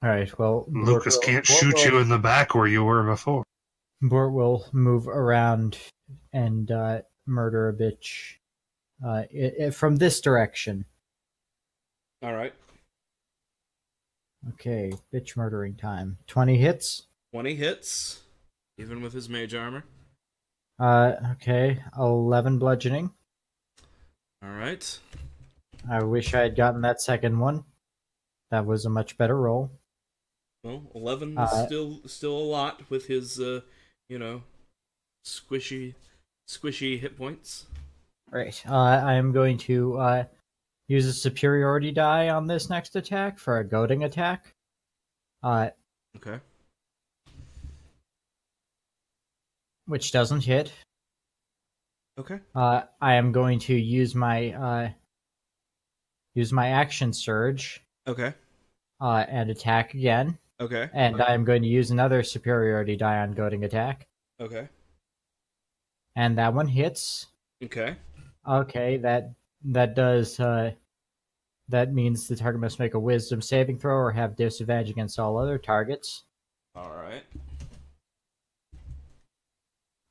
Alright, well... Lucas can't shoot you in the back where you were before. Bort will move around and murder a bitch from this direction. Alright. Okay, bitch murdering time. 20 hits? 20 hits, even with his mage armor. Okay, 11 bludgeoning. Alright. I wish I had gotten that second one. That was a much better roll. Well, 11 is still a lot with his, squishy hit points. Right. I am going to use a superiority die on this next attack for a goading attack. Okay. Which doesn't hit. Okay. I am going to use my action surge Okay. and attack again. Okay. And I am going to use another superiority die on goading attack. Okay. And that one hits. Okay. Okay, that does that means the target must make a wisdom saving throw or have disadvantage against all other targets. All right.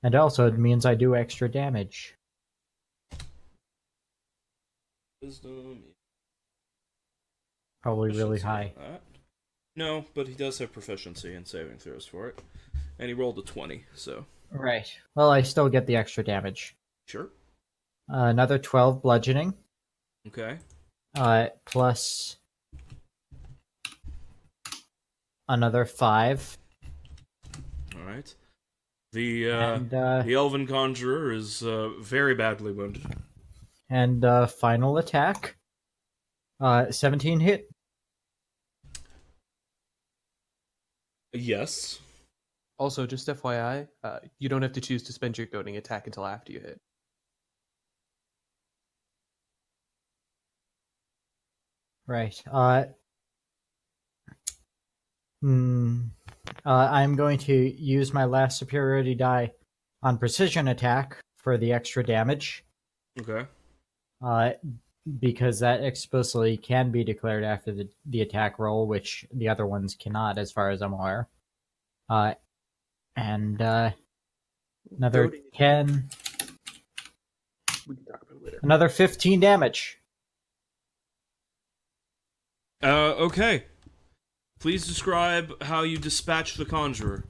And also it means I do extra damage. Wisdom. Probably really Proficiency high. on that. No, but he does have proficiency in saving throws for it. And he rolled a 20, so. Right. Well, I still get the extra damage. Sure. Another 12 bludgeoning. Okay. Plus another 5. All right. The Elven Conjurer is very badly wounded. And final attack. 17 hit. Yes. Also, just FYI, you don't have to choose to spend your goading attack until after you hit. Right. I'm going to use my last superiority die on precision attack for the extra damage. Okay. Because that explicitly can be declared after the attack roll, which the other ones cannot, as far as I'm aware. And another Goading 10. We can talk about it later. Another 15 damage. Okay. Please describe how you dispatch the Conjurer.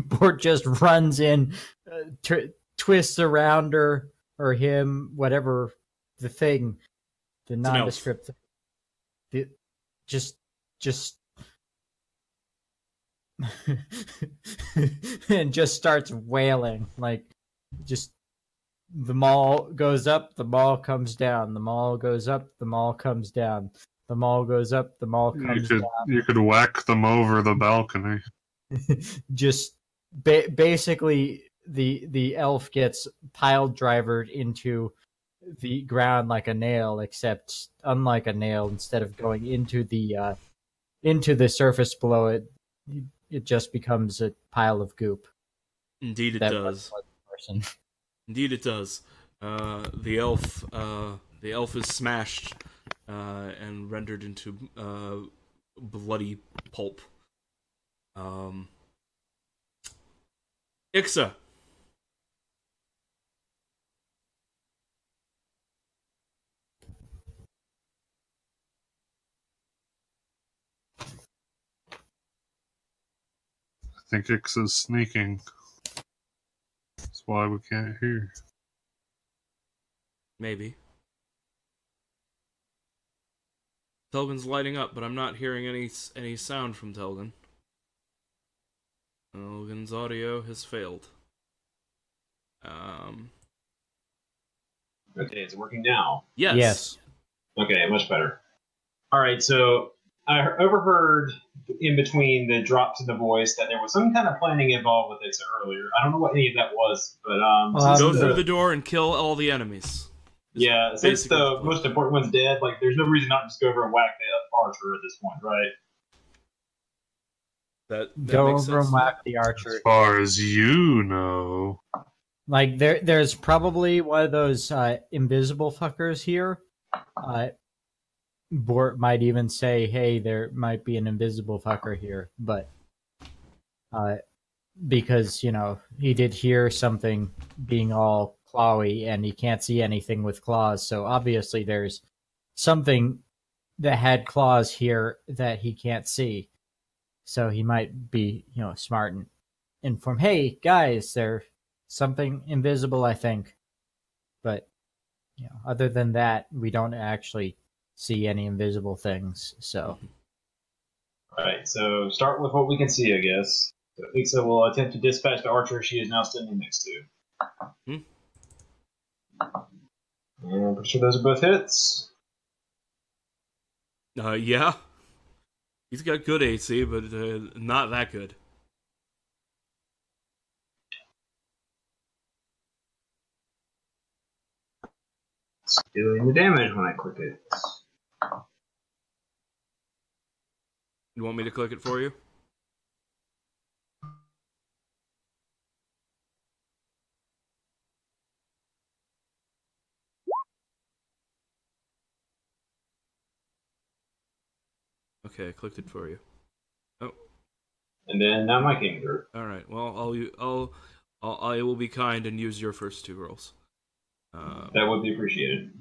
Bort just runs in, twists around her or him, whatever the thing, the It's an elf. nondescript. Just and just starts wailing like just. The mall goes up, the mall comes down. The mall goes up, the mall comes down. The mall goes up, the mall comes down. You could whack them over the balcony. Just basically, the elf gets pile drivered into the ground like a nail, except unlike a nail, instead of going into the surface below it, it just becomes a pile of goop. Indeed, it That does. was the person. Indeed, it does. The elf is smashed and rendered into bloody pulp. Ixa. I think Ixa's sneaking. That's why we can't hear. Maybe. Telgan's lighting up, but I'm not hearing any sound from Telgan. Telgan's audio has failed. Okay, it's working now. Yes. Okay, much better. All right, so I overheard in between the drops in the voice that there was some kind of planning involved with Ixa earlier. I don't know what any of that was, but go through the door and kill all the enemies. Yeah, since the most important one's dead, like there's no reason not to just go over and whack the archer at this point, right? That Go makes over sense. and whack the archer. As far as you know. Like there's probably one of those invisible fuckers here. Bort might even say, "Hey, there might be an invisible fucker here," but because he did hear something being all clawy, and he can't see anything with claws, so obviously there's something that had claws here that he can't see. So he might be, smart and inform, "Hey guys, there's something invisible, I think." But other than that, we don't actually see any invisible things. So, Alright, so start with what we can see, I guess. So Ixa will attempt to dispatch the archer she is now standing next to. And I'm pretty sure those are both hits. Yeah. He's got good AC, but not that good. It's doing the damage when I click it. You want me to click it for you? Okay, I clicked it for you. Oh. And then now my king through. All right. Well, I will be kind and use your first 2 rolls. That would be appreciated.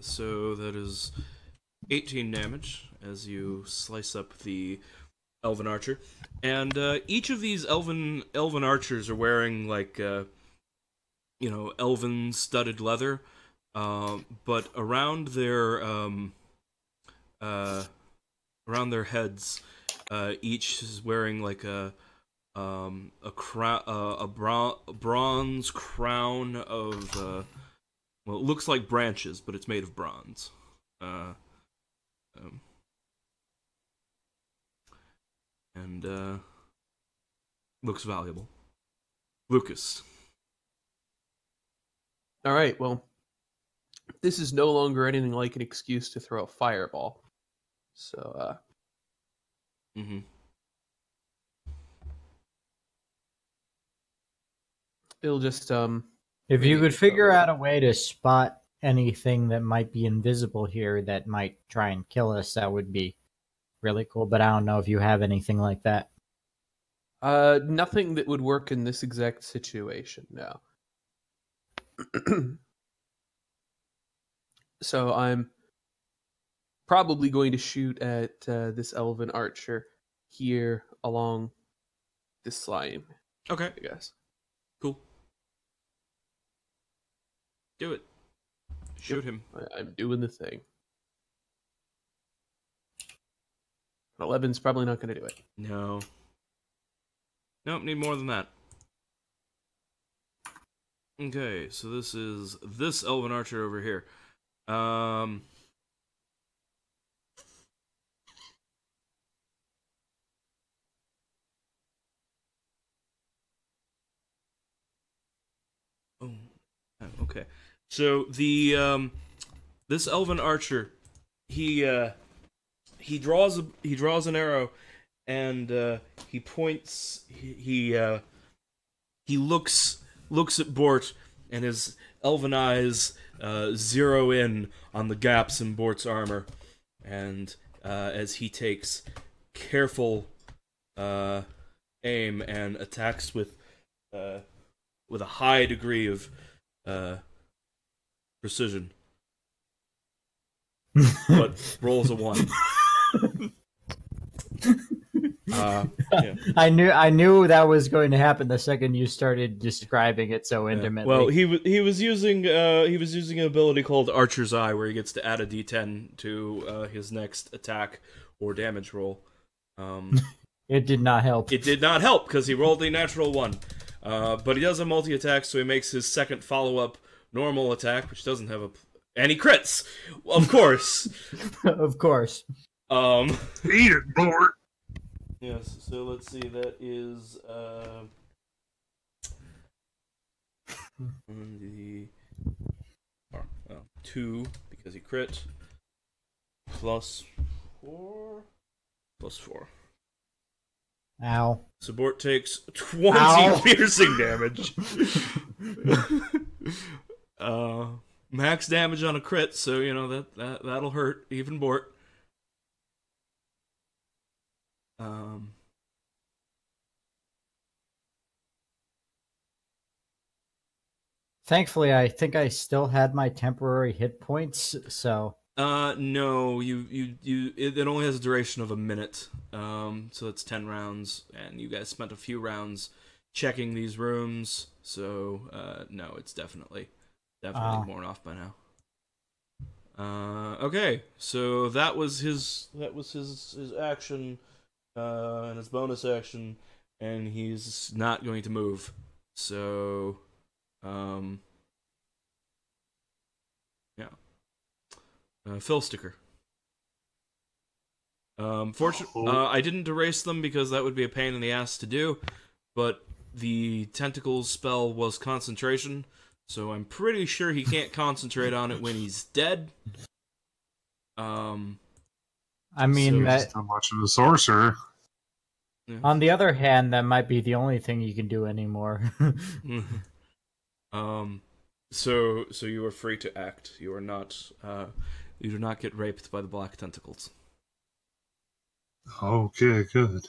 So that is 18 damage as you slice up the elven archer, and each of these elven archers are wearing like elven studded leather, but around their heads, each is wearing like a bronze crown of well, it looks like branches, but it's made of bronze. And looks valuable. Lucas. All right, well, this is no longer anything like an excuse to throw a fireball. So, it'll just, If you could figure out a way to spot anything that might be invisible here that might try and kill us, that would be really cool. But I don't know if you have anything like that. nothing that would work in this exact situation, no. So I'm probably going to shoot at this elven archer here along this line. Okay. I guess. Cool. Do it. Shoot him. I'm doing the thing. 11's probably not going to do it. No. Nope, need more than that. Okay, so this is this elven archer over here. Oh, okay. So the this elven archer, he draws an arrow, and he points. He looks at Bort, and his elven eyes zero in on the gaps in Bort's armor, and as he takes careful aim and attacks with a high degree of precision, but rolls a 1. Yeah. I knew that was going to happen the second you started describing it so intimately. Well, he was using an ability called Archer's Eye, where he gets to add a D10 to his next attack or damage roll. It did not help. It did not help because he rolled a natural 1. But he does a multi-attack, so he makes his second follow-up normal attack, which doesn't have and he crits, of course. Of course. Eat it, Bort. Yes. So let's see. That is 2 because he crit plus 4. Ow. So Bort takes 20 Ow. piercing damage. Max damage on a crit, so that'll hurt even Bort. Thankfully, I think I still had my temporary hit points, so... No, it only has a duration of a minute, so it's 10 rounds, and you guys spent a few rounds checking these rooms, so, no, it's definitely worn off by now. Okay, so that was his action, and his bonus action, and he's not going to move, so, yeah. Phil sticker. I didn't erase them because that would be a pain in the ass to do, but the tentacles spell was concentration, so I'm pretty sure he can't concentrate on it when he's dead. I mean, So- that, Not much of a sorcerer. Yeah. on the other hand, that might be the only thing you can do anymore. So you are free to act. You are not. You do not get raped by the black tentacles. Okay, good.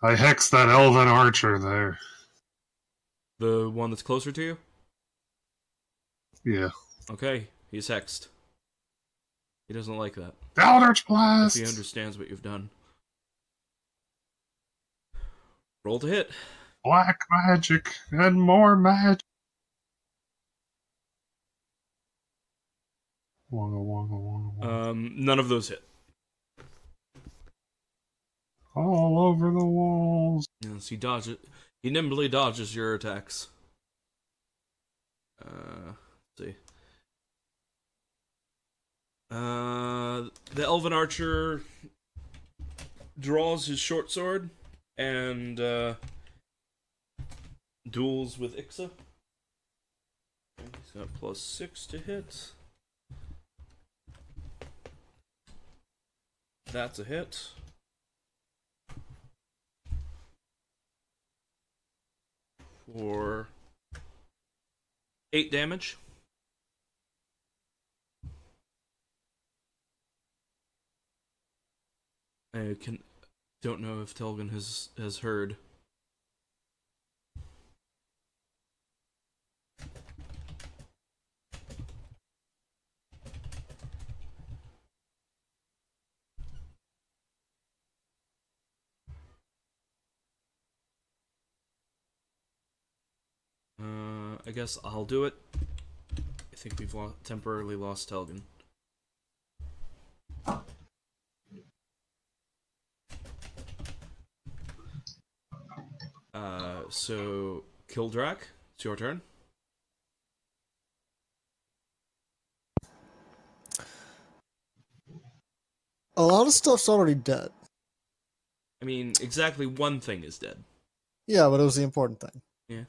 I hexed that elven archer there. The one that's closer to you. Yeah. Okay, he's hexed. He doesn't like that. Eldritch If Blast! he understands what you've done. Roll to hit. Black magic and more magic. Wonga, wonga, wonga, wonga. None of those hit. All over the walls. Yes, he dodges. He nimbly dodges your attacks. Let's see. The elven archer draws his short sword and duels with Ixa. He's got +6 to hit. That's a hit. For 8 damage. I don't know if Telvin has heard. I guess I'll do it. I think we've temporarily lost Telvin. So Kildrak, it's your turn. A lot of stuff's already dead. I mean, exactly one thing is dead. Yeah, but it was the important thing. Yeah.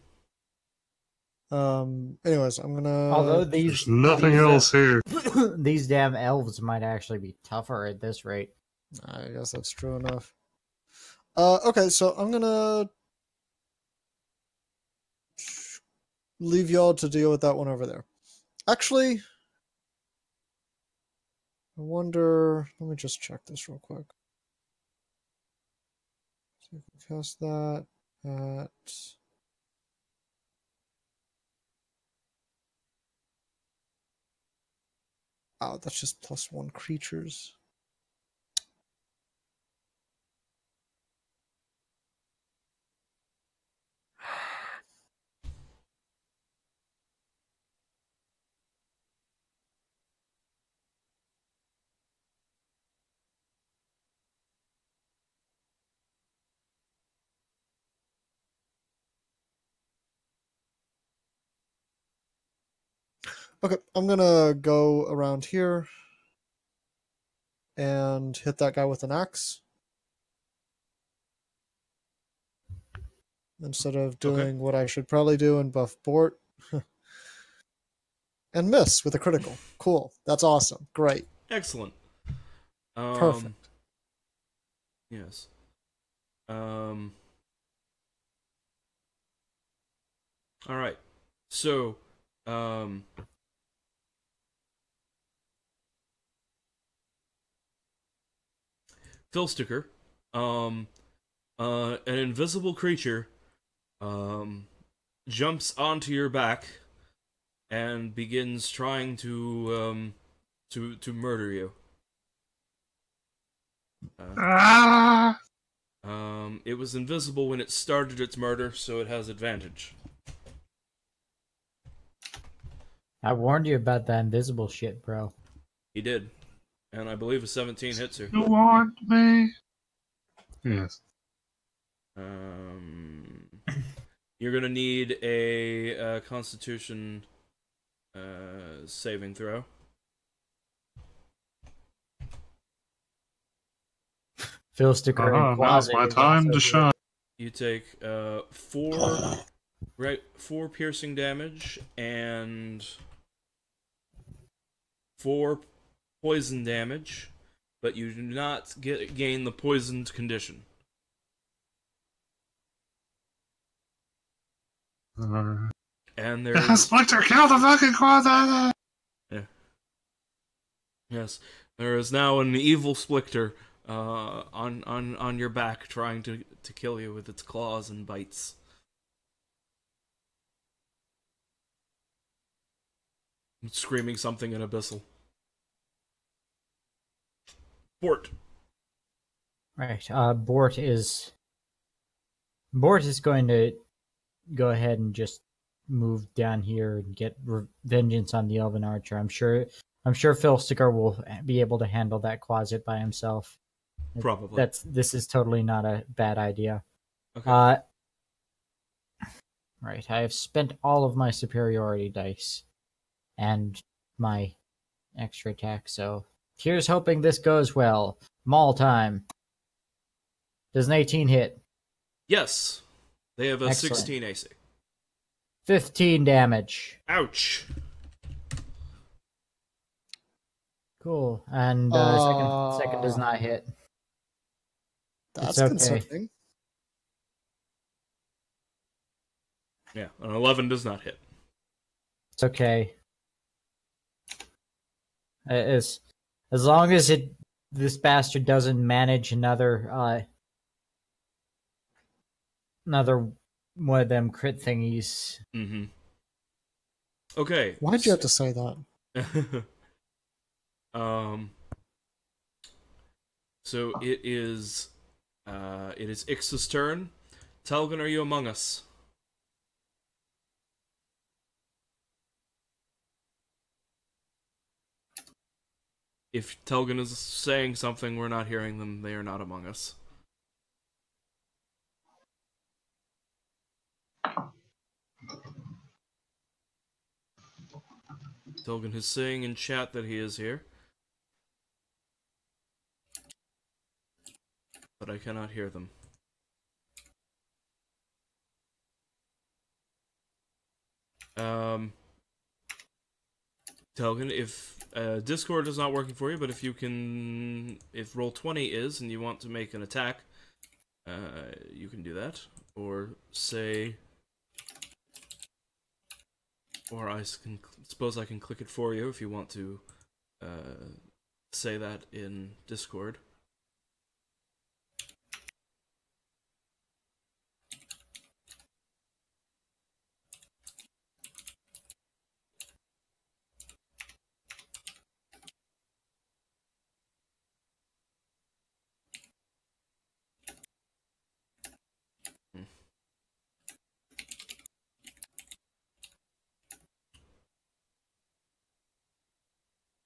Anyways, I'm gonna. Although There's nothing else here. these damn elves might actually be tougher at this rate. I guess that's true enough. Okay, so I'm gonna leave y'all to deal with that one over there. Actually, I wonder. Let me just check this real quick. So I can cast that at. Oh, that's just +1 creatures. Okay, I'm gonna go around here and hit that guy with an axe. Instead of doing what I should probably do and buff Bort. And miss with a critical. Cool. That's awesome. Great. Excellent. Perfect. Yes. All right. So, Philsticker, an invisible creature, jumps onto your back and begins trying to murder you. It was invisible when it started its murder, so it has advantage. I warned you about that invisible shit, bro. He did. And I believe a 17 hits her. You want me? Yes. You're gonna need a Constitution saving throw. Phil Sticker in Now's closet. my is time also to shine. You take 4 Right, 4 piercing damage and 4 poison damage, but you do not gain the poisoned condition. And there's Splinter, kill the fucking quad. Yeah. Yes, there is now an evil Splicter on your back, trying to kill you with its claws and bites. It's screaming something in Abyssal. Bort. Right. Bort is going to go ahead and just move down here and get vengeance on the Elven Archer. I'm sure Phil Sticker will be able to handle that closet by himself. Probably. This is totally not a bad idea. Okay. Right. I have spent all of my superiority dice and my extra attack, so here's hoping this goes well. Maul time. Does an 18 hit? Yes. They have a Excellent. 16 AC. 15 damage. Ouch. Cool. And second does not hit. That's It's okay. concerning. Yeah, an 11 does not hit. It's okay. As long as this bastard doesn't manage another one of them crit thingies. Mm-hmm. Okay. Why'd you have to say that? So it is Ix's turn. Telgan, are you among us? If Telgan is saying something, we're not hearing them. They are not among us. Telgan is saying in chat that he is here. But I cannot hear them. Telgan, if Discord is not working for you, but if Roll20 is and you want to make an attack, you can do that. Or say, or I suppose I can click it for you if you want to say that in Discord.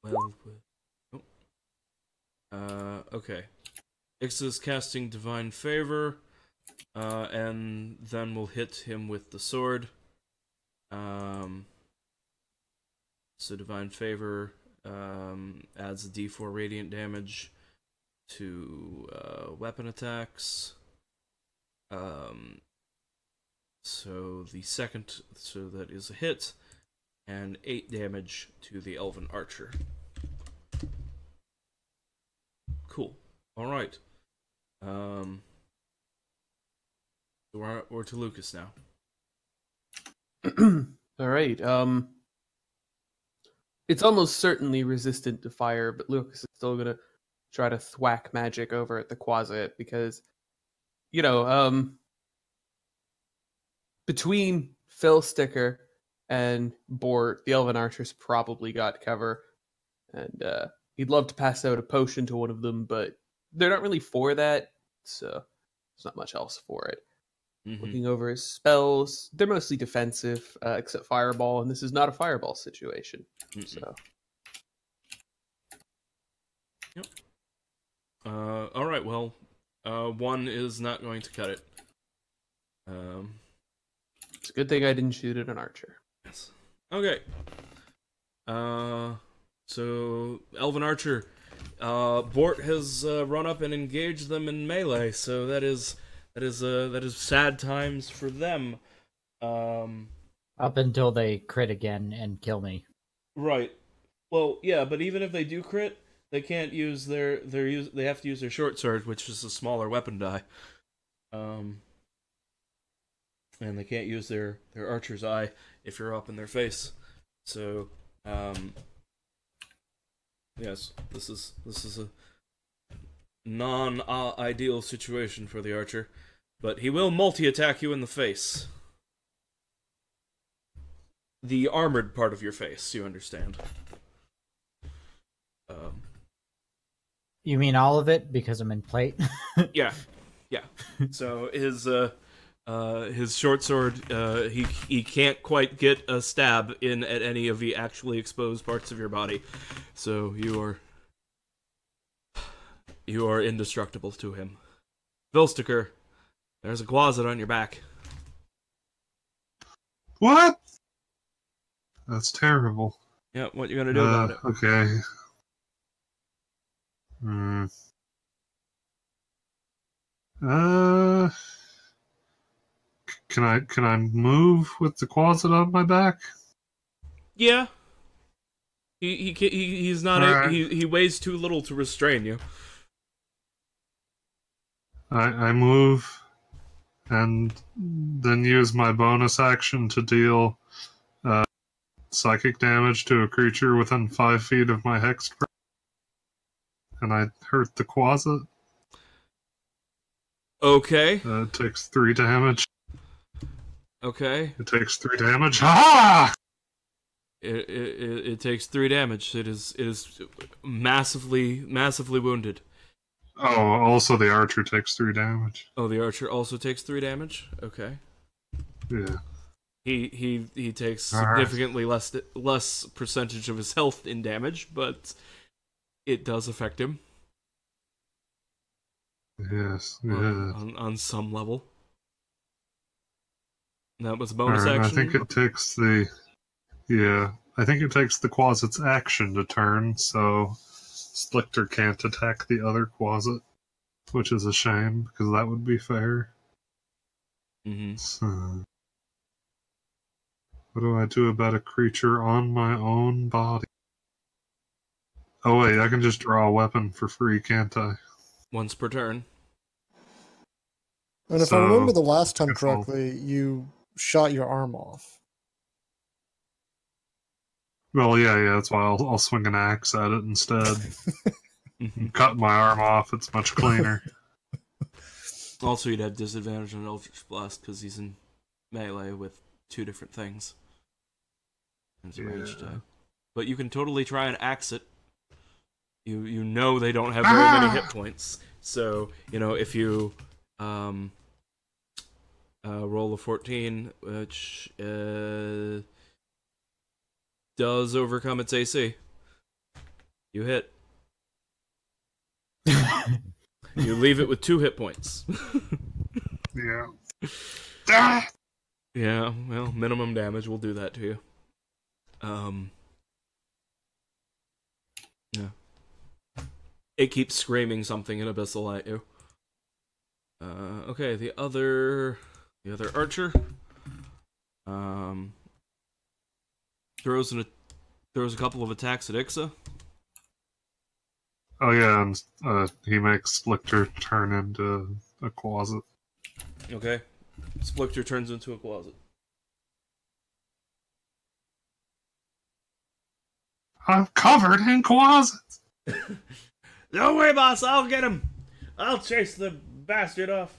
Well, okay. Ix is casting Divine Favor, and then we'll hit him with the sword. So Divine Favor adds a D4 radiant damage to weapon attacks. So that is a hit. And 8 damage to the Elven Archer. Cool. Alright. We're to Lucas now. Alright, it's almost certainly resistant to fire, but Lucas is still gonna try to thwack magic over at the Quasit because, between Phil Sticker and Bort, the Elven Archer's probably got cover, and he'd love to pass out a potion to one of them, but they're not really for that, so there's not much else for it. Mm-hmm. Looking over his spells, they're mostly defensive, except Fireball, and this is not a Fireball situation. Mm-mm. So, yep. All right. Well, 1 is not going to cut it. It's a good thing I didn't shoot at an archer. Yes. Okay. So Elven Archer, Bort has run up and engaged them in melee. So that is sad times for them. Up until they crit again and kill me. Right. Well, yeah, but even if they do crit, they can't use they have to use their short sword, which is a smaller weapon die. And they can't use their archer's eye if you're up in their face. So, yes, this is a non-ideal situation for the archer, but he will multi-attack you in the face. The armored part of your face, you understand. You mean all of it because I'm in plate? Yeah. So his short sword, he can't quite get a stab in at any of the actually exposed parts of your body, so you are indestructible to him. Vilsticker, there's a closet on your back. What? That's terrible. Yeah, what you gonna do about it? Okay. Can I move with the closet on my back? Yeah. He's not Right. he weighs too little to restrain you. I move and then use my bonus action to deal psychic damage to a creature within 5 feet of my hexed prey. And I hurt the closet. Okay. It takes 3 damage. Okay. It takes 3 damage. Ah! It takes 3 damage. It is massively wounded. Oh, also the archer takes 3 damage. Oh, the archer also takes 3 damage. Okay. Yeah. He takes Alright. significantly less percentage of his health in damage, but it does affect him. Yes. On some level. That was a bonus Alright, action. I think it takes the... Yeah. I think it takes the closet's action to turn, so Slichter can't attack the other closet, which is a shame, because that would be fair. Mm-hmm. So, what do I do about a creature on my own body? Oh wait, I can just draw a weapon for free, can't I? Once per turn. And if So, I remember the last time guess I'll- correctly, you shot your arm off. Well, yeah, that's why I'll swing an axe at it instead. Cut my arm off, it's much cleaner. Also, you'd have disadvantage on Eldritch Blast because he's in melee with 2 different things. It's a ranged die. But you can totally try and axe it. You know they don't have very many hit points. So, if you roll a 14, which does overcome its AC. You hit. You leave it with 2 hit points. Yeah. Ah! Yeah, well, minimum damage will do that to you. Yeah. It keeps screaming something in Abyssal at you. Okay, the other archer throws a couple of attacks at Ixa. Oh yeah, and he makes Splicter turn into a closet. Okay. Splicter turns into a closet. I'm covered in closets! Don't worry, boss, I'll get him. I'll chase the bastard off.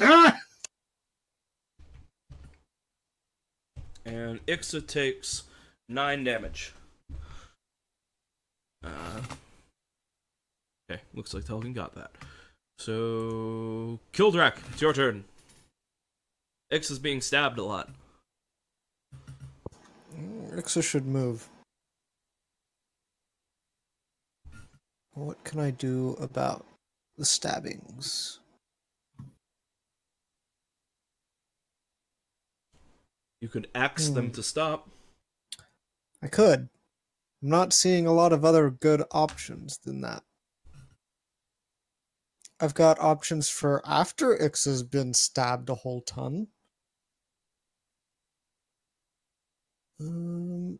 Ah! And Ixa takes 9 damage. Okay, looks like Telkin got that. So, Kildrak, it's your turn. Ixa's being stabbed a lot. Ixa should move. What can I do about the stabbings? You could axe them to stop. I could. I'm not seeing a lot of other good options than that. I've got options for after Ixa's been stabbed a whole ton.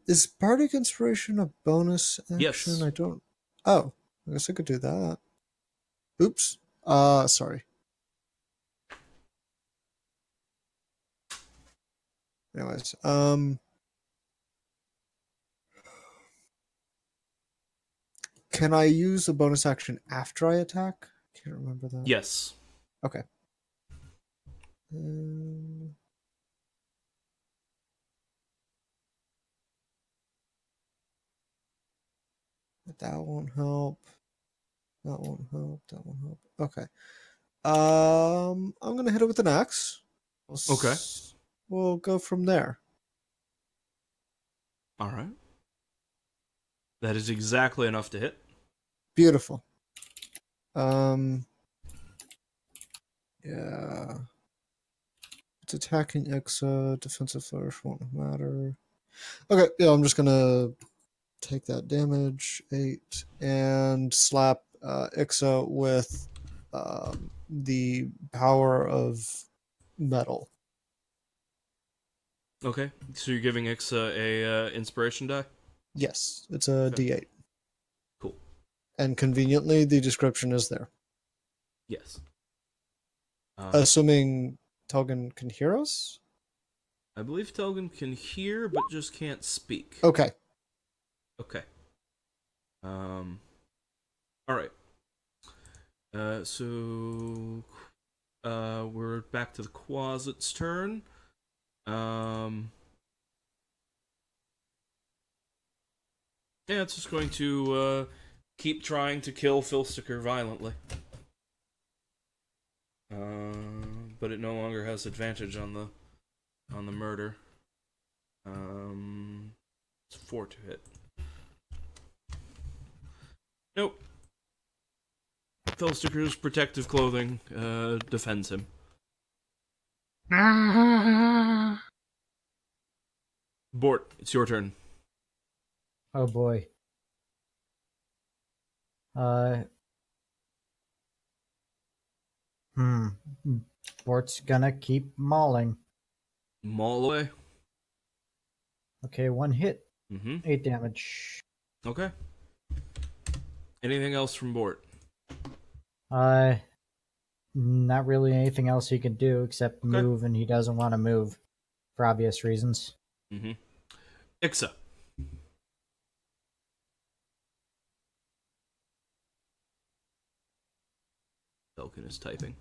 Is Bardic Inspiration a bonus action? Yes. I don't. Oh, I guess I could do that. Oops. Sorry. Anyways, can I use a bonus action after I attack? Can't remember that. Yes. Okay. That won't help. That won't help. That won't help. Okay. I'm gonna hit it with an axe. Okay. We'll go from there. All right. That is exactly enough to hit. Beautiful. Yeah. It's attacking Ixa. Defensive flourish won't matter. Okay, yeah, I'm just gonna take that damage, 8, and slap Ixa with the power of metal. Okay. So you're giving Ixa a inspiration die? Yes, it's a Okay. D8. Cool. And conveniently, the description is there. Yes. Assuming Telgan can hear us? I believe Telgan can hear, but just can't speak. Okay. Okay. All right. So we're back to the Quasit's turn. Yeah, it's just going to keep trying to kill Filsticker violently. But it no longer has advantage on the murder. It's 4 to hit. Nope. Filsticker's protective clothing defends him. Bort, it's your turn. Oh boy. Bort's gonna keep mauling. Maul away. Okay, 1 hit. 8 8 damage. Okay. Anything else from Bort? Not really anything else he can do except Okay. move, and he doesn't want to move for obvious reasons. Ixa. Falcon is typing.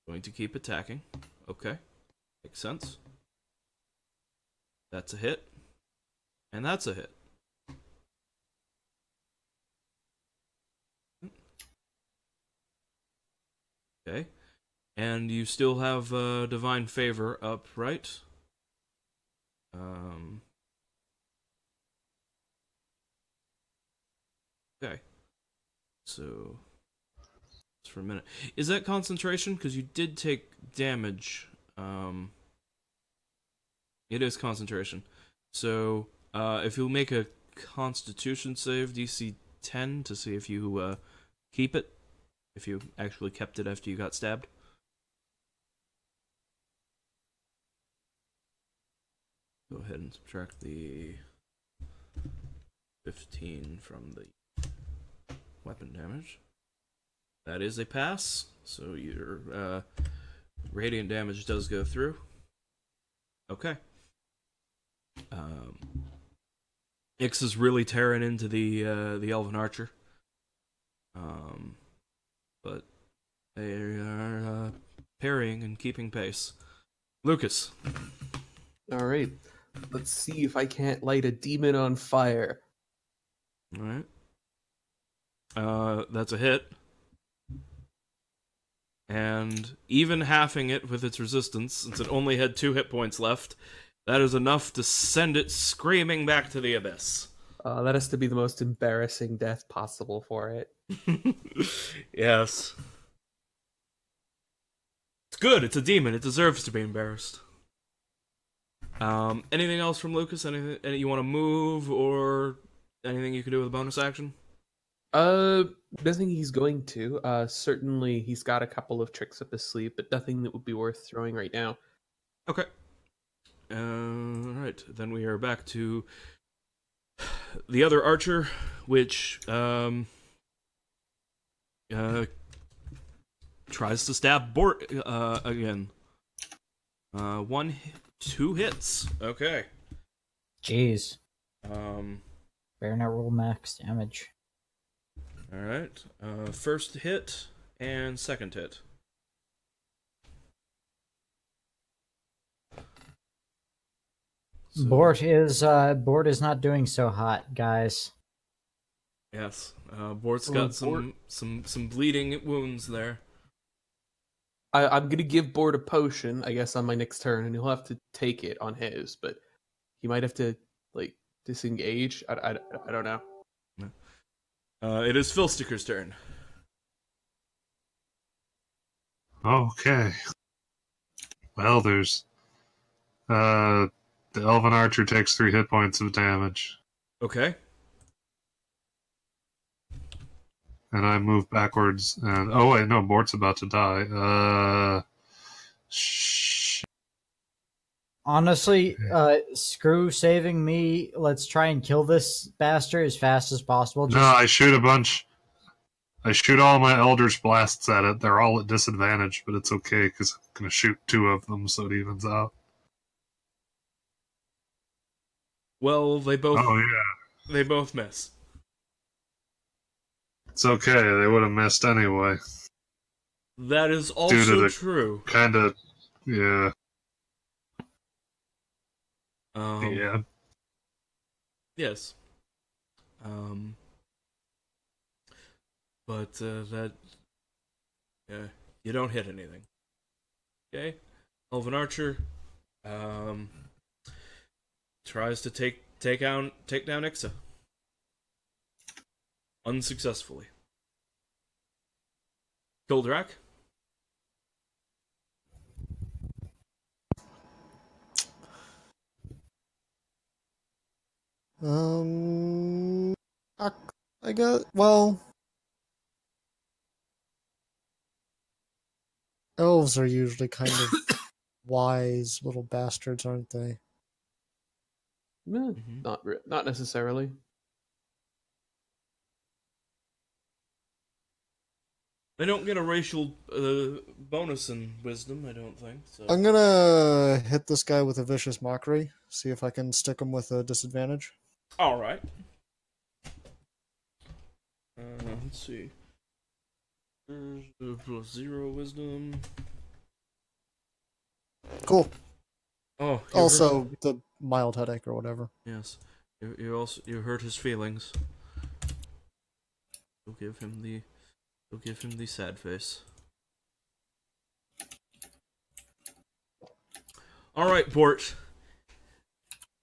Going to keep attacking. Okay. Makes sense. That's a hit. And that's a hit. Okay. And you still have Divine Favor up, right? Okay. So, just for a minute. Is that concentration? Because you did take damage. It is concentration. So, if you'll make a Constitution save, DC 10, to see if you keep it. If you actually kept it after you got stabbed. Go ahead and subtract the 15 from the weapon damage. That is a pass, so your radiant damage does go through. Okay. Ix is really tearing into the Elven Archer. But they are parrying and keeping pace. Lucas. All right. Let's see if I can't light a demon on fire. Alright. That's a hit. And even halving it with its resistance, since it only had 2 hit points left, that is enough to send it screaming back to the abyss. That has to be the most embarrassing death possible for it. Yes. It's good, it's a demon, it deserves to be embarrassed. Anything else from Lucas? Anything you want to move, or anything you can do with a bonus action? Nothing he's going to. Certainly he's got a couple of tricks up his sleeve, but nothing that would be worth throwing right now. Okay. Alright, then we are back to the other archer, which tries to stab Bort again. 2 hits. Okay. Jeez. Um. Better not roll max damage. All right. First hit and second hit. So, Bort is not doing so hot, guys. Yes. Bort's got some bleeding wounds there. I'm gonna give Bort a potion, I guess, on my next turn, and he'll have to take it on his, but he might have to like disengage. I don't know. It is Philsticker's turn. Okay. Well, there's the elven archer takes 3 hit points of damage, Okay. and I move backwards. And oh wait, no, Bort's about to die. Honestly, screw saving me. Let's try and kill this bastard as fast as possible. No, I shoot a bunch. I shoot all my Eldritch Blasts at it. They're all at disadvantage, but it's okay because I'm going to shoot 2 of them so it evens out. Well, they both. Oh, yeah. They both miss. It's okay. They would have missed anyway. That is also true. Kind of, yeah. Yeah. Yes. But that. Yeah, you don't hit anything. Okay. Elven Archer. Tries to take down Ixa. Unsuccessfully. Goldrak. I got, well, elves are usually kind of wise little bastards, aren't they? Not necessarily. They don't get a racial bonus in wisdom, I don't think. So. I'm gonna hit this guy with a vicious mockery. See if I can stick him with a disadvantage. All right. Let's see. Plus 0 wisdom. Cool. Oh. Also, the mild headache or whatever. Yes. You hurt his feelings. You'll give him the sad face. All right, Bort.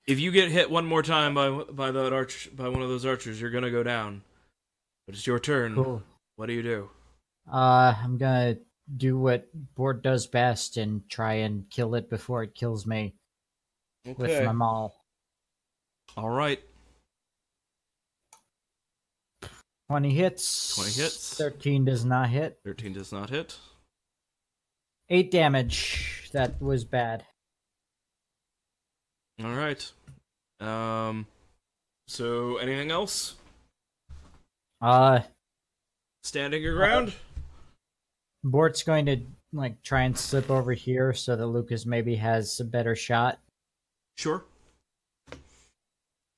If you get hit one more time by one of those archers, you're gonna go down. But it's your turn. Cool. What do? I'm gonna do what Bort does best and try and kill it before it kills me. Okay. With my maul. All right. 20 hits. 20 hits. 13 does not hit. 13 does not hit. 8 damage. That was bad. All right. So anything else? Standing your ground? Bort's going to try and slip over here so that Lucas maybe has a better shot. Sure.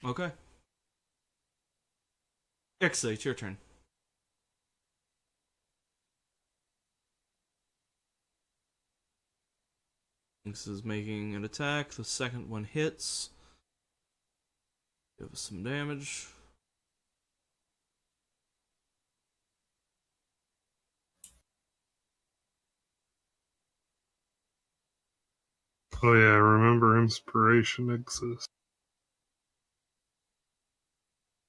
Okay. Ixa, it's your turn. Ixa is making an attack. The second one hits. Give us some damage. Oh yeah, remember inspiration exists.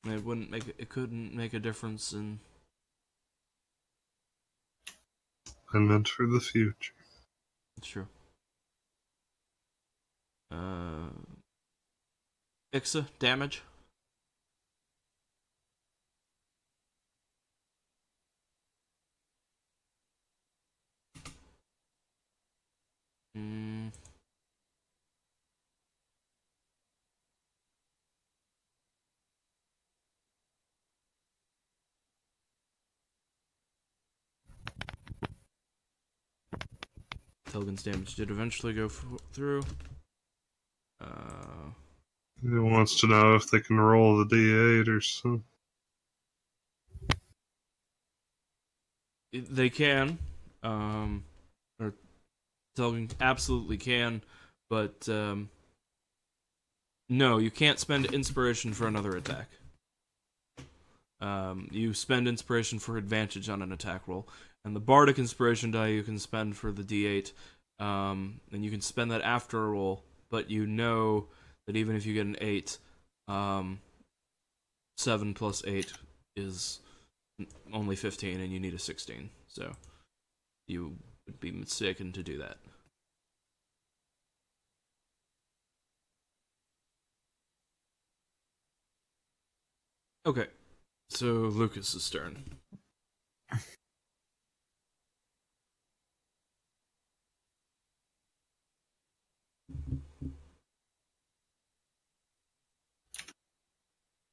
It couldn't make a difference in. I meant for the future. That's true. Ixa, damage. Telgan's damage did eventually go through. He wants to know if they can roll the D8 or something. They can. Or Telgan absolutely can, but no, you can't spend inspiration for another attack. You spend inspiration for advantage on an attack roll. And the bardic inspiration die you can spend for the D8. And you can spend that after a roll, but you know that even if you get an 8, 7 plus 8 is only 15, and you need a 16. So you would be mistaken to do that. Okay, so Lucas's turn.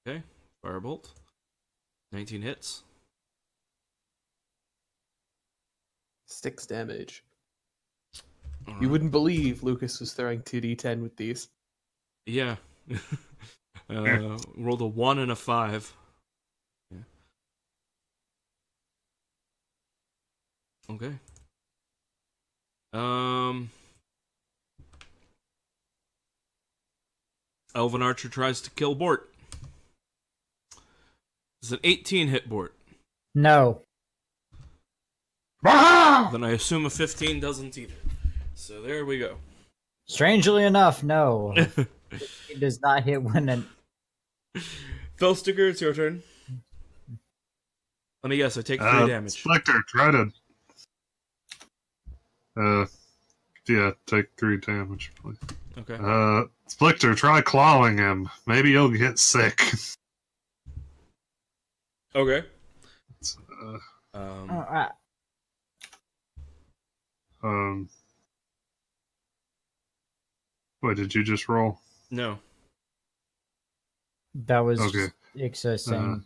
Okay, Firebolt. 19 hits. 6 damage. All You right. wouldn't believe Lucas was throwing 2d10 with these. Yeah. Rolled a 1 and a 5. Yeah. Okay. Elven Archer tries to kill Bort. It's an 18 hit Bort. No. Then I assume a 15 doesn't either. So there we go. Strangely enough, no. It does not hit when an... Felsticker, it's your turn. Let me guess, I take 3 damage. Spectre, try to... yeah, take 3 damage, please. Okay. Spectre, try clawing him. Maybe he'll get sick. Okay. Wait, did you just roll? No. That was Okay. Ixa saying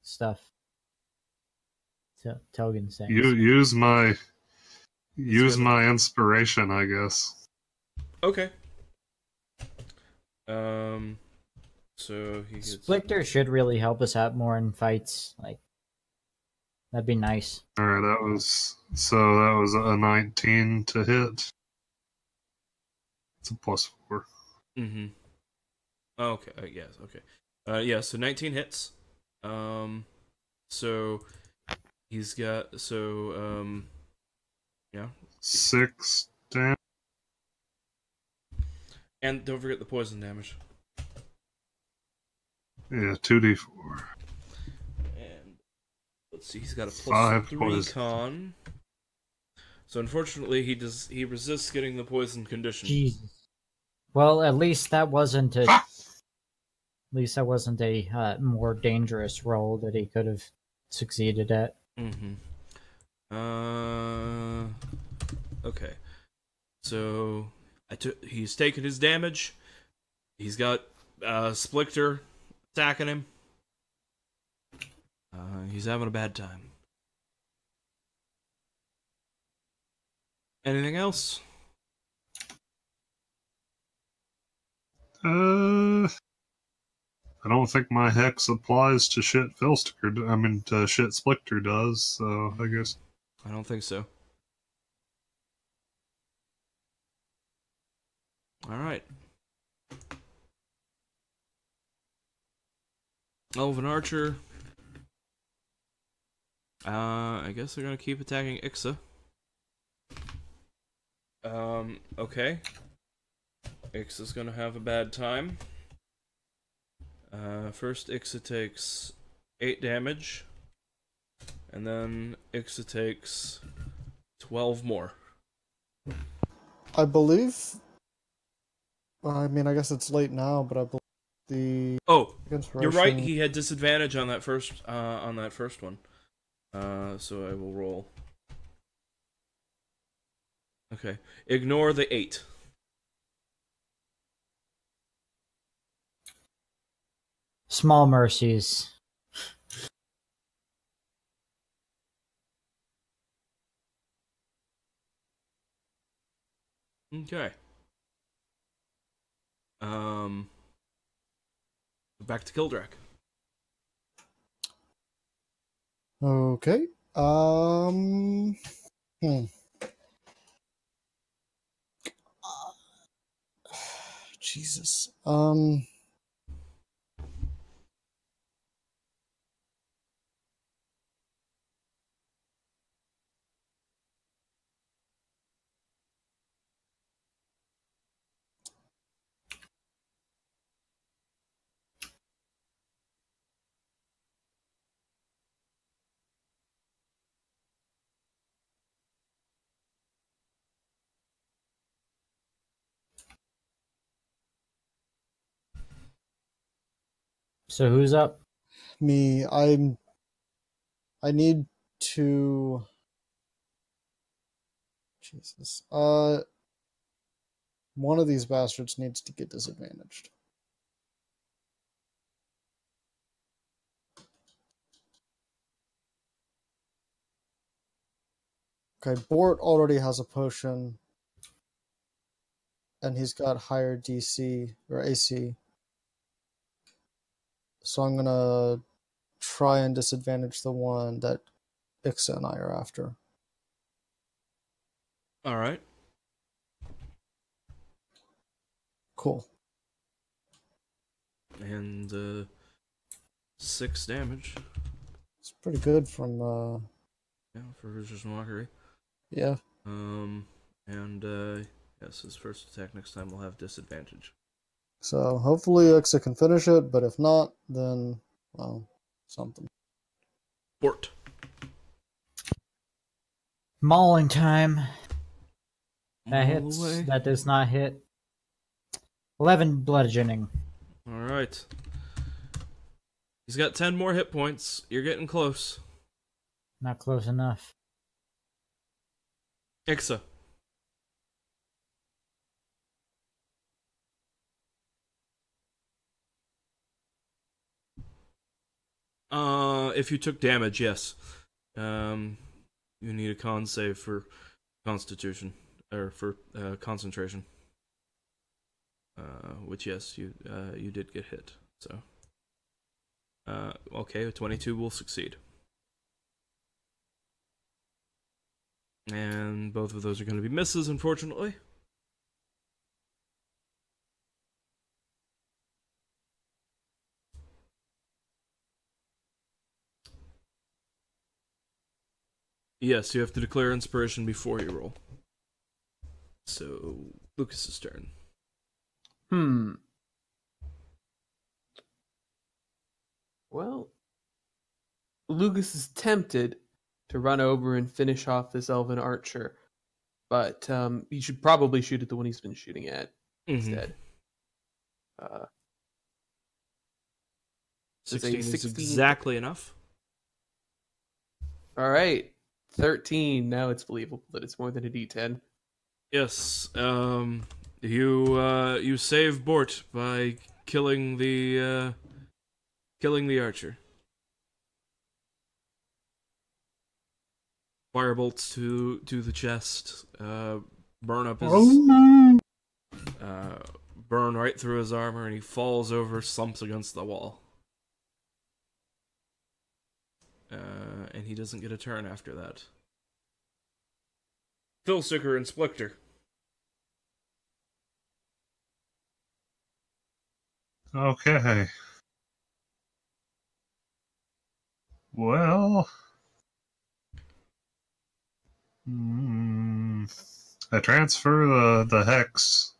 stuff. Telgan saying Use my inspiration, I guess. Okay. So he gets... Splicter should really help us out more in fights. Like, that'd be nice. Alright, that was a 19 to hit. It's a +4. Mm-hmm. Okay, yes, okay. Yeah, so 19 hits. So he's got, yeah. 6 damage. And don't forget the poison damage. Yeah, 2d4. And let's see, he's got a 5 +3 poison. con. So unfortunately, he resists getting the poison condition. Jesus. Well, at least that wasn't a more dangerous roll that he could have succeeded at. Mm-hmm. Okay. So he's taken his damage. He's got Splicter attacking him. He's having a bad time. Anything else? I don't think my hex applies to shit Filsticker. I mean, to shit Splicter does, so I guess. I don't think so. Alright. Elven Archer. I guess they're gonna keep attacking Ixa. Okay. Ixa's gonna have a bad time. First Ixa takes 8 damage. And then Ixa takes 12 more. I believe... I mean, I guess it's late now, but I believe the... Oh, inspiration... you're right, he had disadvantage on that first one. So I will roll. Okay. Ignore the 8. Small mercies. Okay. Back to Kildrak. Okay. Hmm. Jesus. So who's up? Me. I need to. Jesus. One of these bastards needs to get disadvantaged. Okay, Bort already has a potion, and he's got higher DC or AC. So I'm gonna try and disadvantage the one that Ixa and I are after. All right. Cool. And 6 damage. It's pretty good from Yeah, for Rooster's Mockery. yeah. And yes, his first attack next time will have disadvantage. So hopefully Ixa can finish it, but if not, then well, something. Bort. Mauling time. That Maul hits. away. That does not hit. 11 bludgeoning. All right. He's got 10 more hit points. You're getting close. Not close enough. Ixa. If you took damage, yes. You need a con save for Constitution or for concentration. Which yes, you did get hit. So okay, a 22 will succeed. And both of those are going to be misses, unfortunately. Yes, you have to declare inspiration before you roll. So, Lucas's turn. Well, Lucas is tempted to run over and finish off this elven archer, but he should probably shoot at the one he's been shooting at instead. 16 is 16. exactly enough. All right, 13. Now it's believable that it's more than a D10. Yes, you save Bort by killing the archer. Firebolts to the chest, burn up his burn right through his armor, and he falls over, slumps against the wall. And he doesn't get a turn after that. Philsticker and Splicter. Okay. Well, I transfer the hex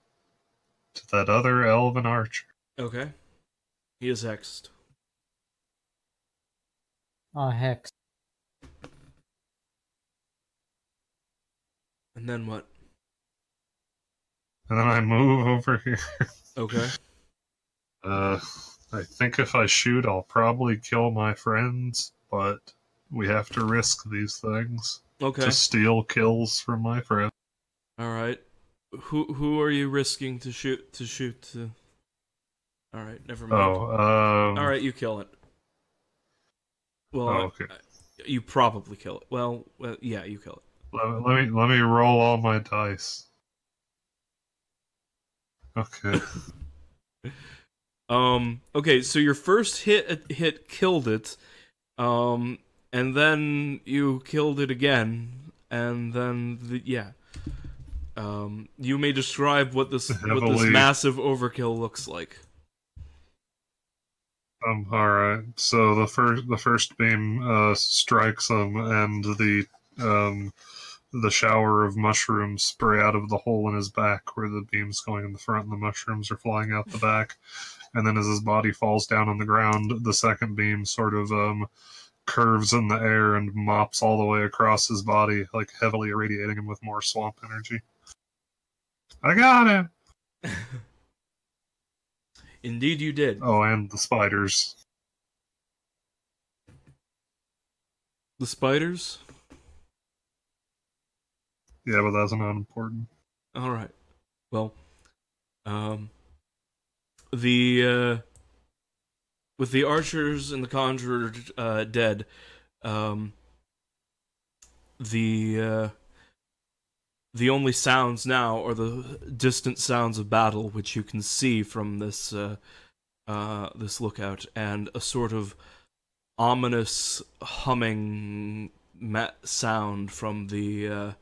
to that other elven archer. Okay. He is hexed. Oh, hex. And then what? And then I move over here. Okay. I think if I shoot, I'll probably kill my friends, but we have to risk these things Okay. to steal kills from my friends. All right. Who are you risking to shoot to? All right, never mind. All right, you kill it. Well, okay. You probably kill it. Well, yeah, you kill it. Let me roll all my dice. Okay. Okay, so your first hit killed it, and then you killed it again, and then you may describe what this Heavily. massive overkill looks like. All right. So the first beam strikes him, and the shower of mushrooms spray out of the hole in his back where the beam's going in the front, and the mushrooms are flying out the back. And then as his body falls down on the ground, the second beam sort of curves in the air and mops all the way across his body, like heavily irradiating him with more swamp energy. I got him! Indeed you did. Oh, and the spiders. The spiders? Yeah, but that's not important. Alright. Well, with the archers and the conjurer dead, the only sounds now are the distant sounds of battle, which you can see from this this lookout, and a sort of ominous humming sound from the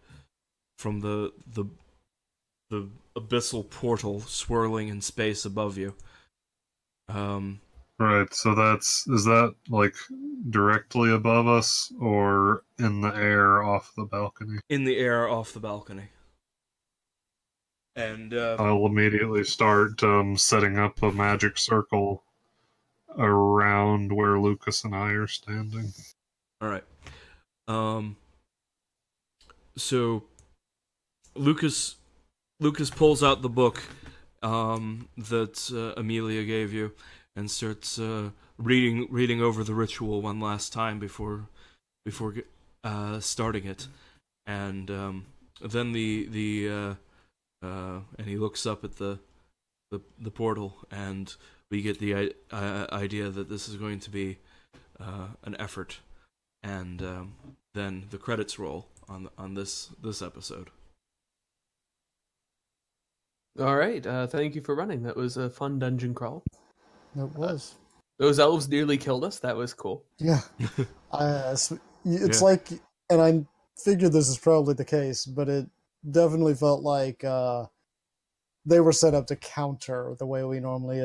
abyssal portal swirling in space above you. Right, so is that like directly above us or in the air off the balcony? In the air off the balcony. And I'll immediately start setting up a magic circle around where Lucas and I are standing. Alright. So Lucas pulls out the book that Amelia gave you and starts reading over the ritual one last time before starting it, and then and he looks up at the portal, and we get the idea that this is going to be an effort, and then the credits roll on this episode. All right. Thank you for running. That was a fun dungeon crawl. It was. Those elves nearly killed us. That was cool. Yeah. It's like, and I figured this is probably the case, but it definitely felt like they were set up to counter the way we normally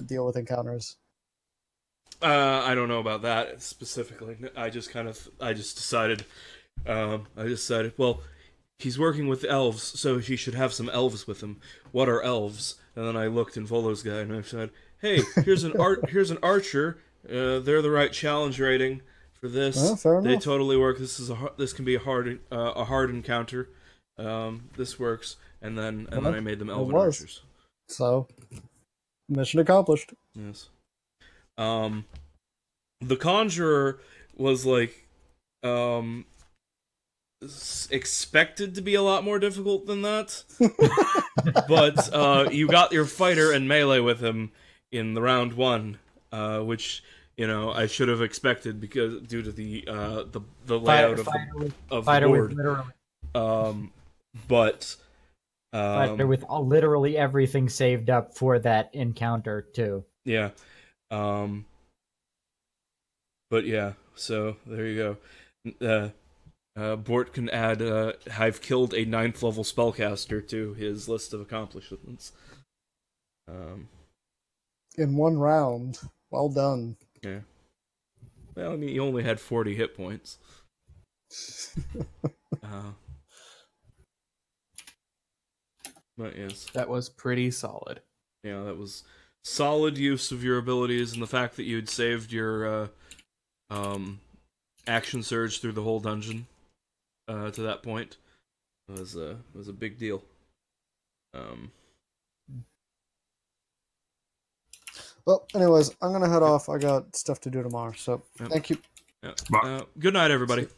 deal with encounters. I don't know about that specifically. I just decided, well, he's working with elves, so he should have some elves with him. What are elves? And then I looked in Volo's guy and I said, "Hey, here's an archer. They're the right challenge rating for this. Well, fair they enough. totally work. This can be a hard encounter. This works." And then I made them elven archers. So, mission accomplished. Yes. The conjurer was like expected to be a lot more difficult than that, but you got your fighter and melee with him in the round one, which I should have expected because due to the layout of the board. But fighter with literally everything saved up for that encounter too. Yeah. But yeah, so there you go. Bort can add, I've killed a 9th level spellcaster to his list of accomplishments. In one round. Well done. Yeah. Well, I mean, he only had 40 hit points. But yes. That was pretty solid. Yeah, that was solid use of your abilities, and the fact that you'd saved your action surge through the whole dungeon to that point was a big deal. Well, anyways, I'm gonna head off. I got stuff to do tomorrow, so Yep. thank you. Good night, everybody.